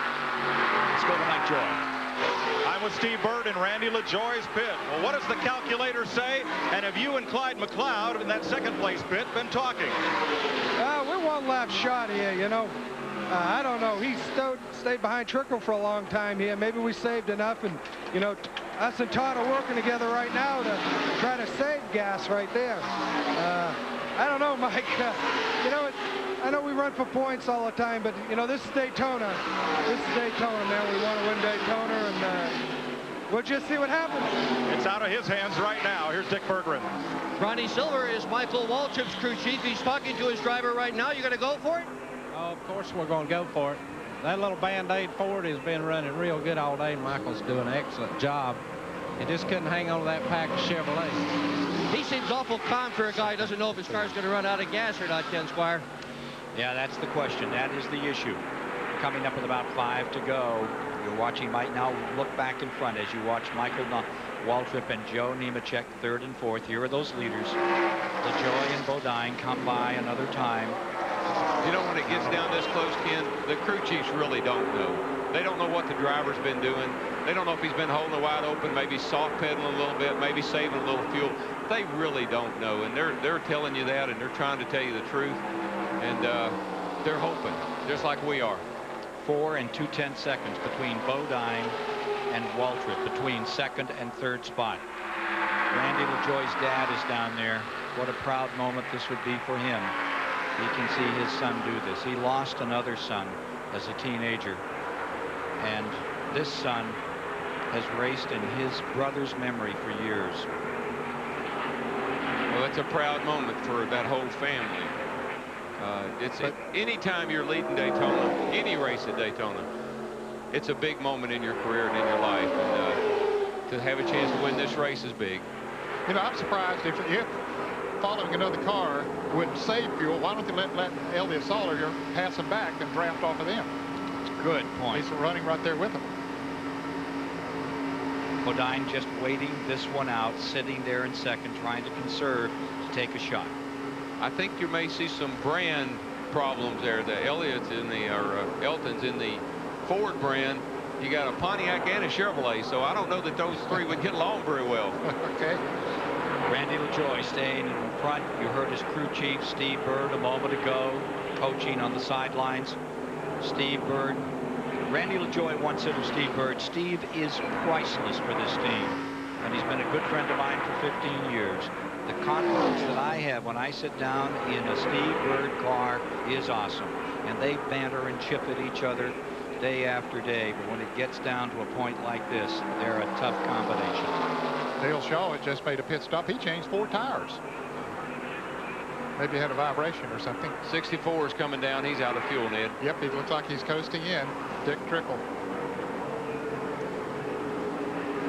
Let's go to Mike Joy. I'm with Steve Bird in Randy LaJoie's pit. Well, what does the calculator say? And have you and Clyde McLeod in that 2nd place pit been talking? We're 1 lap shot here, you know. I don't know. He stayed behind Trickle for a long time here. Maybe we saved enough, and you know, us and Todd are working together right now to try to save gas right there. I don't know, Mike. You know, I know we run for points all the time, but you know, this is Daytona. This is Daytona, man. We want to win Daytona, and we'll just see what happens. It's out of his hands right now. Here's Dick Berggren. Ronnie Silver is Michael Waltrip's crew chief. He's talking to his driver right now. You going to go for it? Oh, of course we're going to go for it. That little Band-Aid Ford has been running real good all day. Michael's doing an excellent job. He just couldn't hang on to that pack of Chevrolet. He seems awful calm for a guy who doesn't know if his car's going to run out of gas or not, Ken Squire. Yeah, that's the question. That is the issue. Coming up with about 5 to go. You're watching Mike now look back in front as you watch Michael Waltrip and Joe Nemechek 3rd and 4th. Here are those leaders. LaJoie and Bodine come by another time. You know, when it gets down this close, Ken, the crew chiefs really don't know. They don't know what the driver's been doing. They don't know if he's been holding it wide open, maybe soft pedaling a little bit, maybe saving a little fuel. They really don't know, and they're telling you that, and they're trying to tell you the truth, and they're hoping, just like we are. 4 and 2/10 seconds between Bodine and Waltrip, between 2nd and 3rd spot. Randy LaJoie's dad is down there. What a proud moment this would be for him. He can see his son do this. He lost another son as a teenager, and this son has raced in his brother's memory for years. Well, it's a proud moment for that whole family. Anytime you're leading Daytona, any race at Daytona, it's a big moment in your career and in your life. And to have a chance to win this race is big. You know, I'm surprised if following another car would save fuel. Why don't they let Elliott Sadler pass him back and draft off of them? Good point. He's running right there with him. Bodine just waiting this one out, sitting there in second, trying to conserve to take a shot. I think you may see some brand problems there. The Elliott's in the, or Elton's in the Ford brand. You got a Pontiac and a Chevrolet, so I don't know that those three would get along very well. Okay. Randy LaJoie staying in front. You heard his crew chief, Steve Bird, a moment ago, coaching on the sidelines. Steve Bird. Randy LaJoie once said of Steve Bird, Steve is priceless for this team. And he's been a good friend of mine for 15 years. The confidence that I have when I sit down in a Steve Bird car is awesome. And they banter and chip at each other day after day. But when it gets down to a point like this, they're a tough combination. Dale Shaw had just made a pit stop. He changed 4 tires. Maybe had a vibration or something. 64 is coming down. He's out of fuel, Ned. Yep, he looks like he's coasting in. Dick Trickle.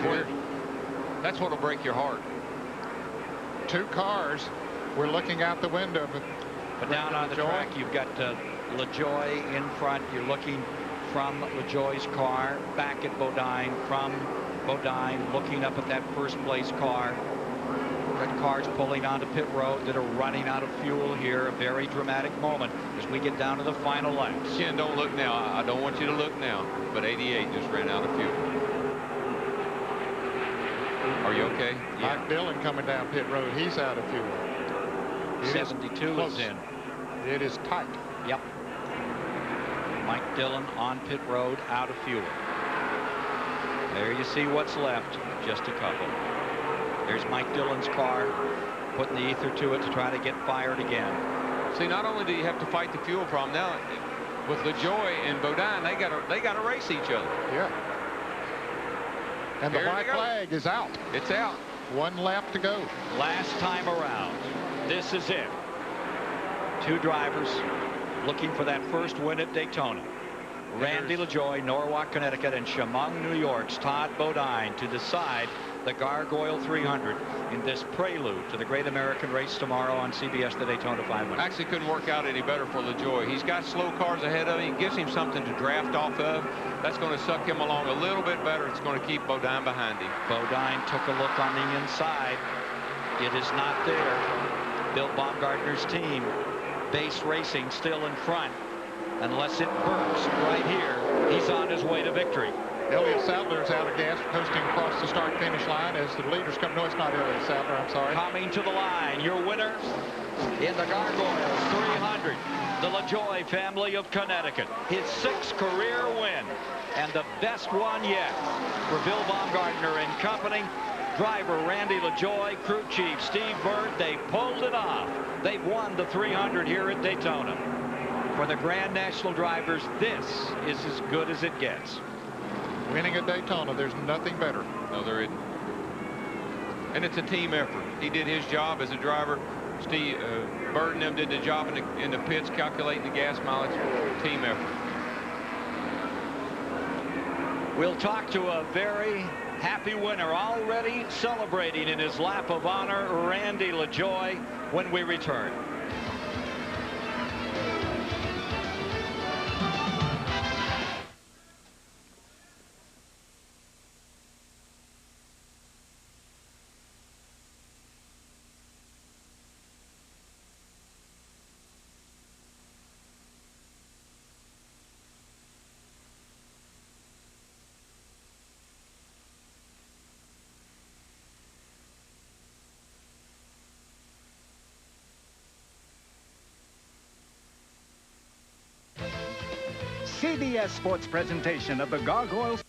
Boy, that's what'll break your heart. 2 cars. We're looking out the window. But down on the track, you've got LaJoie in front. You're looking from LaJoie's car back at Bodine, from Bodine looking up at that first place car. Got cars pulling onto pit road that are running out of fuel here. A very dramatic moment as we get down to the final laps. Ken, don't look now. I don't want you to look now. But 88 just ran out of fuel. Are you okay? Yeah. Mike Dillon coming down pit road. He's out of fuel. 72 is in. It is tight. Yep. Mike Dillon on pit road, out of fuel. There you see what's left. Just a couple. There's Mike Dillon's car, putting the ether to it to try to get fired again. See, not only do you have to fight the fuel problem, now with LaJoie and Bodine, they got to race each other. Yeah. And the white flag is out. It's out. 1 lap to go. Last time around. This is it. 2 drivers looking for that first win at Daytona. Randy LaJoie, Norwalk, Connecticut, and Chemung, New York's Todd Bodine to decide the Gargoyle 300 in this prelude to the Great American Race tomorrow on CBS, the Daytona 500. Actually couldn't work out any better for LaJoie. He's got slow cars ahead of him. It gives him something to draft off of. That's going to suck him along a little bit better. It's going to keep Bodine behind him. Bodine took a look on the inside. It is not there. Bill Baumgartner's team, Base Racing, still in front. Unless it bursts right here, he's on his way to victory. Elliott Sadler's out of gas, coasting across the start-finish line as the leaders come. No, it's not Elliott Sadler, I'm sorry. Coming to the line, your winner in the Gargoyles 300, the LaJoie family of Connecticut. His 6th career win, and the best one yet for Bill Baumgartner and company. Driver Randy LaJoie, crew chief Steve Bird, they pulled it off. They've won the 300 here at Daytona. For the Grand National drivers, this is as good as it gets. Winning at Daytona, there's nothing better. No, there isn't. And it's a team effort. He did his job as a driver. Steve Bird and them did the job in the pits, calculating the gas mileage. Team effort. We'll talk to a very happy winner, already celebrating in his lap of honor, Randy LaJoie, when we return. CBS Sports presentation of the Gargoyles.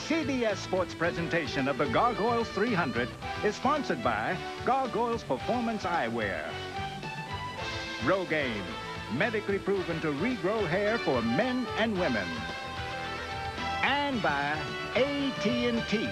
CBS Sports presentation of the Gargoyles 300 is sponsored by Gargoyles Performance Eyewear. Rogaine, medically proven to regrow hair for men and women. And by AT&T.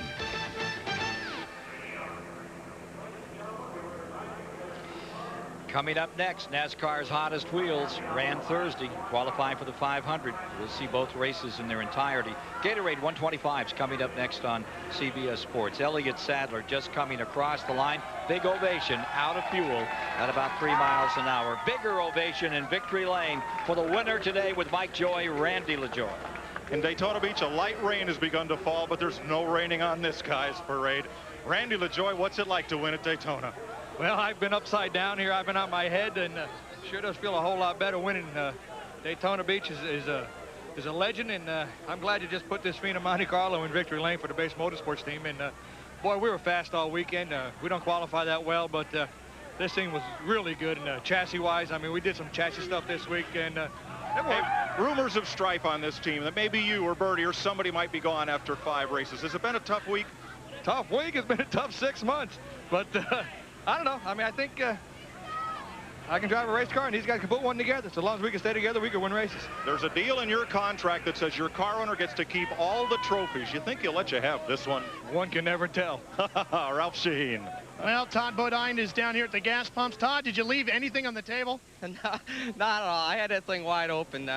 Coming up next, NASCAR's hottest wheels ran Thursday, qualifying for the 500. We'll see both races in their entirety. Gatorade 125's coming up next on CBS Sports. Elliott Sadler just coming across the line. Big ovation out of fuel at about 3 miles an hour. Bigger ovation in Victory Lane for the winner today with Mike Joy, Randy LaJoie. In Daytona Beach, a light rain has begun to fall, but there's no raining on this guy's parade. Randy LaJoie, what's it like to win at Daytona? Well, I've been upside down here. I've been on my head, and sure does feel a whole lot better winning. Daytona Beach is a legend, and I'm glad you just put this Fina Monte Carlo in Victory Lane for the base motorsports team. And boy, we were fast all weekend. We don't qualify that well, but this thing was really good. And chassis-wise, I mean, we did some chassis stuff this week, and hey, rumors of strife on this team that maybe you or Bertie or somebody might be gone after 5 races. Has it been a tough week? Tough week. It's been a tough 6 months, but I don't know. I mean, I think I can drive a race car, and these guys can put one together. So long as we can stay together, we can win races. There's a deal in your contract that says your car owner gets to keep all the trophies. You think he'll let you have this one? One can never tell. Ralph Sheen. Well, Todd Bodine is down here at the gas pumps. Todd, did you leave anything on the table? Not at all. I had that thing wide open.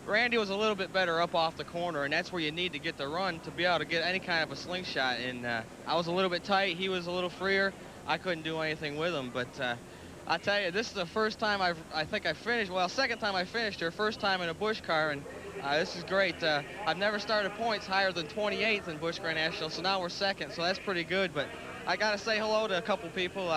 Randy was a little bit better up off the corner, and that's where you need to get the run to be able to get any kind of a slingshot. And I was a little bit tight. He was a little freer. I couldn't do anything with him, but I tell you, this is the first time I think I finished, well, second time I finished here, first time in a Busch car, and this is great. I've never started points higher than 28th in Busch Grand National, so now we're second, so that's pretty good. But I got to say hello to a couple people.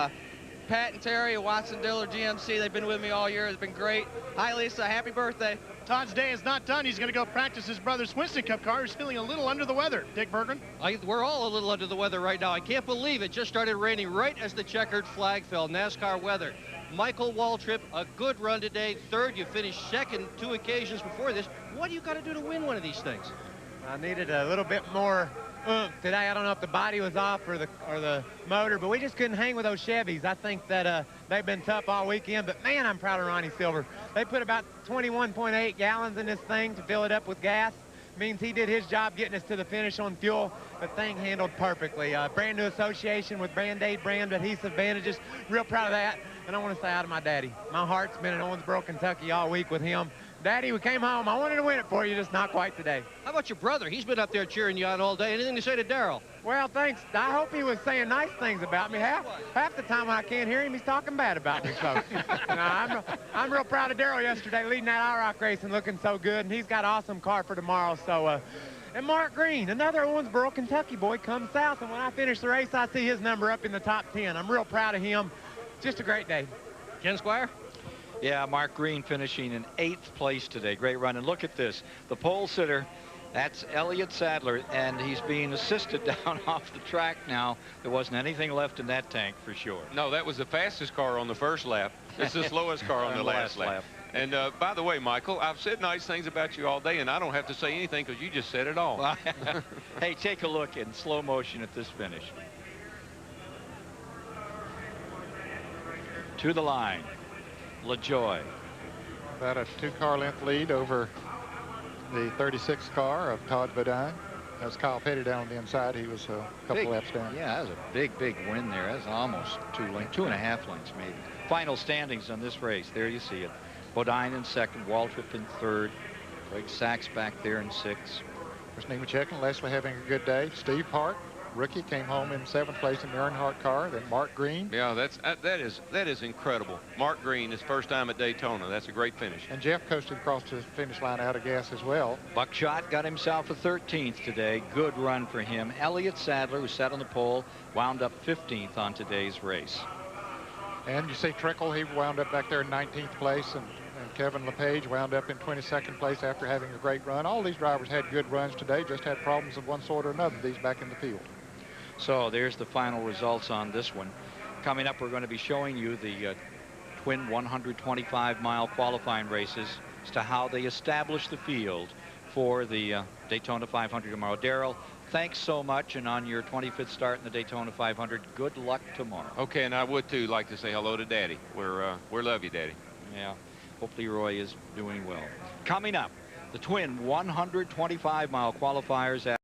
Pat and Terry, Watson Diller, GMC, they've been with me all year. It's been great. Hi, Lisa. Happy birthday. Todd's day is not done. He's going to go practice his brother's Winston Cup car. He's feeling a little under the weather. Dick Berggren? We're all a little under the weather right now. I can't believe it just started raining right as the checkered flag fell. NASCAR weather. Michael Waltrip, a good run today. Third, you finished second 2 occasions before this. What do you got to do to win one of these things? I needed a little bit more today. I don't know if the body was off or the motor, but we just couldn't hang with those Chevys. I think that they've been tough all weekend, but man, I'm proud of Ronnie Silver. They put about 21.8 gallons in this thing to fill it up with gas. Means he did his job getting us to the finish on fuel. The thing handled perfectly. Brand new association with Band-Aid brand adhesive bandages. Real proud of that. And I want to say hi to my daddy. My heart's been in Owensboro, Kentucky all week with him. Daddy, we came home. I wanted to win it for you, just not quite today. How about your brother? He's been up there cheering you on all day. Anything to say to Darrell? Well, thanks. I hope he was saying nice things about me. Half the time when I can't hear him, he's talking bad about me, folks. I'm real proud of Darrell yesterday, leading that IROC race and looking so good. And he's got an awesome car for tomorrow. So, and Mark Green, another Owensboro, Kentucky boy, comes south. And when I finish the race, I see his number up in the top 10. I'm real proud of him. Just a great day. Ken Squire? Yeah, Mark Green finishing in 8th place today. Great run. And look at this. The pole sitter, that's Elliott Sadler, and he's being assisted down off the track now. There wasn't anything left in that tank for sure. No, that was the fastest car on the first lap. It's the slowest car on the last lap. And by the way, Michael, I've said nice things about you all day, and I don't have to say anything because you just said it all. Hey, take a look in slow motion at this finish. To the line. LaJoie. About a 2-car length lead over the 36 car of Todd Bodine. That was Kyle Petty down on the inside. He was a couple laps down. Yeah, that was a big win there. That's almost 2.5 lengths maybe. Final standings on this race. There you see it. Bodine in 2nd, Waltrip in 3rd, Greg Sachs back there in 6th. Chris Nemechek, Leslie having a good day. Steve Hart, rookie, came home in 7th place in the Earnhardt car. Then Mark Green. Yeah, that is incredible. Mark Green, his first time at Daytona. That's a great finish. And Jeff coasted across the finish line out of gas as well. Buckshot got himself a 13th today. Good run for him. Elliott Sadler, who sat on the pole, wound up 15th on today's race. And you see Trickle, he wound up back there in 19th place, and Kevin LePage wound up in 22nd place after having a great run. All these drivers had good runs today, just had problems of one sort or another, these back in the field. So there's the final results on this one. Coming up, we're going to be showing you the twin 125-mile qualifying races as to how they establish the field for the Daytona 500 tomorrow. Darrell, thanks so much, and on your 25th start in the Daytona 500, good luck tomorrow. Okay, and I would too like to say hello to Daddy. We love you, Daddy. Yeah, hopefully Roy is doing well. Coming up, the twin 125-mile qualifiers